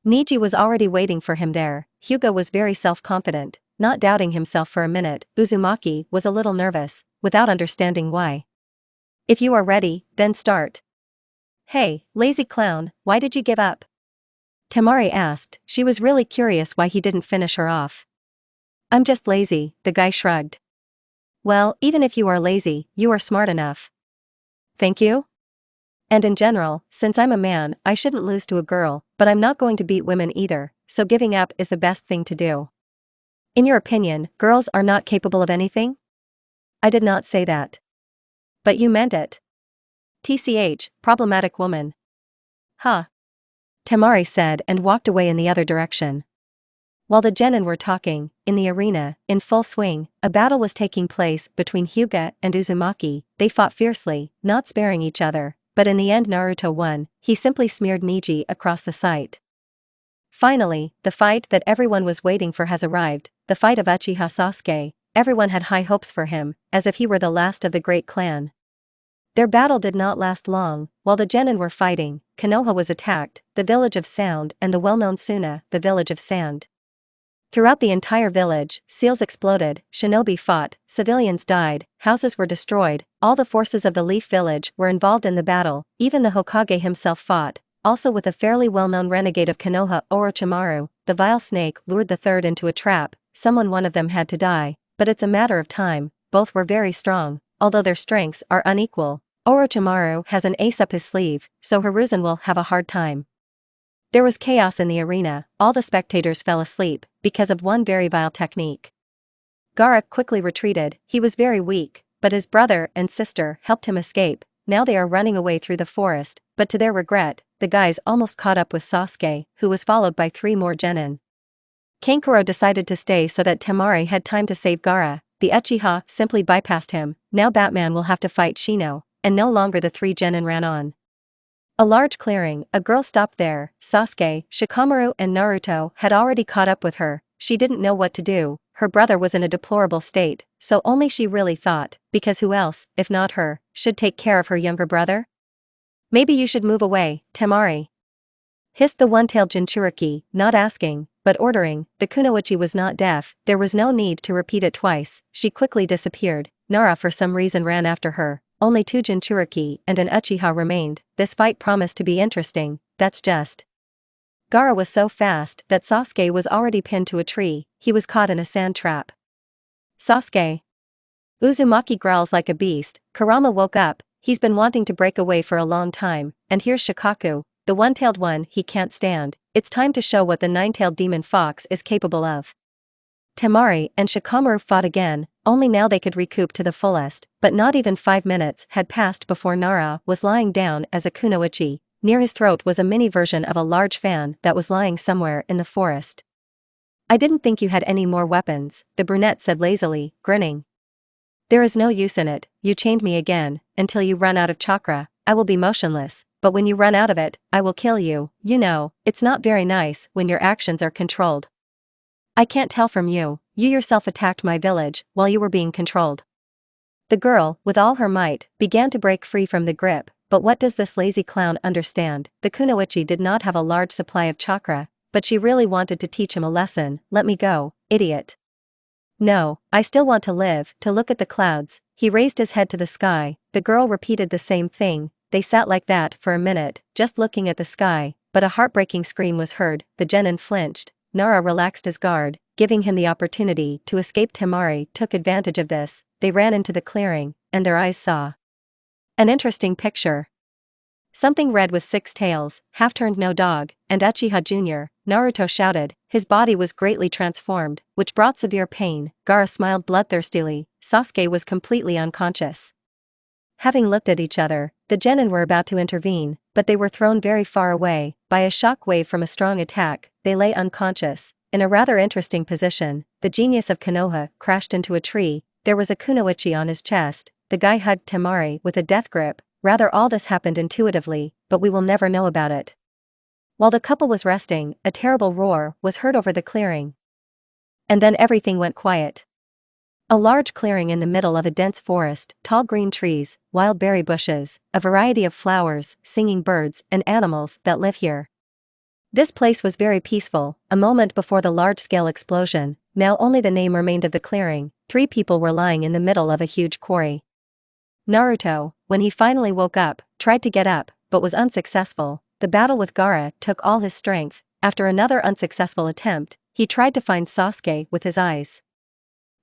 Neji was already waiting for him there. Hyuga was very self-confident, not doubting himself for a minute. Uzumaki was a little nervous, without understanding why. If you are ready, then start. Hey, lazy clown, why did you give up? Temari asked. She was really curious why he didn't finish her off. I'm just lazy, the guy shrugged. Well, even if you are lazy, you are smart enough. Thank you? And in general, since I'm a man, I shouldn't lose to a girl, but I'm not going to beat women either, so giving up is the best thing to do. In your opinion, girls are not capable of anything? I did not say that. But you meant it. TCH, problematic woman. Huh. Temari said and walked away in the other direction. While the genin were talking, in the arena, in full swing, a battle was taking place between Hyuga and Uzumaki. They fought fiercely, not sparing each other, but in the end Naruto won. He simply smeared Neji across the site. Finally, the fight that everyone was waiting for has arrived, the fight of Uchiha Sasuke. Everyone had high hopes for him, as if he were the last of the great clan. Their battle did not last long. While the genin were fighting, Konoha was attacked, the village of Sound, and the well-known Suna, the village of Sand. Throughout the entire village, seals exploded, shinobi fought, civilians died, houses were destroyed, all the forces of the Leaf Village were involved in the battle, even the Hokage himself fought, also with a fairly well-known renegade of Konoha, Orochimaru. The vile snake lured the third into a trap. One of them had to die, but it's a matter of time. Both were very strong, although their strengths are unequal. Orochimaru has an ace up his sleeve, so Hiruzen will have a hard time. There was chaos in the arena. All the spectators fell asleep, because of one very vile technique. Gaara quickly retreated. He was very weak, but his brother and sister helped him escape. Now they are running away through the forest, but to their regret, the guys almost caught up with Sasuke, who was followed by 3 more genin. Kankuro decided to stay so that Temari had time to save Gaara. The Uchiha simply bypassed him. Now Batman will have to fight Shino, and no longer the 3 genin ran on. A large clearing, a girl stopped there. Sasuke, Shikamaru and Naruto had already caught up with her. She didn't know what to do. Her brother was in a deplorable state, so only she really thought, because who else, if not her, should take care of her younger brother? Maybe you should move away, Temari. Hissed the one-tailed Jinchuriki, not asking, but ordering. The kunoichi was not deaf. There was no need to repeat it twice. She quickly disappeared. Nara for some reason ran after her. Only 2 Jinchuriki and an Uchiha remained. This fight promised to be interesting, that's just. Gaara was so fast that Sasuke was already pinned to a tree. He was caught in a sand trap. Sasuke. Uzumaki growls like a beast. Kurama woke up. He's been wanting to break away for a long time, and here's Shikaku, the one-tailed one he can't stand. It's time to show what the 9-tailed demon fox is capable of. Temari and Shikamaru fought again, only now they could recoup to the fullest, but not even 5 minutes had passed before Nara was lying down as a kunoichi. Near his throat was a mini version of a large fan that was lying somewhere in the forest. I didn't think you had any more weapons, the brunette said lazily, grinning. There is no use in it. You chained me again. Until you run out of chakra, I will be motionless, but when you run out of it, I will kill you. You know, it's not very nice when your actions are controlled. I can't tell from you. You yourself attacked my village while you were being controlled. The girl, with all her might, began to break free from the grip, but what does this lazy clown understand? The kunoichi did not have a large supply of chakra, but she really wanted to teach him a lesson. Let me go, idiot. No, I still want to live, to look at the clouds. He raised his head to the sky. The girl repeated the same thing. They sat like that for a minute, just looking at the sky, but a heartbreaking scream was heard. The genin flinched. Nara relaxed his guard, giving him the opportunity to escape. Temari took advantage of this. They ran into the clearing, and their eyes saw an interesting picture. Something red with 6 tails, half-turned no dog, and Uchiha Jr., Naruto shouted. His body was greatly transformed, which brought severe pain. Gaara smiled bloodthirstily. Sasuke was completely unconscious. Having looked at each other, the genin were about to intervene, but they were thrown very far away. By a shock wave from a strong attack, they lay unconscious. In a rather interesting position, the genius of Konoha crashed into a tree. There was a kunoichi on his chest. The guy hugged Temari with a death grip. Rather, all this happened intuitively, but we will never know about it. While the couple was resting, a terrible roar was heard over the clearing. And then everything went quiet. A large clearing in the middle of a dense forest, tall green trees, wild berry bushes, a variety of flowers, singing birds, and animals that live here. This place was very peaceful. A moment before the large-scale explosion, now only the name remained of the clearing. 3 people were lying in the middle of a huge quarry. Naruto, when he finally woke up, tried to get up, but was unsuccessful. The battle with Gaara took all his strength. After another unsuccessful attempt, he tried to find Sasuke with his eyes.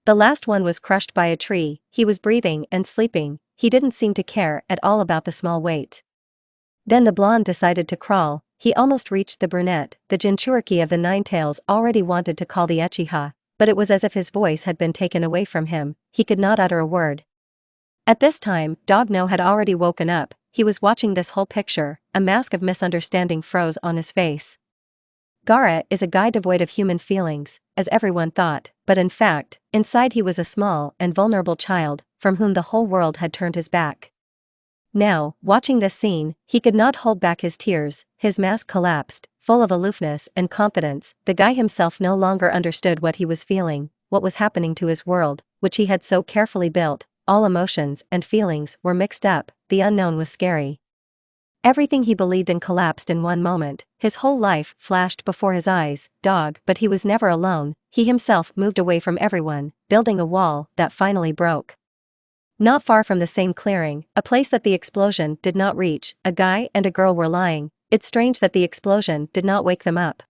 The last one was crushed by a tree. He was breathing and sleeping. He didn't seem to care at all about the small weight. Then the blonde decided to crawl. He almost reached the brunette. The Jinchuriki of the Nine Tails already wanted to call the Uchiha, but it was as if his voice had been taken away from him. He could not utter a word. At this time, Dogno had already woken up. He was watching this whole picture. A mask of misunderstanding froze on his face. Gaara is a guy devoid of human feelings, as everyone thought, but in fact, inside he was a small and vulnerable child, from whom the whole world had turned his back. Now, watching this scene, he could not hold back his tears. His mask collapsed, full of aloofness and confidence. The guy himself no longer understood what he was feeling, what was happening to his world, which he had so carefully built. All emotions and feelings were mixed up. The unknown was scary. Everything he believed in collapsed in one moment. His whole life flashed before his eyes. But he was never alone. He himself moved away from everyone, building a wall that finally broke. Not far from the same clearing, a place that the explosion did not reach, a guy and a girl were lying. It's strange that the explosion did not wake them up.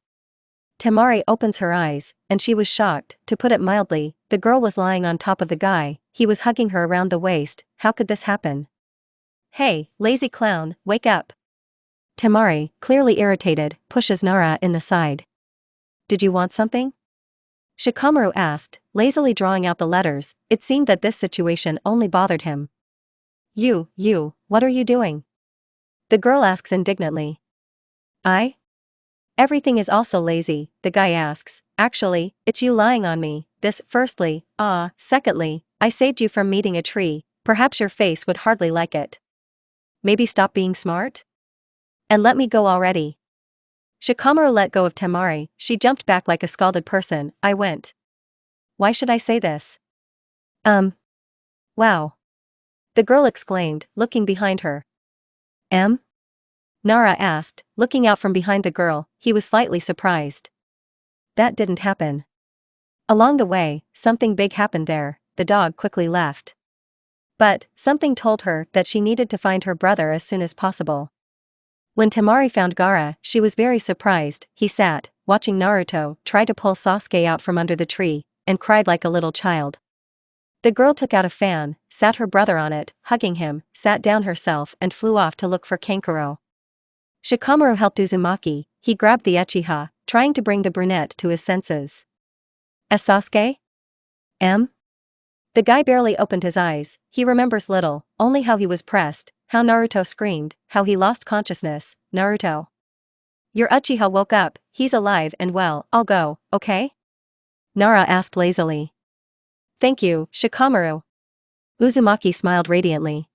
Temari opens her eyes, and she was shocked, to put it mildly. The girl was lying on top of the guy. He was hugging her around the waist. How could this happen? Hey, lazy clown, wake up. Temari, clearly irritated, pushes Nara in the side. Did you want something? Shikamaru asked, lazily drawing out the letters. It seemed that this situation only bothered him. You, what are you doing? The girl asks indignantly. I? Everything is also lazy, the guy asks. Actually, it's you lying on me. This, firstly, secondly, I saved you from meeting a tree. Perhaps your face would hardly like it. Maybe stop being smart? And let me go already. Shikamaru let go of Temari. She jumped back like a scalded person. I went. Why should I say this? Wow. The girl exclaimed, looking behind her. Nara asked, looking out from behind the girl. He was slightly surprised. That didn't happen. Along the way, something big happened there. The dog quickly left. But, something told her that she needed to find her brother as soon as possible. When Temari found Gaara, she was very surprised. He sat, watching Naruto try to pull Sasuke out from under the tree, and cried like a little child. The girl took out a fan, sat her brother on it, hugging him, sat down herself and flew off to look for Kankuro. Shikamaru helped Uzumaki. He grabbed the Uchiha, trying to bring the brunette to his senses. Sasuke? The guy barely opened his eyes. He remembers little, only how he was pressed, how Naruto screamed, how he lost consciousness. Naruto. Your Uchiha woke up, he's alive and well. I'll go, okay? Nara asked lazily. Thank you, Shikamaru. Uzumaki smiled radiantly.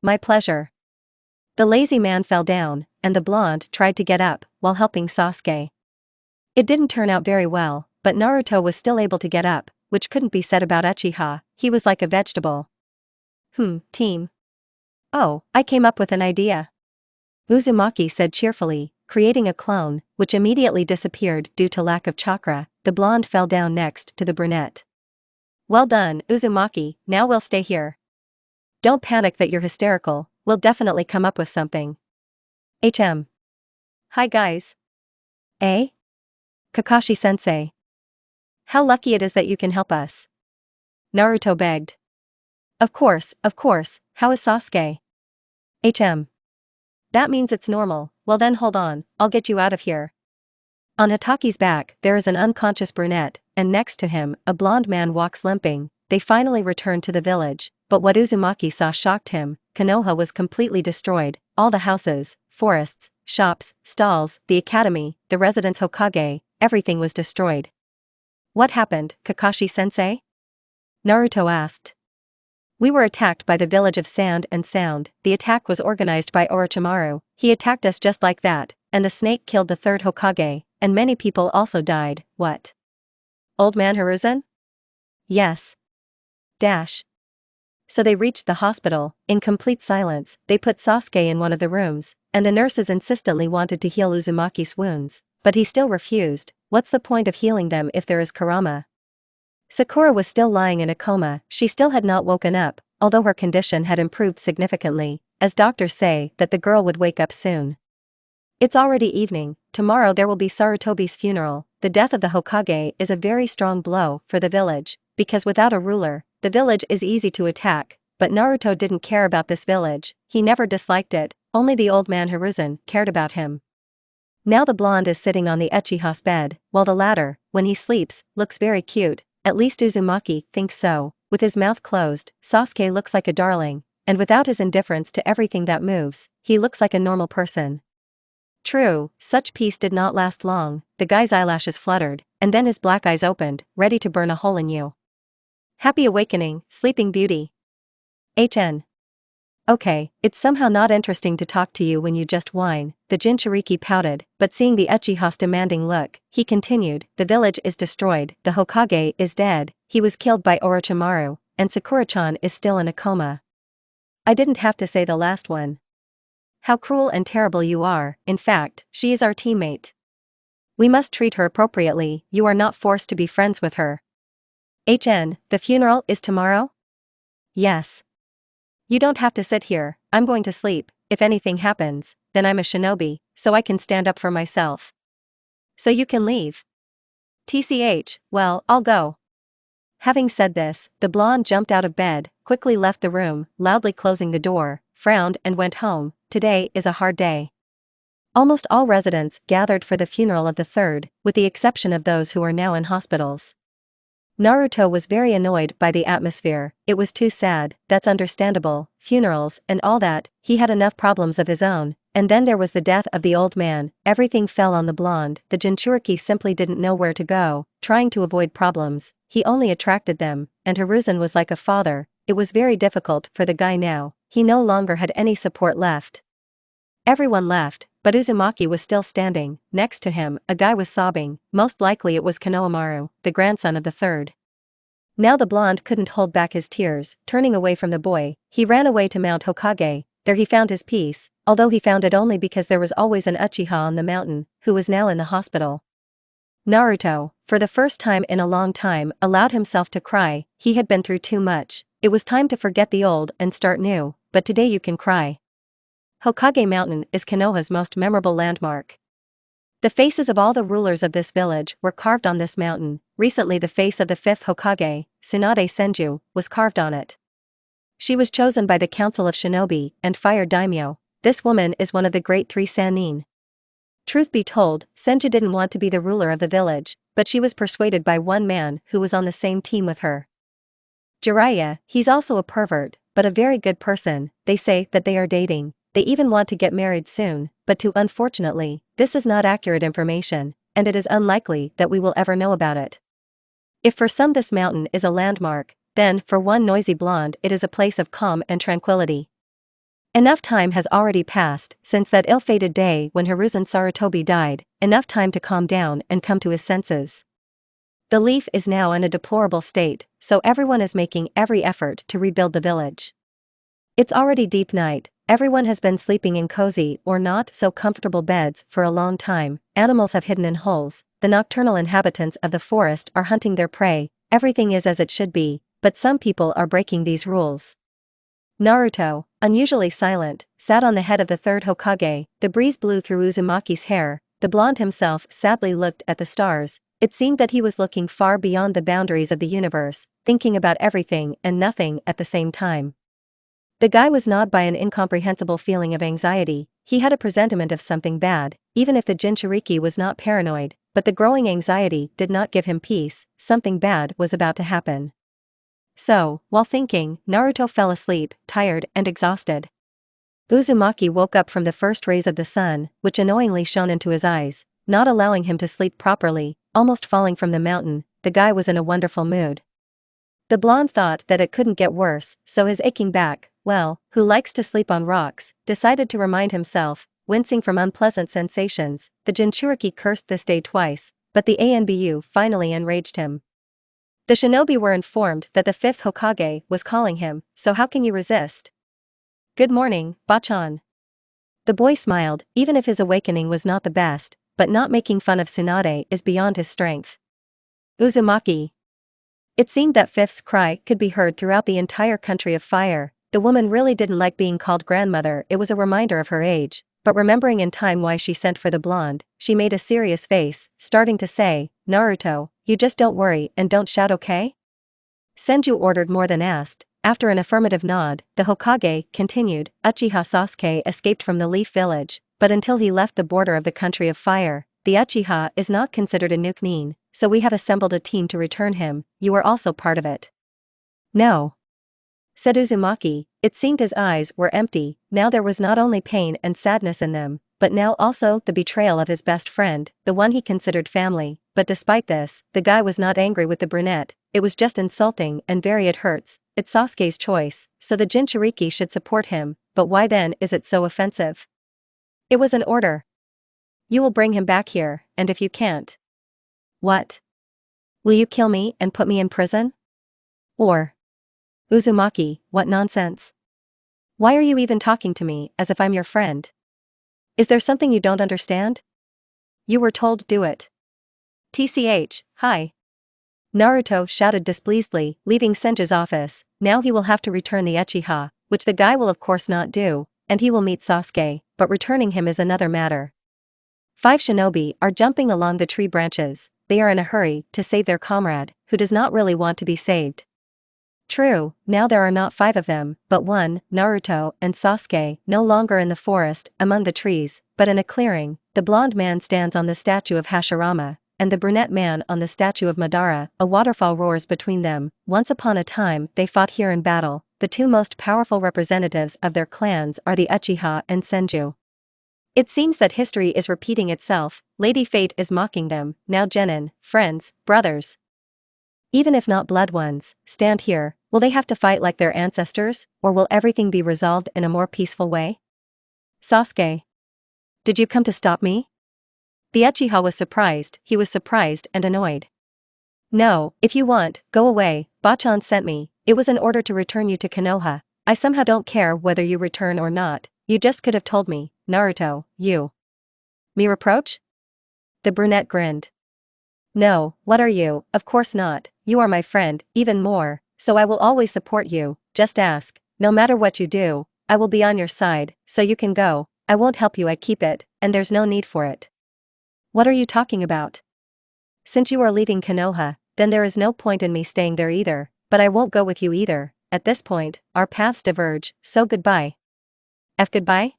My pleasure. The lazy man fell down, and the blonde tried to get up, while helping Sasuke. It didn't turn out very well, but Naruto was still able to get up, which couldn't be said about Uchiha. He was like a vegetable. Team. Oh, I came up with an idea. Uzumaki said cheerfully, creating a clone, which immediately disappeared due to lack of chakra. The blonde fell down next to the brunette. Well done, Uzumaki, now we'll stay here. Don't panic that you're hysterical, we'll definitely come up with something. Hi guys. Kakashi-sensei. How lucky it is that you can help us. Naruto begged. Of course, how is Sasuke? That means it's normal. Well then hold on, I'll get you out of here. On Hataki's back, there is an unconscious brunette, and next to him, a blonde man walks limping. They finally returned to the village, but what Uzumaki saw shocked him. Konoha was completely destroyed. All the houses, forests, shops, stalls, the academy, the residence Hokage, everything was destroyed. What happened, Kakashi-sensei? Naruto asked. We were attacked by the village of Sand and Sound. The attack was organized by Orochimaru. He attacked us just like that, and the snake killed the third Hokage, and many people also died. What? Old man Hiruzen? Yes. Dash. So they reached the hospital. In complete silence, they put Sasuke in one of the rooms, and the nurses insistently wanted to heal Uzumaki's wounds, but he still refused. What's the point of healing them if there is kurama? Sakura was still lying in a coma. She still had not woken up, although her condition had improved significantly, as doctors say that the girl would wake up soon. It's already evening. Tomorrow there will be Sarutobi's funeral. The death of the Hokage is a very strong blow for the village, because without a ruler, the village is easy to attack, but Naruto didn't care about this village. He never disliked it, only the old man Hiruzen cared about him. Now the blonde is sitting on the Uchiha's bed, while the latter, when he sleeps, looks very cute. At least Uzumaki thinks so. With his mouth closed, Sasuke looks like a darling, and without his indifference to everything that moves, he looks like a normal person. True, such peace did not last long. The guy's eyelashes fluttered, and then his black eyes opened, ready to burn a hole in you. Happy awakening, sleeping beauty. HN. Okay, it's somehow not interesting to talk to you when you just whine. The Jinchuriki pouted, but seeing the Uchiha's demanding look, he continued, the village is destroyed, the Hokage is dead, he was killed by Orochimaru, and Sakura-chan is still in a coma. I didn't have to say the last one. How cruel and terrible you are. In fact, she is our teammate. We must treat her appropriately. You are not forced to be friends with her. HN, the funeral is tomorrow? Yes. You don't have to sit here. I'm going to sleep. If anything happens, then I'm a shinobi, so I can stand up for myself. So you can leave. TCH, well, I'll go. Having said this, the blonde jumped out of bed, quickly left the room, loudly closing the door, frowned and went home. Today is a hard day. Almost all residents gathered for the funeral of the third, with the exception of those who are now in hospitals. Naruto was very annoyed by the atmosphere. It was too sad. That's understandable. Funerals and all that, he had enough problems of his own, and then there was the death of the old man. Everything fell on the blonde. The Jinchuriki simply didn't know where to go, trying to avoid problems. He only attracted them, and Hiruzen was like a father. It was very difficult for the guy now. He no longer had any support left. Everyone left, but Uzumaki was still standing. Next to him, a guy was sobbing. Most likely it was Konohamaru, the grandson of the third. Now the blonde couldn't hold back his tears. Turning away from the boy, he ran away to Mount Hokage. There he found his peace, although he found it only because there was always an Uchiha on the mountain, who was now in the hospital. Naruto, for the first time in a long time, allowed himself to cry. He had been through too much. It was time to forget the old and start new, but today you can cry. Hokage Mountain is Konoha's most memorable landmark. The faces of all the rulers of this village were carved on this mountain. Recently the face of the fifth Hokage, Tsunade Senju, was carved on it. She was chosen by the Council of Shinobi and Fire Daimyo. This woman is one of the great three Sannin. Truth be told, Senju didn't want to be the ruler of the village, but she was persuaded by one man who was on the same team with her. Jiraiya, he's also a pervert, but a very good person. They say that they are dating. They even want to get married soon, but unfortunately, this is not accurate information, and it is unlikely that we will ever know about it. If for some this mountain is a landmark, then, for one noisy blonde, it is a place of calm and tranquility. Enough time has already passed since that ill-fated day when Hiruzen Sarutobi died, enough time to calm down and come to his senses. The leaf is now in a deplorable state, so everyone is making every effort to rebuild the village. It's already deep night. Everyone has been sleeping in cozy or not so comfortable beds for a long time. Animals have hidden in holes. The nocturnal inhabitants of the forest are hunting their prey. Everything is as it should be, but some people are breaking these rules. Naruto, unusually silent, sat on the head of the third Hokage. The breeze blew through Uzumaki's hair. The blonde himself sadly looked at the stars. It seemed that he was looking far beyond the boundaries of the universe, thinking about everything and nothing at the same time. The guy was gnawed by an incomprehensible feeling of anxiety. He had a presentiment of something bad, even if the Jinchuriki was not paranoid, but the growing anxiety did not give him peace. Something bad was about to happen. So, while thinking, Naruto fell asleep, tired and exhausted. Uzumaki woke up from the first rays of the sun, which annoyingly shone into his eyes, not allowing him to sleep properly, almost falling from the mountain. The guy was in a wonderful mood. The blonde thought that it couldn't get worse, so his aching back, well, who likes to sleep on rocks, decided to remind himself, wincing from unpleasant sensations. The Jinchuriki cursed this day twice, but the Anbu finally enraged him. The shinobi were informed that the fifth Hokage was calling him, so how can you resist? Good morning, Bachan. The boy smiled, even if his awakening was not the best, but not making fun of Tsunade is beyond his strength. Uzumaki. It seemed that Fifth's cry could be heard throughout the entire country of fire. The woman really didn't like being called grandmother. It was a reminder of her age, but remembering in time why she sent for the blonde, she made a serious face, starting to say, Naruto, you just don't worry and don't shout, okay? Senju ordered more than asked. After an affirmative nod, the Hokage continued, Uchiha Sasuke escaped from the Leaf Village, but until he left the border of the country of fire, the Uchiha is not considered a nuke mean, so we have assembled a team to return him. You are also part of it. No, said Uzumaki. It seemed his eyes were empty. Now there was not only pain and sadness in them, but now also the betrayal of his best friend, the one he considered family. But despite this, the guy was not angry with the brunette. It was just insulting and very it hurts. It's Sasuke's choice, so the Jinchuriki should support him, but why then is it so offensive? It was an order. You will bring him back here, and if you can't. What? Will you kill me and put me in prison? Or? Uzumaki, what nonsense. Why are you even talking to me as if I'm your friend? Is there something you don't understand? You were told do it. TCH, hi. Naruto shouted displeasedly, leaving Senju's office. Now he will have to return the Uchiha, which the guy will of course not do, and he will meet Sasuke, but returning him is another matter. 5 shinobi are jumping along the tree branches. They are in a hurry to save their comrade, who does not really want to be saved. True, now there are not 5 of them, but 1, Naruto and Sasuke, no longer in the forest, among the trees, but in a clearing. The blonde man stands on the statue of Hashirama, and the brunette man on the statue of Madara. A waterfall roars between them. Once upon a time they fought here in battle. The 2 most powerful representatives of their clans are the Uchiha and Senju. It seems that history is repeating itself. Lady Fate is mocking them. Now genin, friends, brothers. Even if not blood ones, stand here. Will they have to fight like their ancestors, or will everything be resolved in a more peaceful way? Sasuke. Did you come to stop me? The Uchiha was surprised. He was surprised and annoyed. No, if you want, go away. Bachan sent me. It was an order to return you to Konoha. I somehow don't care whether you return or not. You just could have told me, Naruto, you. Me reproach? The brunette grinned. No, what are you? Of course not. You are my friend, even more, so I will always support you. Just ask. No matter what you do, I will be on your side, so you can go. I won't help you, I keep it, and there's no need for it. What are you talking about? Since you are leaving Konoha, then there is no point in me staying there either, but I won't go with you either. At this point, our paths diverge, so goodbye. Goodbye?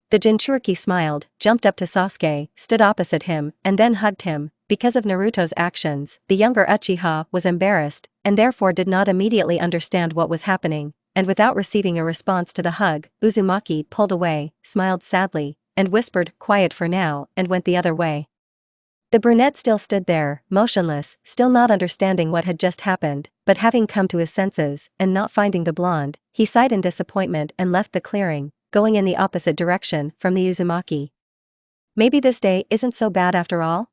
The Jinchuriki smiled, jumped up to Sasuke, stood opposite him, and then hugged him. Because of Naruto's actions, the younger Uchiha was embarrassed, and therefore did not immediately understand what was happening, and without receiving a response to the hug, Uzumaki pulled away, smiled sadly, and whispered, quiet for now, and went the other way. The brunette still stood there, motionless, still not understanding what had just happened, but having come to his senses, and not finding the blonde, he sighed in disappointment and left the clearing, going in the opposite direction from the Uzumaki. Maybe this day isn't so bad after all?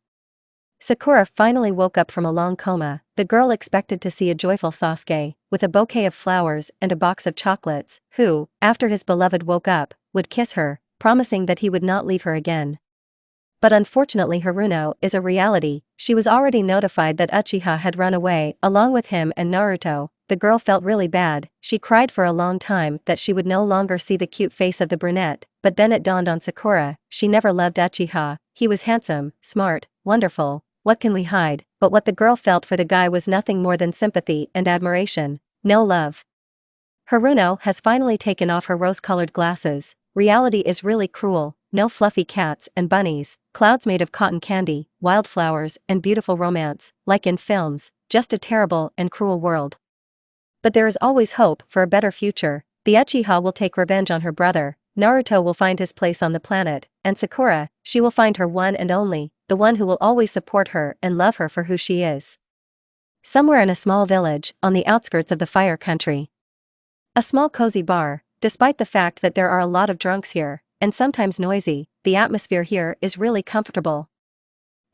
Sakura finally woke up from a long coma. The girl expected to see a joyful Sasuke, with a bouquet of flowers and a box of chocolates, who, after his beloved woke up, would kiss her, promising that he would not leave her again. But unfortunately Haruno is a reality. She was already notified that Uchiha had run away, along with him and Naruto. The girl felt really bad. She cried for a long time that she would no longer see the cute face of the brunette, but then it dawned on Sakura, she never loved Uchiha. He was handsome, smart, wonderful. What can we hide? But what the girl felt for the guy was nothing more than sympathy and admiration. No love. Haruno has finally taken off her rose-colored glasses. Reality is really cruel. No fluffy cats and bunnies, clouds made of cotton candy, wildflowers, and beautiful romance, like in films, just a terrible and cruel world. But there is always hope for a better future. The Uchiha will take revenge on her brother, Naruto will find his place on the planet, and Sakura, she will find her one and only, the one who will always support her and love her for who she is. Somewhere in a small village, on the outskirts of the fire country. A small cozy bar, despite the fact that there are a lot of drunks here, and sometimes noisy, the atmosphere here is really comfortable.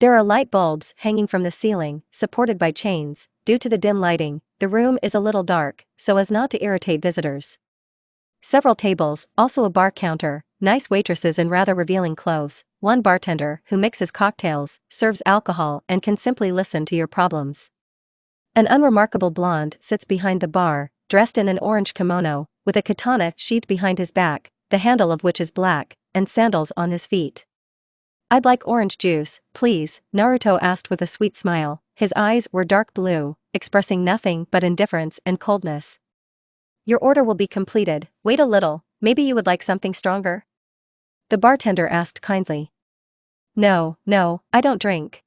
There are light bulbs hanging from the ceiling, supported by chains. Due to the dim lighting, the room is a little dark, so as not to irritate visitors. Several tables, also a bar counter, nice waitresses in rather revealing clothes, one bartender who mixes cocktails, serves alcohol and can simply listen to your problems. An unremarkable blonde sits behind the bar, dressed in an orange kimono, with a katana sheathed behind his back, the handle of which is black, and sandals on his feet. "I'd like orange juice, please," Naruto asked with a sweet smile. His eyes were dark blue, expressing nothing but indifference and coldness. "Your order will be completed, wait a little, maybe you would like something stronger?" The bartender asked kindly. No, I don't drink."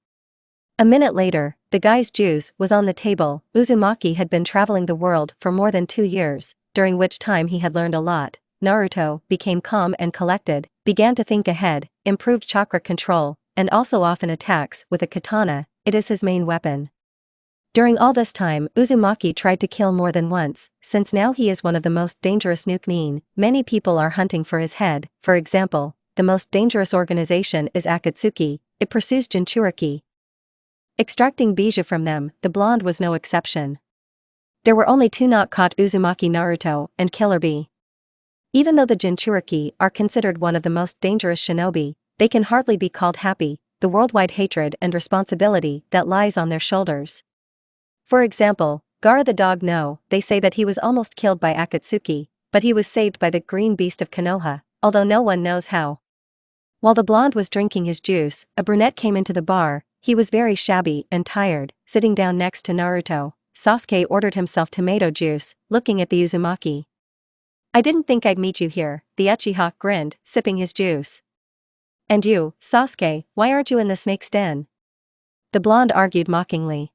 A minute later, the guy's juice was on the table. Uzumaki had been traveling the world for more than 2 years, during which time he had learned a lot. Naruto became calm and collected, began to think ahead, improved chakra control, and also often attacks with a katana. It is his main weapon. During all this time, Uzumaki tried to kill more than once, since now he is one of the most dangerous nuke. Many people are hunting for his head. For example, the most dangerous organization is Akatsuki. It pursues Jinchuriki, extracting bijou from them. The blonde was no exception. There were only 2 not caught: Uzumaki, Naruto, and Killer Bee. Even though the Jinchuriki are considered one of the most dangerous shinobi, they can hardly be called happy. The worldwide hatred and responsibility that lies on their shoulders. For example, Gaara the dog. No, they say that he was almost killed by Akatsuki, but he was saved by the green beast of Konoha, although no one knows how. While the blonde was drinking his juice, a brunette came into the bar. He was very shabby and tired, sitting down next to Naruto. Sasuke ordered himself tomato juice, looking at the Uzumaki. "I didn't think I'd meet you here," the Uchiha grinned, sipping his juice. "And you, Sasuke, why aren't you in the snake's den?" The blonde argued mockingly.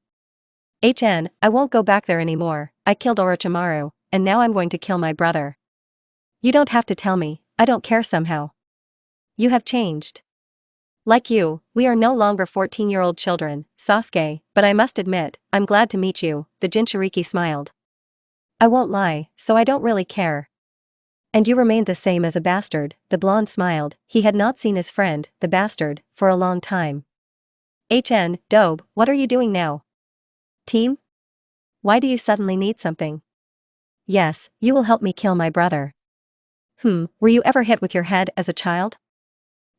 I won't go back there anymore. I killed Orochimaru, and now I'm going to kill my brother." "You don't have to tell me, I don't care somehow. You have changed. Like you, we are no longer 14-year-old children, Sasuke, but I must admit, I'm glad to meet you," the Jinchuriki smiled. "I won't lie, so I don't really care." "And you remained the same as a bastard," the blonde smiled. He had not seen his friend, the bastard, for a long time. Dobe, what are you doing now? Team? Why do you suddenly need something?" "Yes, you will help me kill my brother." Were you ever hit with your head as a child?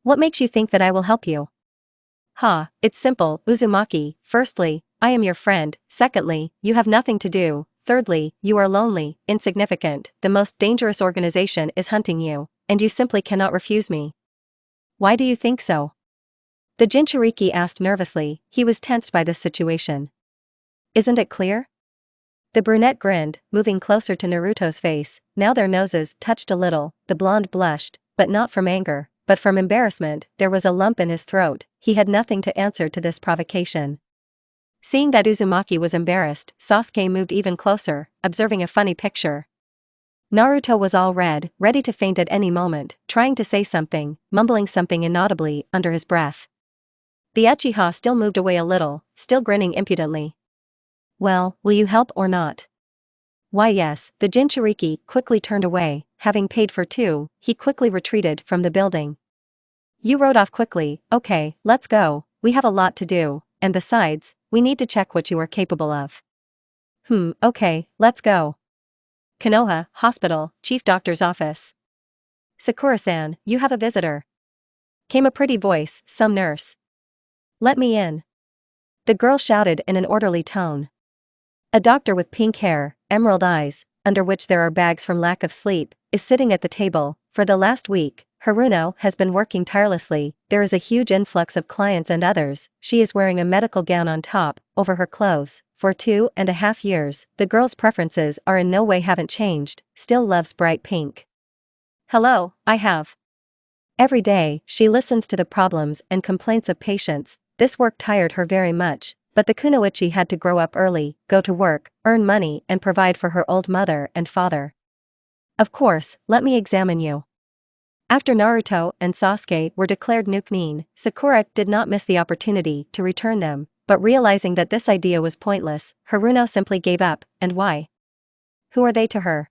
What makes you think that I will help you?" It's simple, Uzumaki. Firstly, I am your friend. Secondly, you have nothing to do. Thirdly, you are lonely, insignificant. The most dangerous organization is hunting you, and you simply cannot refuse me." "Why do you think so?" the Jinchuriki asked nervously. He was tensed by this situation. "Isn't it clear?" The brunette grinned, moving closer to Naruto's face. Now their noses touched a little. The blonde blushed, but not from anger, but from embarrassment. There was a lump in his throat. He had nothing to answer to this provocation. Seeing that Uzumaki was embarrassed, Sasuke moved even closer, observing a funny picture. Naruto was all red, ready to faint at any moment, trying to say something, mumbling something inaudibly under his breath. The Uchiha still moved away a little, still grinning impudently. "Well, will you help or not?" "Why yes." The Jinchuriki quickly turned away. Having paid for 2, he quickly retreated from the building. "You rode off quickly. Okay, let's go. We have a lot to do, and besides, we need to check what you are capable of." Okay, let's go." Konoha, hospital, chief doctor's office. "Sakura-san, you have a visitor," came a pretty voice. Some nurse. "Let me in," the girl shouted in an orderly tone. A doctor with pink hair, emerald eyes, under which there are bags from lack of sleep, is sitting at the table. For the last week, Haruno has been working tirelessly. There is a huge influx of clients and others. She is wearing a medical gown on top, over her clothes. For 2.5 years, the girl's preferences are in no way haven't changed, still loves bright pink. "Hello, I have." Every day, she listens to the problems and complaints of patients. This work tired her very much. But the kunoichi had to grow up early, go to work, earn money and provide for her old mother and father. "Of course, let me examine you." After Naruto and Sasuke were declared nuke, Sakura did not miss the opportunity to return them. but realizing that this idea was pointless, Haruno simply gave up. And why? Who are they to her?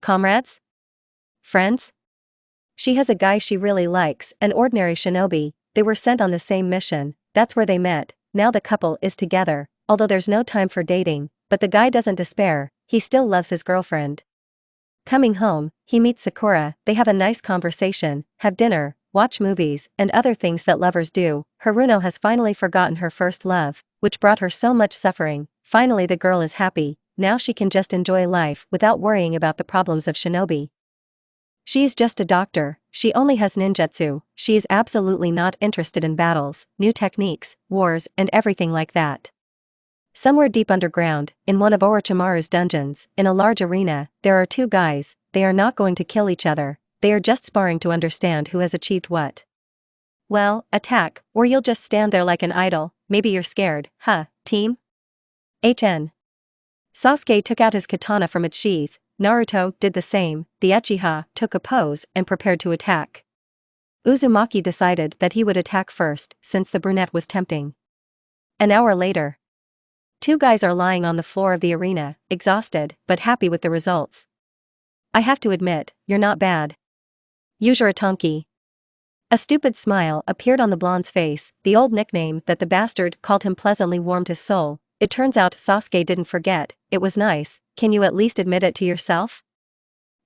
Comrades? Friends? She has a guy she really likes, an ordinary shinobi. They were sent on the same mission, that's where they met. Now the couple is together, although there's no time for dating, but the guy doesn't despair, he still loves his girlfriend. Coming home, he meets Sakura, they have a nice conversation, have dinner, watch movies, and other things that lovers do. Haruno has finally forgotten her first love, which brought her so much suffering. Finally the girl is happy, now she can just enjoy life without worrying about the problems of shinobi. She is just a doctor, she only has ninjutsu, she is absolutely not interested in battles, new techniques, wars, and everything like that. Somewhere deep underground, in one of Orochimaru's dungeons, in a large arena, there are two guys, they are not going to kill each other, they are just sparring to understand who has achieved what. Well, attack, or you'll just stand there like an idol, maybe you're scared, huh, team? HN. Sasuke took out his katana from its sheath, Naruto did the same, the Uchiha took a pose and prepared to attack. Uzumaki decided that he would attack first, since the brunette was tempting. An hour later. Two guys are lying on the floor of the arena, exhausted, but happy with the results. I have to admit, you're not bad. Use your Itanki. A stupid smile appeared on the blonde's face, the old nickname that the bastard called him pleasantly warmed his soul. It turns out Sasuke didn't forget, it was nice, can you at least admit it to yourself?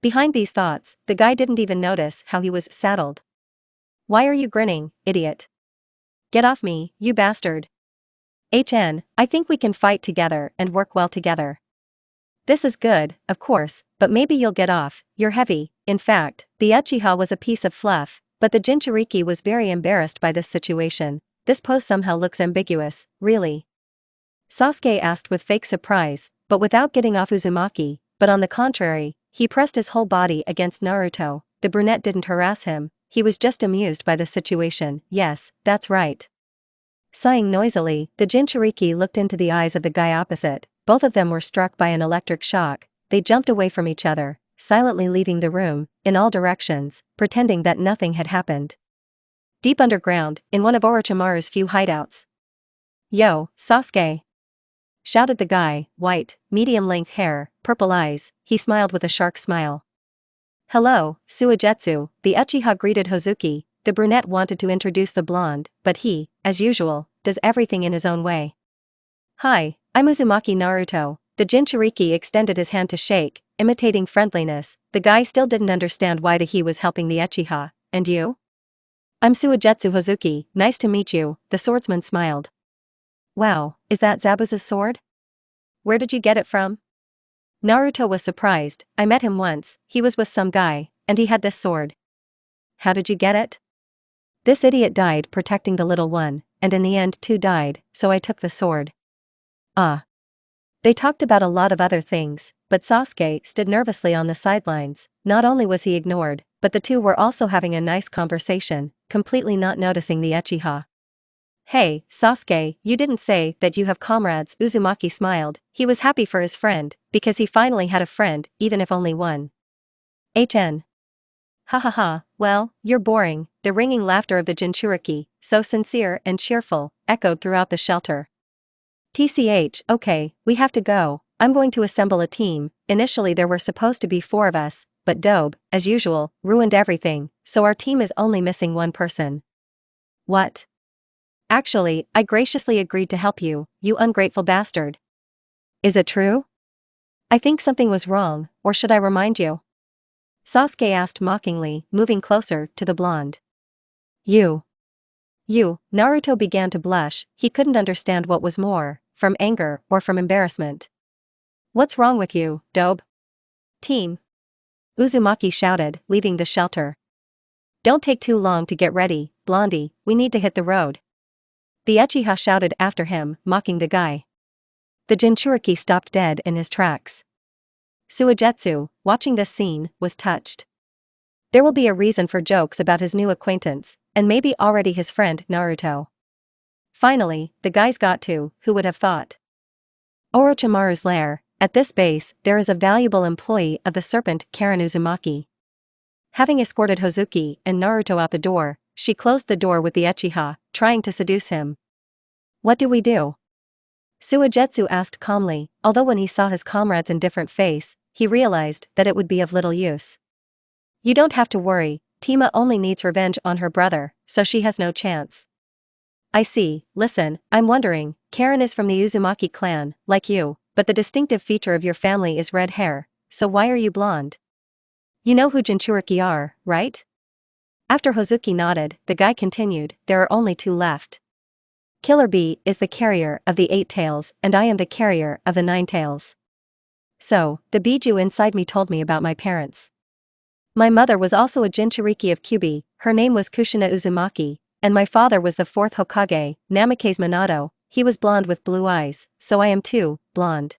Behind these thoughts, the guy didn't even notice how he was saddled. Why are you grinning, idiot? Get off me, you bastard. HN, I think we can fight together and work well together. This is good, of course, but maybe you'll get off, you're heavy. In fact, the Uchiha was a piece of fluff, but the Jinchuriki was very embarrassed by this situation. This pose somehow looks ambiguous, really. Sasuke asked with fake surprise, but without getting off Uzumaki, but on the contrary, he pressed his whole body against Naruto. The brunette didn't harass him, he was just amused by the situation. Yes, that's right. Sighing noisily, the Jinchuriki looked into the eyes of the guy opposite. Both of them were struck by an electric shock, they jumped away from each other, silently leaving the room, in all directions, pretending that nothing had happened. Deep underground, in one of Orochimaru's few hideouts. Yo, Sasuke! Shouted the guy, white, medium-length hair, purple eyes, he smiled with a shark smile. Hello, Suigetsu, the Uchiha greeted Hozuki. The brunette wanted to introduce the blonde, but he, as usual, does everything in his own way. Hi, I'm Uzumaki Naruto. The Jinchuriki extended his hand to shake, imitating friendliness. The guy still didn't understand why the he was helping the Uchiha. And you? I'm Suigetsu Hozuki, nice to meet you, the swordsman smiled. Wow, is that Zabuza's sword? Where did you get it from? Naruto was surprised, I met him once, he was with some guy, and he had this sword. How did you get it? This idiot died protecting the little one, and in the end two died, so I took the sword. Ah. They talked about a lot of other things, but Sasuke stood nervously on the sidelines. Not only was he ignored, but the two were also having a nice conversation, completely not noticing the Uchiha. Hey, Sasuke, you didn't say that you have comrades. Uzumaki smiled, he was happy for his friend, because he finally had a friend, even if only one. HN. Ha ha ha, well, you're boring. The ringing laughter of the Jinchuriki, so sincere and cheerful, echoed throughout the shelter. TCH, okay, we have to go, I'm going to assemble a team. Initially there were supposed to be 4 of us, but Dobe, as usual, ruined everything, so our team is only missing one person. What? Actually, I graciously agreed to help you, you ungrateful bastard. Is it true? I think something was wrong, or should I remind you? Sasuke asked mockingly, moving closer to the blonde. You, Naruto began to blush, he couldn't understand what was more, from anger or from embarrassment. What's wrong with you, Dobe? Team. Uzumaki shouted, leaving the shelter. Don't take too long to get ready, Blondie, we need to hit the road. The Uchiha shouted after him, mocking the guy. The Jinchuriki stopped dead in his tracks. Suigetsu, watching this scene, was touched. There will be a reason for jokes about his new acquaintance, and maybe already his friend Naruto. Finally, the guys got to, who would have thought? Orochimaru's lair. At this base, there is a valuable employee of the serpent Karen Uzumaki. Having escorted Hozuki and Naruto out the door, she closed the door with the Uchiha, trying to seduce him. What do we do? Suigetsu asked calmly, although when he saw his comrade's indifferent face, he realized that it would be of little use. You don't have to worry, Tima only needs revenge on her brother, so she has no chance. I see. Listen, I'm wondering, Karen is from the Uzumaki clan, like you, but the distinctive feature of your family is red hair, so why are you blonde? You know who Jinchuriki are, right? After Hozuki nodded, the guy continued, there are only two left. Killer Bee is the carrier of the 8 tails and I am the carrier of the 9 tails. So, the Biju inside me told me about my parents. My mother was also a Jinchuriki of Kyubi, her name was Kushina Uzumaki, and my father was the 4th Hokage, Namikaze Minato, he was blonde with blue eyes, so I am too, blonde.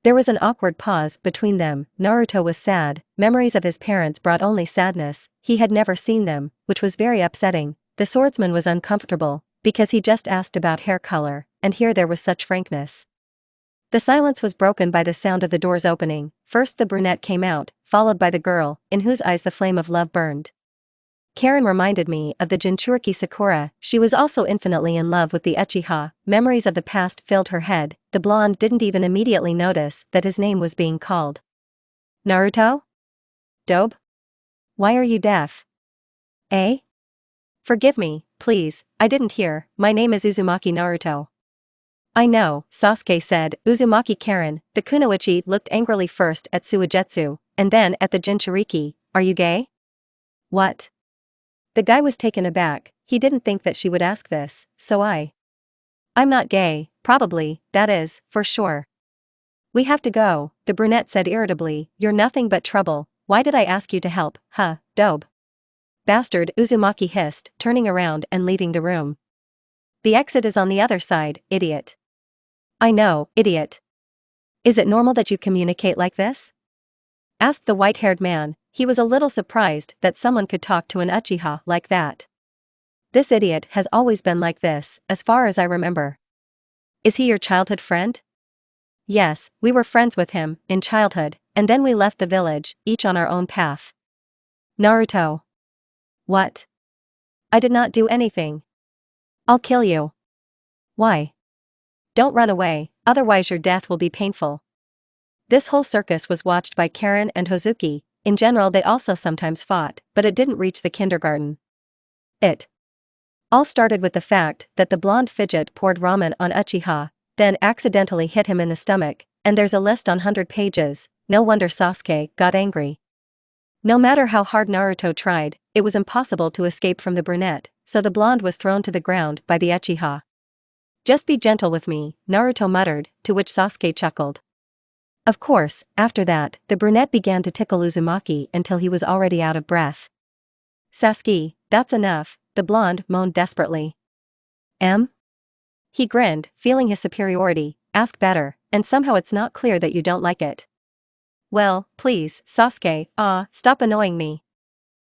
There was an awkward pause between them. Naruto was sad, memories of his parents brought only sadness, he had never seen them, which was very upsetting. The swordsman was uncomfortable, because he just asked about hair color, and here there was such frankness. The silence was broken by the sound of the doors opening. First the brunette came out, followed by the girl, in whose eyes the flame of love burned. Karen reminded me of the Jinchuriki Sakura, she was also infinitely in love with the Uchiha, memories of the past filled her head, the blonde didn't even immediately notice that his name was being called. Naruto? Dobe? Why are you deaf? Eh? Forgive me, please, I didn't hear, my name is Uzumaki Naruto. I know, Sasuke said. Uzumaki Karen, the kunoichi looked angrily first at Suigetsu, and then at the Jinchuriki, are you gay? What? The guy was taken aback, he didn't think that she would ask this, so I'm not gay, probably, that is, for sure. We have to go, the brunette said irritably, you're nothing but trouble, why did I ask you to help, huh, Dobe? Bastard, Uzumaki hissed, turning around and leaving the room. The exit is on the other side, idiot. I know, idiot. Is it normal that you communicate like this? Asked the white-haired man, he was a little surprised that someone could talk to an Uchiha like that. This idiot has always been like this, as far as I remember. Is he your childhood friend? Yes, we were friends with him, in childhood, and then we left the village, each on our own path. Naruto. What? I did not do anything. I'll kill you. Why? Don't run away, otherwise your death will be painful. This whole circus was watched by Karen and Hozuki. In general they also sometimes fought, but it didn't reach the kindergarten. It all started with the fact that the blonde fidget poured ramen on Uchiha, then accidentally hit him in the stomach, and there's a list on 100 pages, no wonder Sasuke got angry. No matter how hard Naruto tried, it was impossible to escape from the brunette, so the blonde was thrown to the ground by the Uchiha. Just be gentle with me, Naruto muttered, to which Sasuke chuckled. Of course, after that, the brunette began to tickle Uzumaki until he was already out of breath. Sasuke, that's enough, the blonde moaned desperately. He grinned, feeling his superiority, ask better, and somehow it's not clear that you don't like it. Well, please, Sasuke, stop annoying me.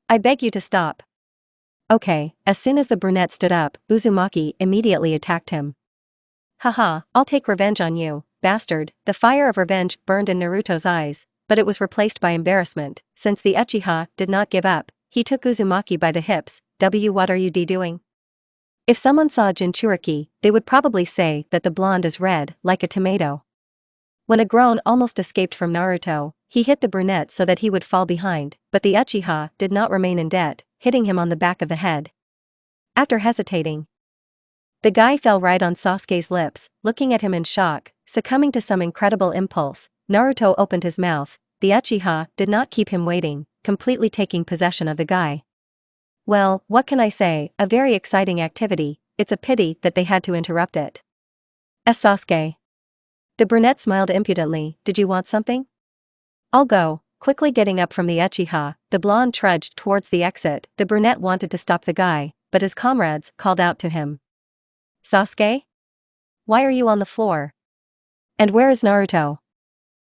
I beg you to stop. Okay, as soon as the brunette stood up, Uzumaki immediately attacked him. Haha, I'll take revenge on you, bastard. The fire of revenge burned in Naruto's eyes, but it was replaced by embarrassment, since the Uchiha did not give up. He took Uzumaki by the hips. What are you doing? If someone saw Jinchuriki, they would probably say that the blonde is red, like a tomato. When a groan almost escaped from Naruto, he hit the brunette so that he would fall behind, but the Uchiha did not remain in debt, hitting him on the back of the head. After hesitating, the guy fell right on Sasuke's lips, looking at him in shock, succumbing to some incredible impulse. Naruto opened his mouth. The Uchiha did not keep him waiting, completely taking possession of the guy. Well, what can I say, a very exciting activity, it's a pity that they had to interrupt it. Sasuke. The brunette smiled impudently, did you want something? I'll go. Quickly getting up from the Uchiha, the blonde trudged towards the exit. The brunette wanted to stop the guy, but his comrades called out to him. Sasuke? Why are you on the floor? And where is Naruto?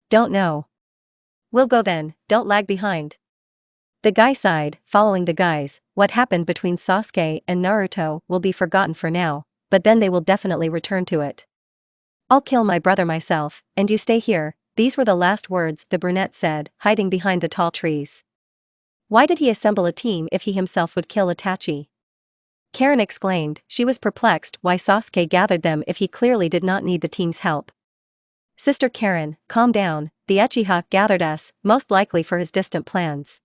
Don't know. We'll go then, don't lag behind. The guy sighed, following the guys. What happened between Sasuke and Naruto will be forgotten for now, but then they will definitely return to it. I'll kill my brother myself, and you stay here. These were the last words the brunette said, hiding behind the tall trees. Why did he assemble a team if he himself would kill Itachi? Karen exclaimed. She was perplexed why Sasuke gathered them if he clearly did not need the team's help. Sister Karen, calm down, the Uchiha gathered us, most likely for his distant plans.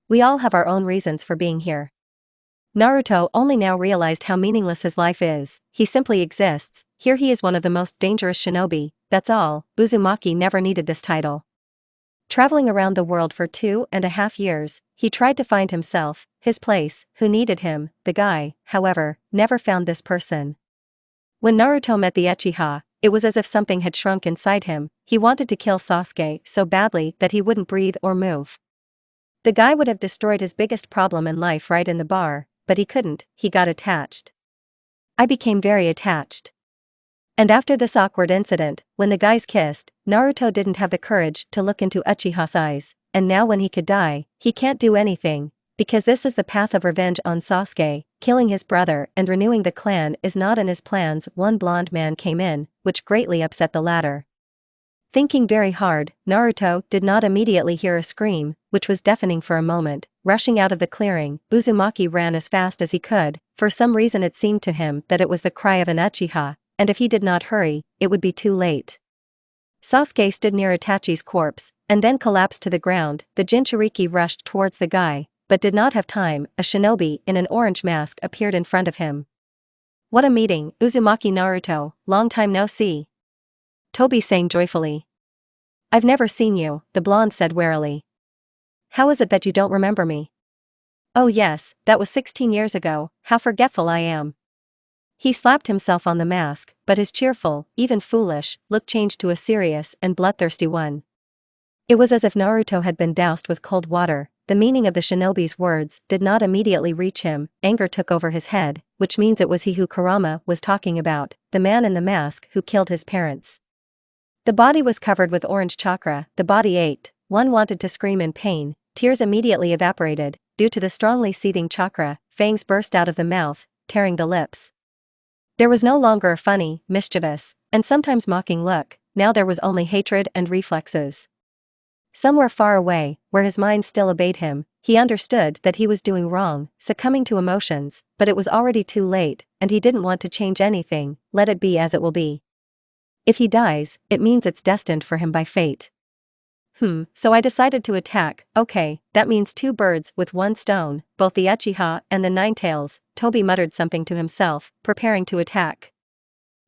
We all have our own reasons for being here. Naruto only now realized how meaningless his life is. He simply exists. Here he is, one of the most dangerous shinobi, that's all. Uzumaki never needed this title. Traveling around the world for 2.5 years, he tried to find himself, his place, who needed him. The guy, however, never found this person. When Naruto met the Uchiha, it was as if something had shrunk inside him. He wanted to kill Sasuke so badly that he wouldn't breathe or move. The guy would have destroyed his biggest problem in life right in the bar, but he couldn't. He got attached. I became very attached. And after this awkward incident, when the guys kissed, Naruto didn't have the courage to look into Uchiha's eyes, and now when he could die, he can't do anything, because this is the path of revenge on Sasuke. Killing his brother and renewing the clan is not in his plans. One blonde man came in, which greatly upset the latter. Thinking very hard, Naruto did not immediately hear a scream, which was deafening for a moment. Rushing out of the clearing, Uzumaki ran as fast as he could. For some reason it seemed to him that it was the cry of an Uchiha, and if he did not hurry, it would be too late. Sasuke stood near Itachi's corpse, and then collapsed to the ground. The Jinchuriki rushed towards the guy, but did not have time. A shinobi in an orange mask appeared in front of him. What a meeting! Uzumaki, Naruto, long time no see. Tobi sang joyfully. I've never seen you, the blonde said warily. How is it that you don't remember me? Oh yes, that was 16 years ago, how forgetful I am. He slapped himself on the mask, but his cheerful, even foolish, look changed to a serious and bloodthirsty one. It was as if Naruto had been doused with cold water. The meaning of the shinobi's words did not immediately reach him. Anger took over his head, which means it was he who Kurama was talking about, the man in the mask who killed his parents. The body was covered with orange chakra. The body ached. One wanted to scream in pain. Tears immediately evaporated. Due to the strongly seething chakra, fangs burst out of the mouth, tearing the lips. There was no longer a funny, mischievous, and sometimes mocking look. Now there was only hatred and reflexes. Somewhere far away, where his mind still obeyed him, he understood that he was doing wrong, succumbing to emotions, but it was already too late, and he didn't want to change anything. Let it be as it will be. If he dies, it means it's destined for him by fate. So I decided to attack. Okay, that means 2 birds with 1 stone, both the Uchiha and the Ninetales. Tobi muttered something to himself, preparing to attack.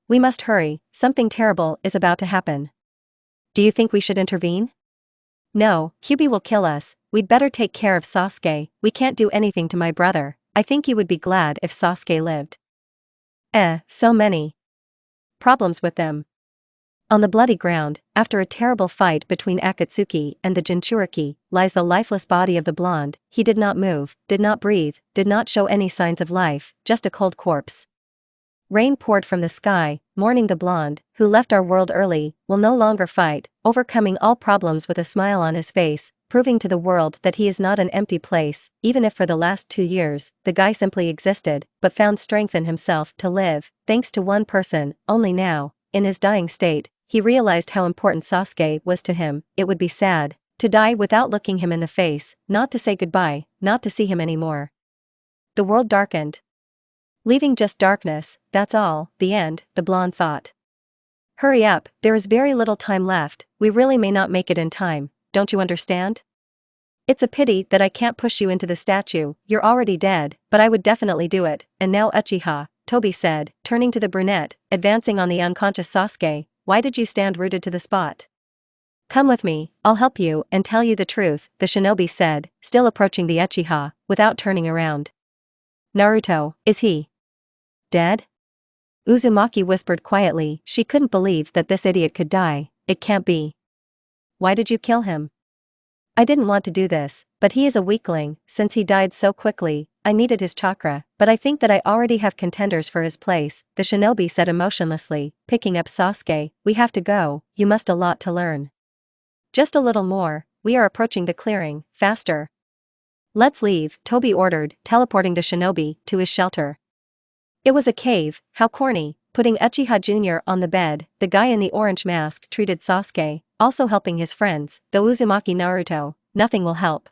We must hurry, something terrible is about to happen. Do you think we should intervene? No, Kyuubi will kill us. We'd better take care of Sasuke. We can't do anything to my brother. I think you would be glad if Sasuke lived. So many problems with them. On the bloody ground, after a terrible fight between Akatsuki and the Jinchuriki, lies the lifeless body of the blonde. He did not move, did not breathe, did not show any signs of life, just a cold corpse. Rain poured from the sky, mourning the blonde, who left our world early, will no longer fight, overcoming all problems with a smile on his face, proving to the world that he is not an empty place. Even if for the last 2 years, the guy simply existed, but found strength in himself to live, thanks to one person. Only now, in his dying state, he realized how important Sasuke was to him. It would be sad to die without looking him in the face, not to say goodbye, not to see him anymore. The world darkened, leaving just darkness. That's all, the end, the blonde thought. Hurry up, there is very little time left. We really may not make it in time, don't you understand? It's a pity that I can't push you into the statue. You're already dead, but I would definitely do it. And now Uchiha, Tobi said, turning to the brunette, advancing on the unconscious Sasuke. Why did you stand rooted to the spot? Come with me, I'll help you and tell you the truth, the shinobi said, still approaching the Uchiha, without turning around. Naruto, is he dead? Uzumaki whispered quietly. She couldn't believe that this idiot could die. It can't be. Why did you kill him? I didn't want to do this, but he is a weakling. Since he died so quickly, I needed his chakra, but I think that I already have contenders for his place, the shinobi said emotionlessly, picking up Sasuke. We have to go, you must a lot to learn. Just a little more, we are approaching the clearing, faster. Let's leave, Tobi ordered, teleporting the shinobi to his shelter. It was a cave, how corny. Putting Uchiha Jr. on the bed, the guy in the orange mask treated Sasuke, also helping his friends, though Uzumaki Naruto, nothing will help.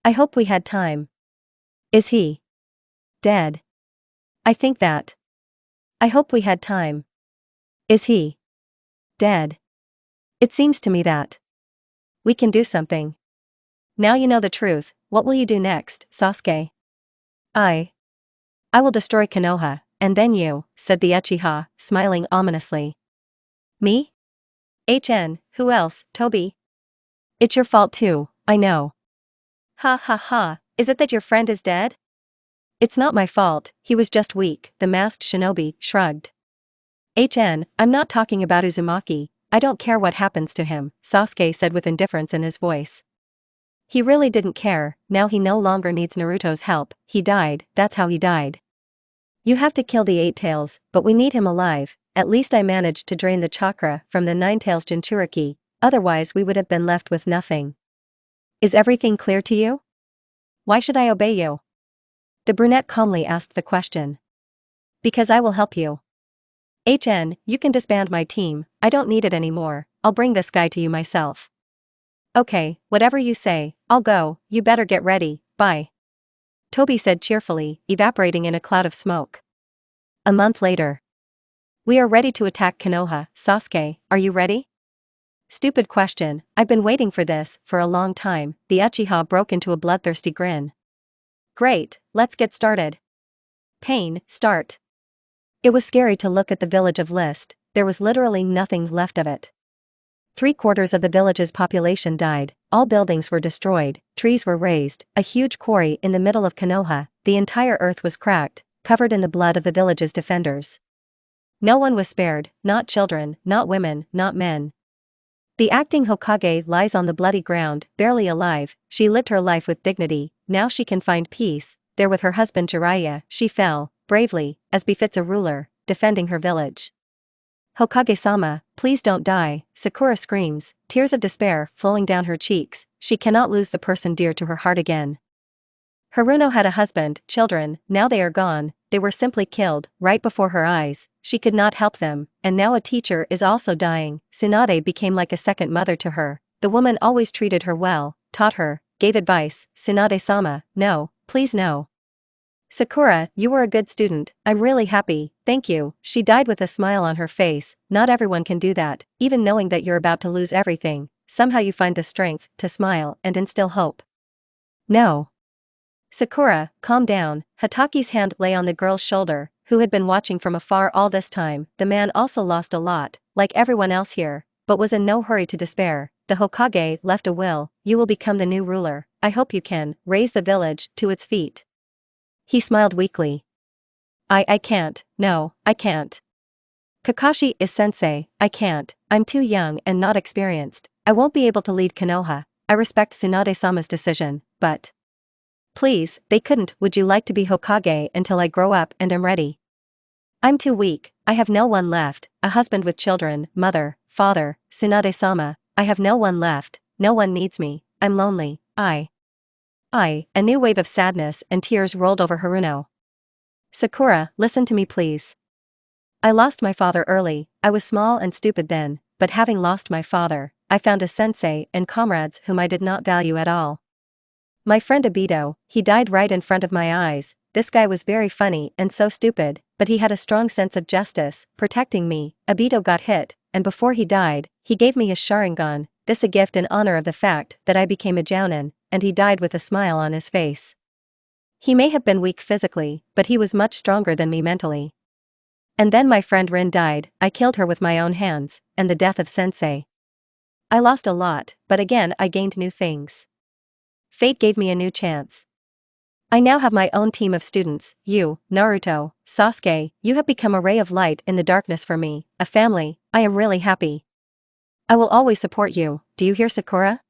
I hope we had time. Is he dead? I think that. I hope we had time. Is he dead? It seems to me that we can do something. Now you know the truth, what will you do next, Sasuke? I will destroy Konoha, and then you, said the Uchiha, smiling ominously. Me? Who else, Toby? It's your fault too, I know. Ha ha ha, is it that your friend is dead? It's not my fault, he was just weak, the masked shinobi shrugged. I'm not talking about Uzumaki, I don't care what happens to him, Sasuke said with indifference in his voice. He really didn't care, now he no longer needs Naruto's help, he died, that's how he died. You have to kill the Eight Tails, but we need him alive, at least I managed to drain the chakra from the Nine Tails Jinchuriki, otherwise we would have been left with nothing. Is everything clear to you? Why should I obey you? The brunette calmly asked the question. Because I will help you. You can disband my team, I don't need it anymore, I'll bring this guy to you myself. Okay, whatever you say, I'll go, you better get ready, bye. Toby said cheerfully, evaporating in a cloud of smoke. A month later. We are ready to attack Konoha, Sasuke, are you ready? Stupid question, I've been waiting for this, for a long time, the Uchiha broke into a bloodthirsty grin. Great, let's get started. Pain, start. It was scary to look at the village of List, there was literally nothing left of it. 3/4 of the village's population died, all buildings were destroyed, trees were razed, a huge quarry in the middle of Konoha, the entire earth was cracked, covered in the blood of the village's defenders. No one was spared, not children, not women, not men. The acting Hokage lies on the bloody ground, barely alive, she lived her life with dignity, now she can find peace, there with her husband Jiraiya, she fell, bravely, as befits a ruler, defending her village. Hokage-sama, please don't die, Sakura screams, tears of despair flowing down her cheeks, she cannot lose the person dear to her heart again. Haruno had a husband, children, now they are gone, they were simply killed, right before her eyes, she could not help them, and now a teacher is also dying, Tsunade became like a second mother to her, the woman always treated her well, taught her, gave advice, Tsunade-sama, no, please no. Sakura, you were a good student, I'm really happy, thank you, she died with a smile on her face, not everyone can do that, even knowing that you're about to lose everything, somehow you find the strength to smile and instill hope. No. Sakura, calm down, Hataki's hand lay on the girl's shoulder, who had been watching from afar all this time, the man also lost a lot, like everyone else here, but was in no hurry to despair, the Hokage left a will, you will become the new ruler, I hope you can, raise the village to its feet. He smiled weakly. I can't, no, I can't. Kakashi is sensei, I can't, I'm too young and not experienced, I won't be able to lead Konoha, I respect Tsunade-sama's decision, but please, they couldn't, would you like to be Hokage until I grow up and am ready? I'm too weak, I have no one left, a husband with children, mother, father, Tsunade-sama, I have no one left, no one needs me, I'm lonely, a new wave of sadness and tears rolled over Haruno. Sakura, listen to me please. I lost my father early, I was small and stupid then, but having lost my father, I found a sensei and comrades whom I did not value at all. My friend Obito, he died right in front of my eyes, this guy was very funny and so stupid, but he had a strong sense of justice, protecting me, Obito got hit, and before he died, he gave me his Sharingan, this a gift in honor of the fact that I became a Jounin, and he died with a smile on his face. He may have been weak physically, but he was much stronger than me mentally. And then my friend Rin died, I killed her with my own hands, and the death of Sensei. I lost a lot, but again I gained new things. Fate gave me a new chance. I now have my own team of students, you, Naruto, Sasuke, you have become a ray of light in the darkness for me, a family, I am really happy. I will always support you, do you hear Sakura?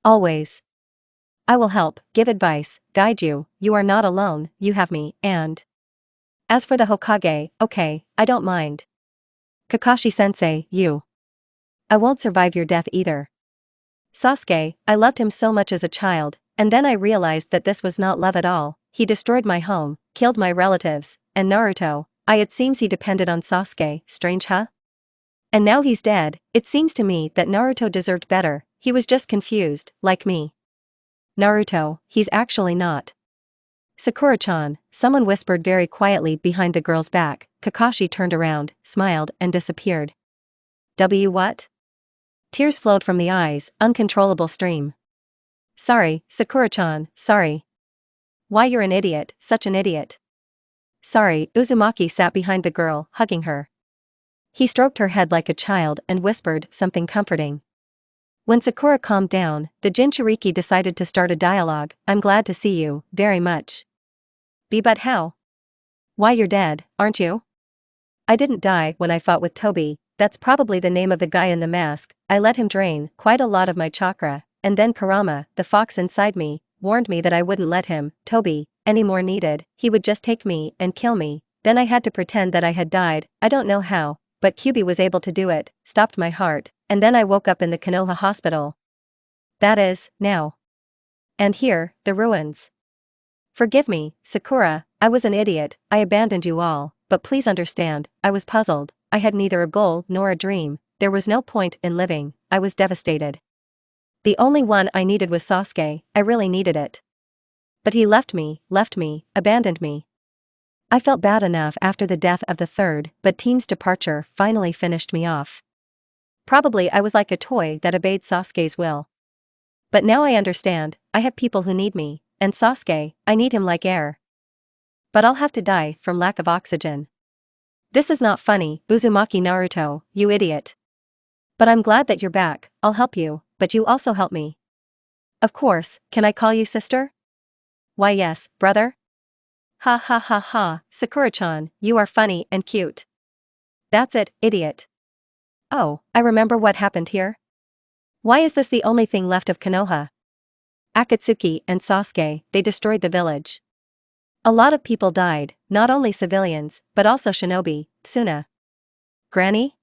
Always. I will help, give advice, guide you, you are not alone, you have me, and as for the Hokage, okay, I don't mind. Kakashi-sensei, you. I won't survive your death either. Sasuke, I loved him so much as a child, and then I realized that this was not love at all, he destroyed my home, killed my relatives, and Naruto, it seems he depended on Sasuke, strange huh? And now he's dead, it seems to me that Naruto deserved better, he was just confused, like me. Naruto, he's actually not. Sakura-chan, someone whispered very quietly behind the girl's back. Kakashi turned around, smiled, and disappeared. What? Tears flowed from the eyes, uncontrollable stream. Sorry, Sakura-chan, sorry. Why, you're an idiot, such an idiot. Sorry. Uzumaki sat behind the girl, hugging her. He stroked her head like a child and whispered something comforting. When Sakura calmed down, the Jinchuriki decided to start a dialogue. I'm glad to see you, very much. But how? Why, you're dead, aren't you? I didn't die when I fought with Toby. That's probably the name of the guy in the mask. I let him drain quite a lot of my chakra, and then Kurama, the fox inside me, warned me that I wouldn't let him, Toby, any more needed. He would just take me and kill me. Then I had to pretend that I had died. I don't know how, but Kyubi was able to do it, stopped my heart, and then I woke up in the Konoha hospital. That is, now. And here, the ruins. Forgive me, Sakura, I was an idiot. I abandoned you all, but please understand, I was puzzled. I had neither a goal nor a dream. There was no point in living. I was devastated. The only one I needed was Sasuke. I really needed it. But he left me, abandoned me. I felt bad enough after the death of the third, but Team's departure finally finished me off. Probably I was like a toy that obeyed Sasuke's will. But now I understand, I have people who need me, and Sasuke, I need him like air. But I'll have to die from lack of oxygen. This is not funny, Uzumaki Naruto, you idiot. But I'm glad that you're back. I'll help you, but you also help me. Of course. Can I call you sister? Why, yes, brother. Ha ha ha ha, Sakura-chan, you are funny and cute. That's it, idiot. Oh, I remember what happened here. Why is this the only thing left of Konoha? Akatsuki and Sasuke, they destroyed the village. A lot of people died, not only civilians, but also shinobi. Tsuna. Granny?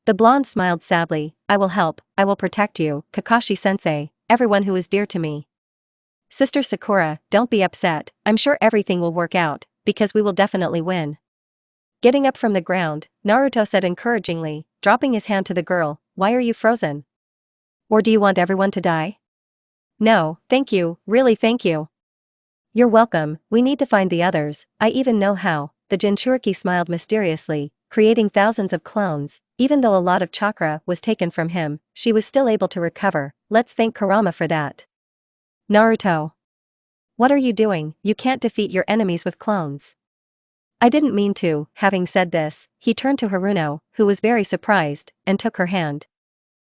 The blonde smiled sadly. I will help, I will protect you, Kakashi-sensei, everyone who is dear to me. Sister Sakura, don't be upset, I'm sure everything will work out, because we will definitely win. Getting up from the ground, Naruto said encouragingly, dropping his hand to the girl, why are you frozen? Or do you want everyone to die? No, thank you, really thank you. You're welcome, we need to find the others, I even know how. The Jinchuriki smiled mysteriously, creating thousands of clones. Even though a lot of chakra was taken from him, she was still able to recover. Let's thank Kurama for that. Naruto. What are you doing? You can't defeat your enemies with clones. I didn't mean to. Having said this, he turned to Haruno, who was very surprised, and took her hand.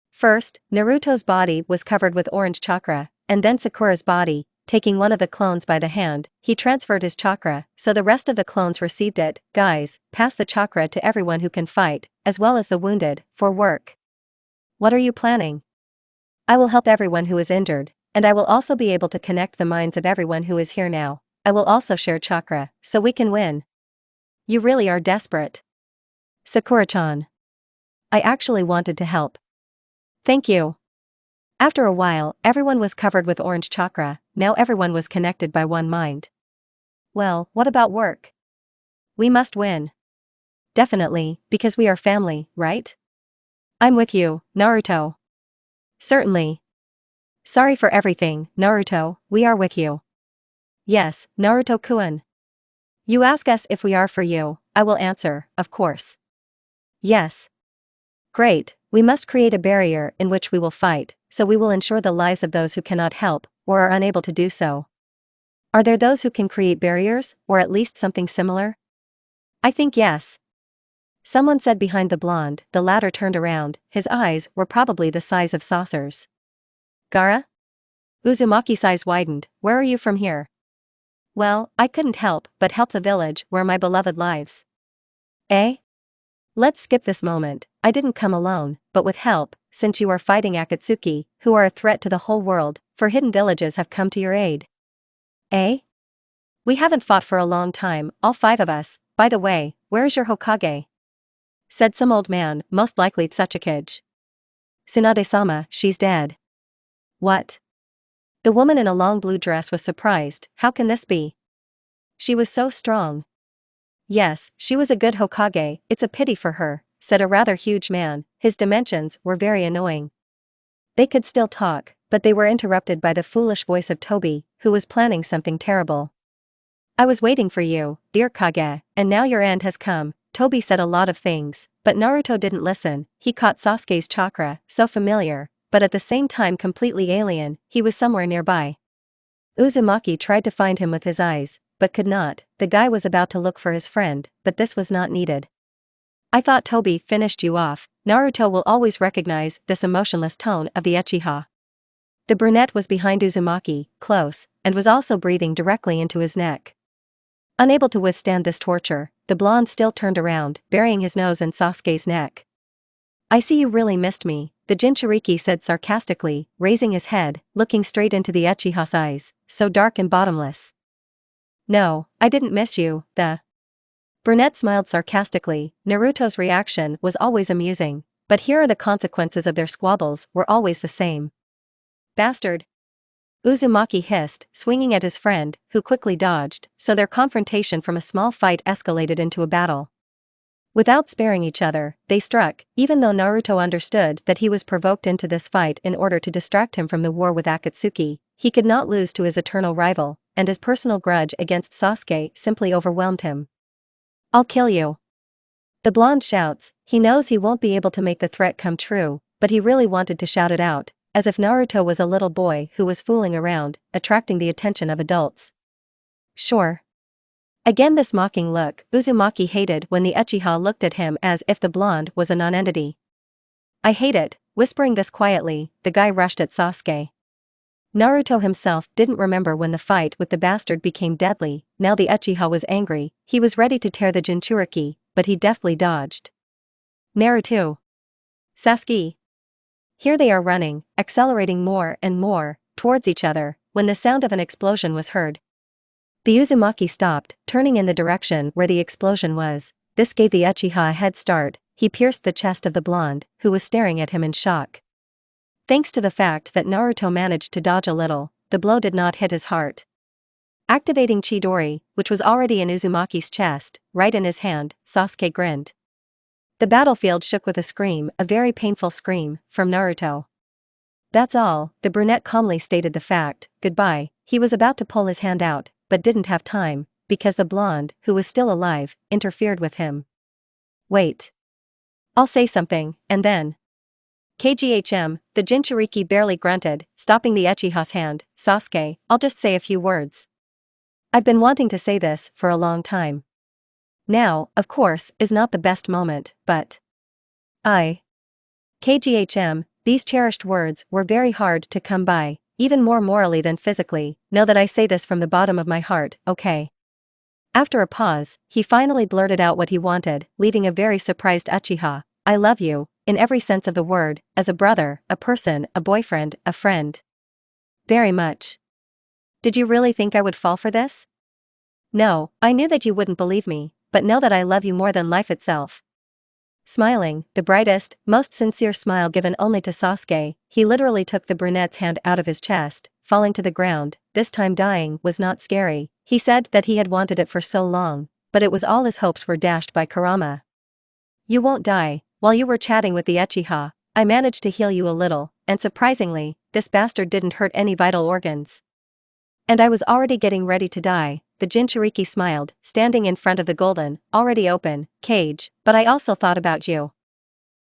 First, Naruto's body was covered with orange chakra, and then Sakura's body. Taking one of the clones by the hand, he transferred his chakra, so the rest of the clones received it. Guys, pass the chakra to everyone who can fight, as well as the wounded, for work. What are you planning? I will help everyone who is injured, and I will also be able to connect the minds of everyone who is here now. I will also share chakra, so we can win. You really are desperate. Sakura-chan. I actually wanted to help. Thank you. After a while, everyone was covered with orange chakra, now everyone was connected by one mind. Well, what about work? We must win. Definitely, because we are family, right? I'm with you, Naruto. Certainly. Sorry for everything, Naruto, we are with you. Yes, Naruto-kun. You ask us if we are for you, I will answer, of course. Yes. Great, we must create a barrier in which we will fight, so we will ensure the lives of those who cannot help, or are unable to do so. Are there those who can create barriers, or at least something similar? I think yes. Someone said behind the blonde. The latter turned around, his eyes were probably the size of saucers. Gaara? Uzumaki's eyes widened, where are you from here? Well, I couldn't help but help the village where my beloved lives. Eh? Let's skip this moment. I didn't come alone, but with help, since you are fighting Akatsuki, who are a threat to the whole world, for hidden villages have come to your aid. Eh? We haven't fought for a long time, all 5 of us. By the way, where is your Hokage? Said some old man, most likely Tsuchikage. Tsunade-sama, she's dead. What? The woman in a long blue dress was surprised. How can this be? She was so strong. Yes, she was a good Hokage, it's a pity for her, said a rather huge man. His dimensions were very annoying. They could still talk, but they were interrupted by the foolish voice of Toby, who was planning something terrible. I was waiting for you, dear Kage, and now your end has come. Toby said a lot of things, but Naruto didn't listen. He caught Sasuke's chakra, so familiar, but at the same time completely alien. He was somewhere nearby. Uzumaki tried to find him with his eyes, but could not. The guy was about to look for his friend, but this was not needed. I thought Toby finished you off. Naruto will always recognize this emotionless tone of the Uchiha. The brunette was behind Uzumaki, close, and was also breathing directly into his neck. Unable to withstand this torture, the blonde still turned around, burying his nose in Sasuke's neck. I see you really missed me, the Jinchuriki said sarcastically, raising his head, looking straight into the Uchiha's eyes, so dark and bottomless. No, I didn't miss you, the brunette smiled sarcastically. Naruto's reaction was always amusing, but here are the consequences of their squabbles were always the same. Bastard! Uzumaki hissed, swinging at his friend, who quickly dodged, so their confrontation from a small fight escalated into a battle. Without sparing each other, they struck, even though Naruto understood that he was provoked into this fight in order to distract him from the war with Akatsuki. He could not lose to his eternal rival, and his personal grudge against Sasuke simply overwhelmed him. I'll kill you. The blonde shouts. He knows he won't be able to make the threat come true, but he really wanted to shout it out, as if Naruto was a little boy who was fooling around, attracting the attention of adults. Sure. Again this mocking look. Uzumaki hated when the Uchiha looked at him as if the blonde was a non-entity. I hate it. Whispering this quietly, the guy rushed at Sasuke. Naruto himself didn't remember when the fight with the bastard became deadly. Now the Uchiha was angry. He was ready to tear the Jinchuriki, but he deftly dodged. Naruto. Sasuke. Here they are running, accelerating more and more, towards each other, when the sound of an explosion was heard. The Uzumaki stopped, turning in the direction where the explosion was. This gave the Uchiha a head start. He pierced the chest of the blonde, who was staring at him in shock. Thanks to the fact that Naruto managed to dodge a little, the blow did not hit his heart. Activating Chidori, which was already in Uzumaki's chest, right in his hand, Sasuke grinned. The battlefield shook with a scream, a very painful scream, from Naruto. That's all, the brunette calmly stated the fact. Goodbye. He was about to pull his hand out, but didn't have time, because the blonde, who was still alive, interfered with him. Wait. I'll say something, and then. KGHM, the Jinchuriki barely grunted, stopping the Uchiha's hand. Sasuke, I'll just say a few words. I've been wanting to say this for a long time. Now, of course, is not the best moment, but KGHM, these cherished words were very hard to come by, even more morally than physically. Know that I say this from the bottom of my heart, okay? After a pause, he finally blurted out what he wanted, leaving a very surprised Uchiha. I love you, in every sense of the word, as a brother, a person, a boyfriend, a friend. Very much. Did you really think I would fall for this? No, I knew that you wouldn't believe me, but know that I love you more than life itself. Smiling, the brightest, most sincere smile given only to Sasuke, he literally took the brunette's hand out of his chest, falling to the ground. This time dying was not scary. He said that he had wanted it for so long, but it was all his hopes were dashed by kurama. You won't die. While you were chatting with the Uchiha, I managed to heal you a little, and surprisingly, this bastard didn't hurt any vital organs. And I was already getting ready to die. The Jinchuriki smiled, standing in front of the golden, already open, cage, but I also thought about you.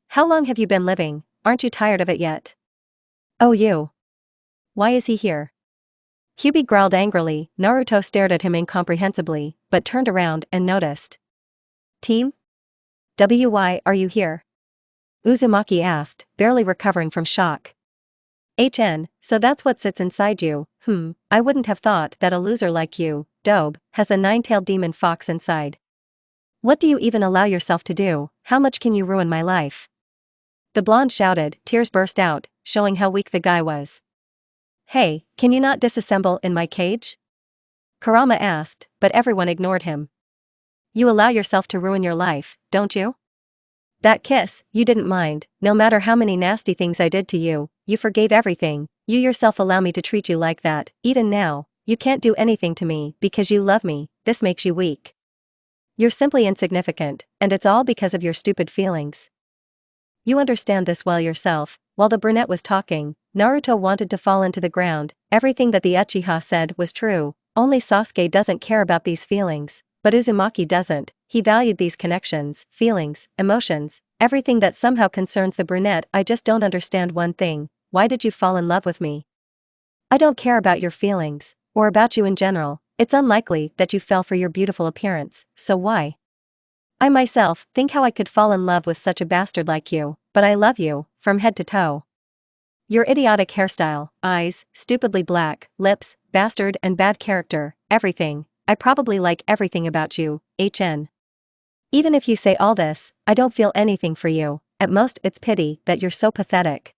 How long have you been living? Aren't you tired of it yet? Oh you. Why is he here? Kyubi growled angrily. Naruto stared at him incomprehensibly, but turned around and noticed. Team? Why are you here? Uzumaki asked, barely recovering from shock. So that's what sits inside you. I wouldn't have thought that a loser like you, Dobe, has the nine-tailed demon fox inside. What do you even allow yourself to do? How much can you ruin my life? The blonde shouted, tears burst out, showing how weak the guy was. Hey, can you not disassemble in my cage? Kurama asked, but everyone ignored him. You allow yourself to ruin your life, don't you? That kiss, you didn't mind. No matter how many nasty things I did to you, you forgave everything. You yourself allow me to treat you like that. Even now, you can't do anything to me because you love me. This makes you weak. You're simply insignificant, and it's all because of your stupid feelings. You understand this well yourself. While the brunette was talking, Naruto wanted to fall into the ground. Everything that the Uchiha said was true. Only Sasuke doesn't care about these feelings, but Uzumaki doesn't. He valued these connections, feelings, emotions, everything that somehow concerns the brunette. I just don't understand one thing. Why did you fall in love with me? I don't care about your feelings, or about you in general. It's unlikely that you fell for your beautiful appearance, so why? I myself think how I could fall in love with such a bastard like you, but I love you, from head to toe. Your idiotic hairstyle, eyes, stupidly black, lips, bastard and bad character, everything. I probably like everything about you, HN. Even if you say all this, I don't feel anything for you. At most it's pity that you're so pathetic.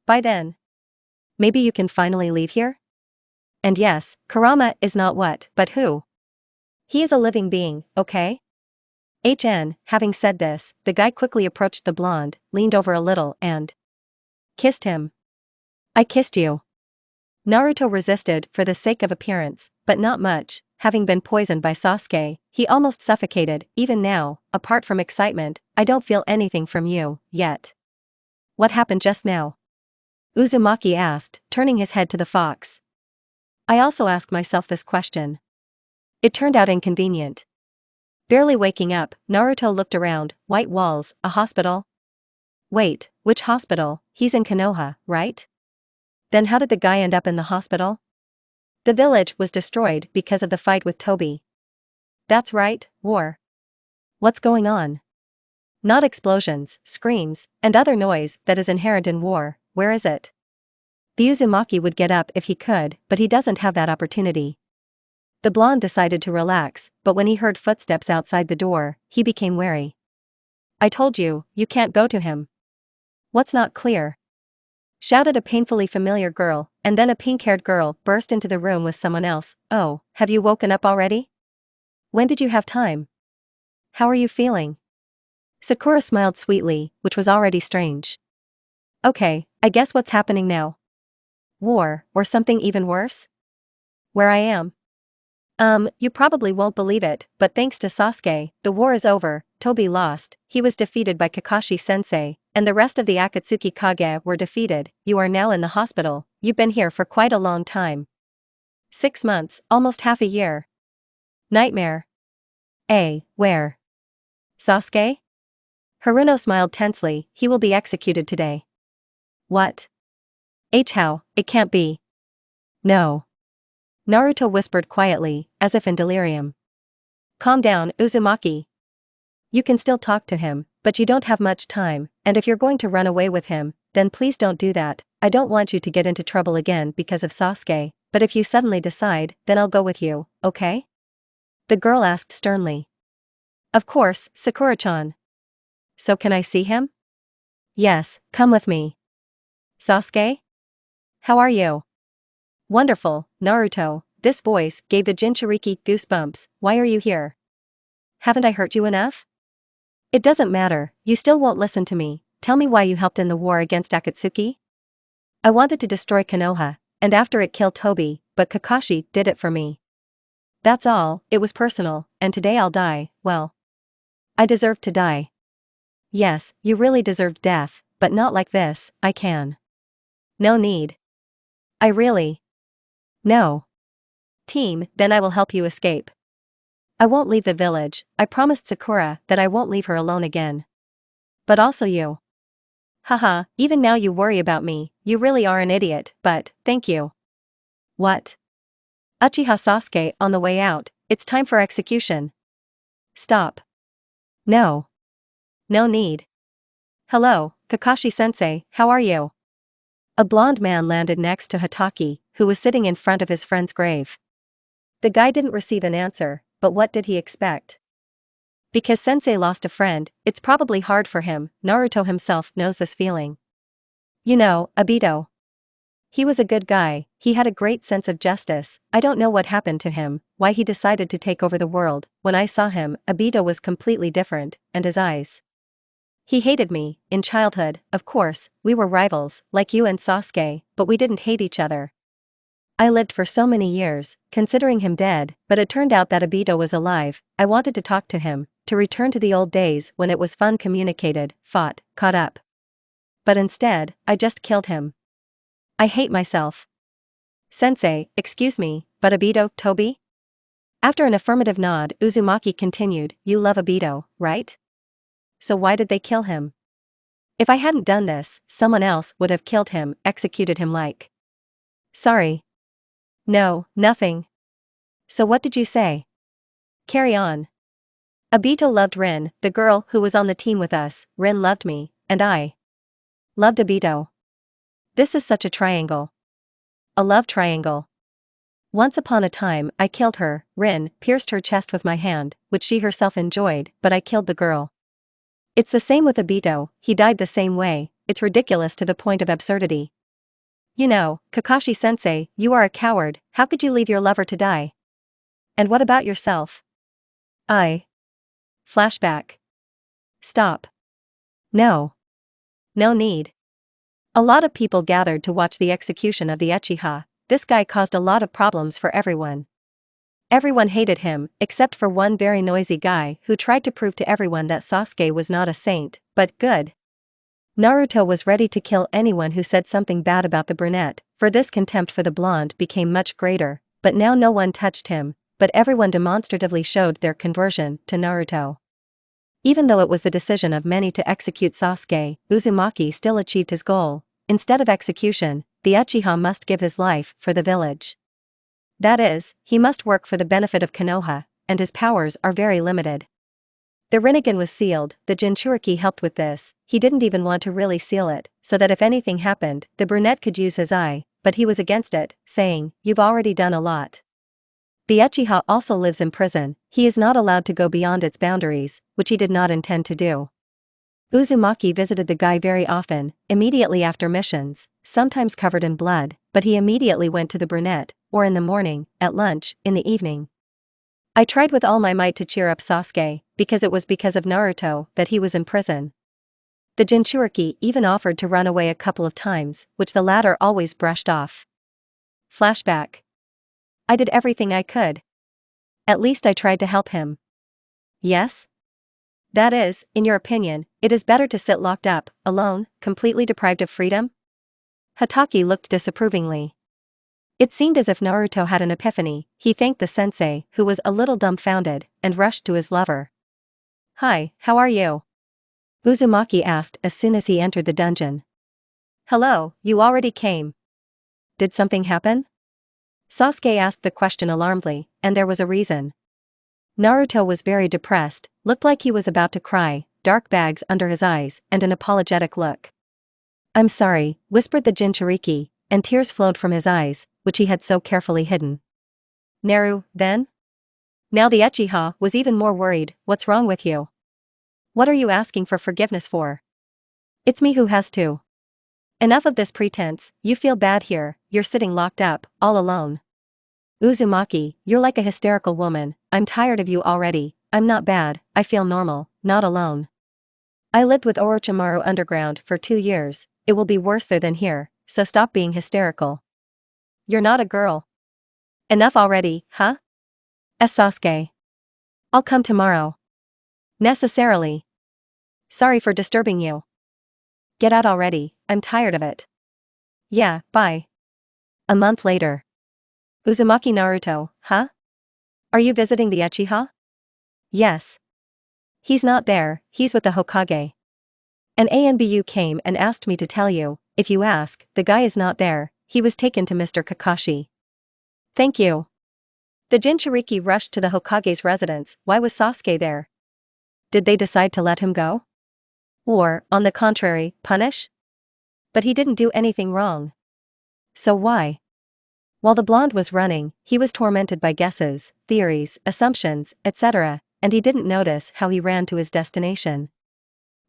By then, maybe you can finally leave here? And yes, Kurama is not what, but who? He is a living being, okay? HN, having said this, the guy quickly approached the blonde, leaned over a little and kissed him. I kissed you. Naruto resisted for the sake of appearance, but not much. Having been poisoned by Sasuke, he almost suffocated. Even now, apart from excitement, I don't feel anything from you, yet. What happened just now? Uzumaki asked, turning his head to the fox. I also asked myself this question. It turned out inconvenient. Barely waking up, Naruto looked around. White walls, a hospital? Wait, which hospital? He's in Konoha, right? Then how did the guy end up in the hospital? The village was destroyed because of the fight with Toby. That's right, war. What's going on? Not explosions, screams, and other noise that is inherent in war. Where is it? The Uzumaki would get up if he could, but he doesn't have that opportunity. The blonde decided to relax, but when he heard footsteps outside the door, he became wary. I told you, you can't go to him. What's not clear? Shouted a painfully familiar girl, and then a pink-haired girl burst into the room with someone else. Oh, have you woken up already? When did you have time? How are you feeling? Sakura smiled sweetly, which was already strange. Okay, I guess what's happening now? War, or something even worse? Where I am? You probably won't believe it, but thanks to Sasuke, the war is over. Toby lost, he was defeated by Kakashi-sensei, and the rest of the Akatsuki Kage were defeated. You are now in the hospital. You've been here for quite a long time. 6 months, almost half a year. Nightmare. Where? Sasuke? Haruno smiled tensely. He will be executed today. What? How? It can't be. No. Naruto whispered quietly, as if in delirium. Calm down, Uzumaki. You can still talk to him, but you don't have much time, and if you're going to run away with him, then please don't do that. I don't want you to get into trouble again because of Sasuke, but if you suddenly decide, then I'll go with you, okay? The girl asked sternly. Of course, Sakura-chan. So can I see him? Yes, come with me. Sasuke? How are you? Wonderful, Naruto. This voice gave the Jinchuriki goosebumps. Why are you here? Haven't I hurt you enough? It doesn't matter, you still won't listen to me. Tell me why you helped in the war against Akatsuki? I wanted to destroy Konoha, and after it killed Toby, but Kakashi did it for me. That's all. It was personal, and today I'll die. Well, I deserved to die. Yes, you really deserved death, but not like this. I can. No need. I really. No. Team, then I will help you escape. I won't leave the village. I promised Sakura that I won't leave her alone again. But also you. Haha, even now you worry about me. You really are an idiot, but, thank you. What? Uchiha Sasuke on the way out. It's time for execution. Stop. No. No need. Hello, Kakashi-sensei, how are you? A blonde man landed next to Hataki, who was sitting in front of his friend's grave. The guy didn't receive an answer, but what did he expect? Because sensei lost a friend, it's probably hard for him. Naruto himself knows this feeling. You know, Obito. He was a good guy, he had a great sense of justice. I don't know what happened to him, why he decided to take over the world. When I saw him, Obito was completely different, and his eyes. He hated me, in childhood, of course, we were rivals, like you and Sasuke, but we didn't hate each other. I lived for so many years, considering him dead, but it turned out that Obito was alive. I wanted to talk to him, to return to the old days when it was fun, communicated, fought, caught up. But instead, I just killed him. I hate myself. Sensei, excuse me, But Obito, Toby? After an affirmative nod, Uzumaki continued, you love Obito, right? So why did they kill him? If I hadn't done this, someone else would have killed him, executed him like. Sorry. No, nothing. So what did you say? Carry on. Obito loved Rin, the girl who was on the team with us. Rin loved me, and I loved Obito. This is such a triangle. A love triangle. Once upon a time, I killed her. Rin pierced her chest with my hand, which she herself enjoyed, but I killed the girl. It's the same with Obito, he died the same way. It's ridiculous to the point of absurdity. You know, Kakashi-sensei, you are a coward. How could you leave your lover to die? And what about yourself? Flashback. Stop. No. No need. A lot of people gathered to watch the execution of the Uchiha. This guy caused a lot of problems for everyone. Everyone hated him, except for one very noisy guy who tried to prove to everyone that Sasuke was not a saint, but good. Naruto was ready to kill anyone who said something bad about the brunette, for this contempt for the blonde became much greater, but now no one touched him, but everyone demonstratively showed their conversion to Naruto. Even though it was the decision of many to execute Sasuke, Uzumaki still achieved his goal. Instead of execution, the Uchiha must give his life for the village. That is, he must work for the benefit of Konoha, and his powers are very limited. The Rinnegan was sealed, the Jinchuriki helped with this. He didn't even want to really seal it, so that if anything happened, the brunette could use his eye, but he was against it, saying, you've already done a lot. The Uchiha also lives in prison. He is not allowed to go beyond its boundaries, which he did not intend to do. Uzumaki visited the guy very often, immediately after missions, sometimes covered in blood, but he immediately went to the brunette, or in the morning, at lunch, in the evening. I tried with all my might to cheer up Sasuke, because it was because of Naruto that he was in prison. The Jinchuriki even offered to run away a couple of times, which the latter always brushed off. Flashback. I did everything I could. At least I tried to help him. Yes? That is, in your opinion, it is better to sit locked up, alone, completely deprived of freedom? Hatake looked disapprovingly. It seemed as if Naruto had an epiphany. He thanked the sensei, who was a little dumbfounded, and rushed to his lover. Hi, how are you? Uzumaki asked as soon as he entered the dungeon. Hello, you already came. Did something happen? Sasuke asked the question alarmedly, and there was a reason. Naruto was very depressed, looked like he was about to cry, dark bags under his eyes, and an apologetic look. I'm sorry, whispered the Jinchuriki, and tears flowed from his eyes, which he had so carefully hidden. Naru, then? Now the Uchiha was even more worried. What's wrong with you? What are you asking for forgiveness for? It's me who has to. Enough of this pretense, you feel bad here, you're sitting locked up, all alone. Uzumaki, you're like a hysterical woman, I'm tired of you already. I'm not bad, I feel normal, not alone. I lived with Orochimaru underground for 2 years, it will be worse there than here, so stop being hysterical. You're not a girl. Enough already, huh? Sasuke. I'll come tomorrow. Necessarily. Sorry for disturbing you. Get out already, I'm tired of it. Yeah, bye. A month later. Uzumaki Naruto, huh? Are you visiting the Uchiha? Yes. He's not there, he's with the Hokage. An ANBU came and asked me to tell you, if you ask, the guy is not there, he was taken to Mr. Kakashi. Thank you. The Jinchuriki rushed to the Hokage's residence. Why was Sasuke there? Did they decide to let him go? Or, on the contrary, punish? But he didn't do anything wrong. So why? While the blonde was running, he was tormented by guesses, theories, assumptions, etc., and he didn't notice how he ran to his destination.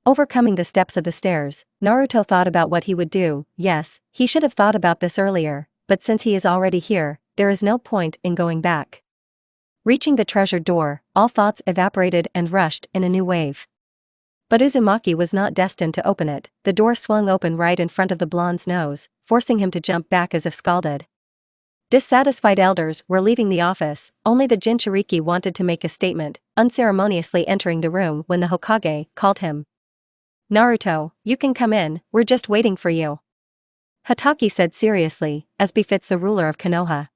Overcoming the steps of the stairs, Naruto thought about what he would do. Yes, he should have thought about this earlier, but since he is already here, there is no point in going back. Reaching the treasured door, all thoughts evaporated and rushed in a new wave. But Uzumaki was not destined to open it. The door swung open right in front of the blonde's nose, forcing him to jump back as if scalded. Dissatisfied elders were leaving the office, only the Jinchuriki wanted to make a statement, unceremoniously entering the room when the Hokage called him. Naruto, you can come in, we're just waiting for you. Hatake said seriously, as befits the ruler of Konoha.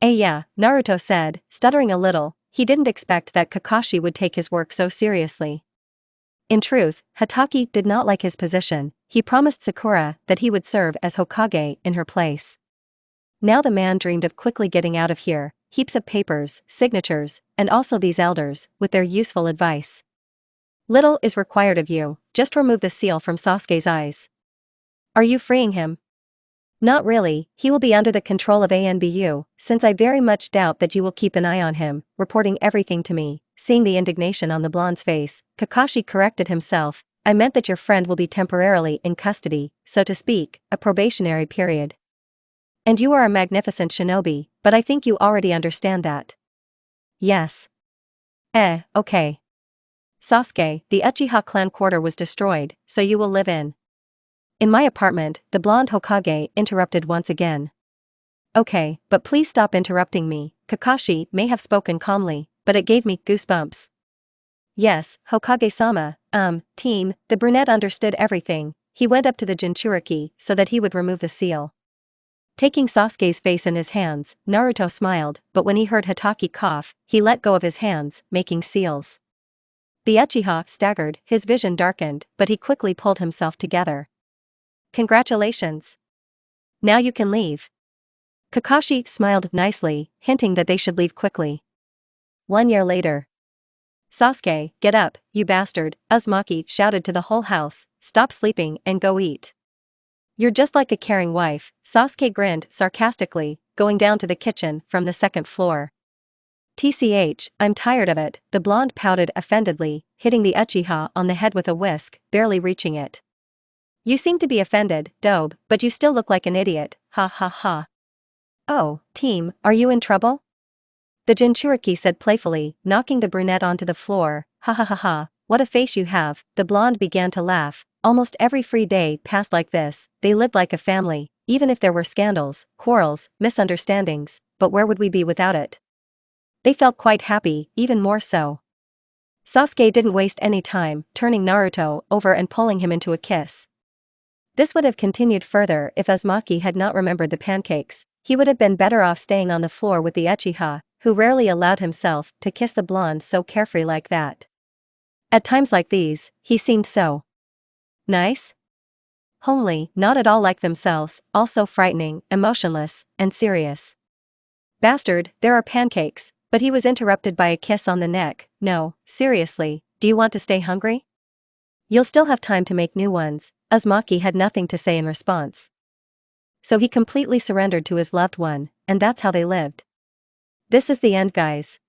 Yeah, Naruto said, stuttering a little. He didn't expect that Kakashi would take his work so seriously. In truth, Hatake did not like his position. He promised Sakura that he would serve as Hokage in her place. Now the man dreamed of quickly getting out of here, heaps of papers, signatures, and also these elders, with their useful advice. Little is required of you, just remove the seal from Sasuke's eyes. Are you freeing him? Not really, he will be under the control of ANBU, since I very much doubt that you will keep an eye on him, reporting everything to me. Seeing the indignation on the blonde's face, Kakashi corrected himself. I meant that your friend will be temporarily in custody, so to speak, a probationary period. And you are a magnificent shinobi, but I think you already understand that. Yes. Okay. Sasuke, the Uchiha clan quarter was destroyed, so you will live in my apartment, the blonde Hokage interrupted once again. Okay, but please stop interrupting me. Kakashi may have spoken calmly, but it gave me goosebumps. Yes, Hokage-sama, team, the brunette understood everything. He went up to the Jinchuriki so that he would remove the seal. Taking Sasuke's face in his hands, Naruto smiled, but when he heard Hatake cough, he let go of his hands, making seals. The Uchiha staggered, his vision darkened, but he quickly pulled himself together. Congratulations. Now you can leave. Kakashi smiled nicely, hinting that they should leave quickly. 1 year later. Sasuke, get up, you bastard, Uzumaki shouted to the whole house, stop sleeping and go eat. You're just like a caring wife, Sasuke grinned sarcastically, going down to the kitchen from the second floor. TCH, I'm tired of it, the blonde pouted offendedly, hitting the Uchiha on the head with a whisk, barely reaching it. You seem to be offended, Dobe, but you still look like an idiot, ha ha ha. Oh, team, are you in trouble? The Jinchuriki said playfully, knocking the brunette onto the floor. Ha ha ha ha, what a face you have. The blonde began to laugh. Almost every free day passed like this. They lived like a family, even if there were scandals, quarrels, misunderstandings, but where would we be without it? They felt quite happy, even more so. Sasuke didn't waste any time, turning Naruto over and pulling him into a kiss. This would have continued further if Uzumaki had not remembered the pancakes. He would have been better off staying on the floor with the Uchiha, who rarely allowed himself to kiss the blonde so carefree like that. At times like these, he seemed so nice? Homely, not at all like themselves, also frightening, emotionless, and serious. Bastard, there are pancakes, but he was interrupted by a kiss on the neck. No, seriously, do you want to stay hungry? You'll still have time to make new ones. Uzumaki had nothing to say in response. So he completely surrendered to his loved one, and that's how they lived. This is the end, guys.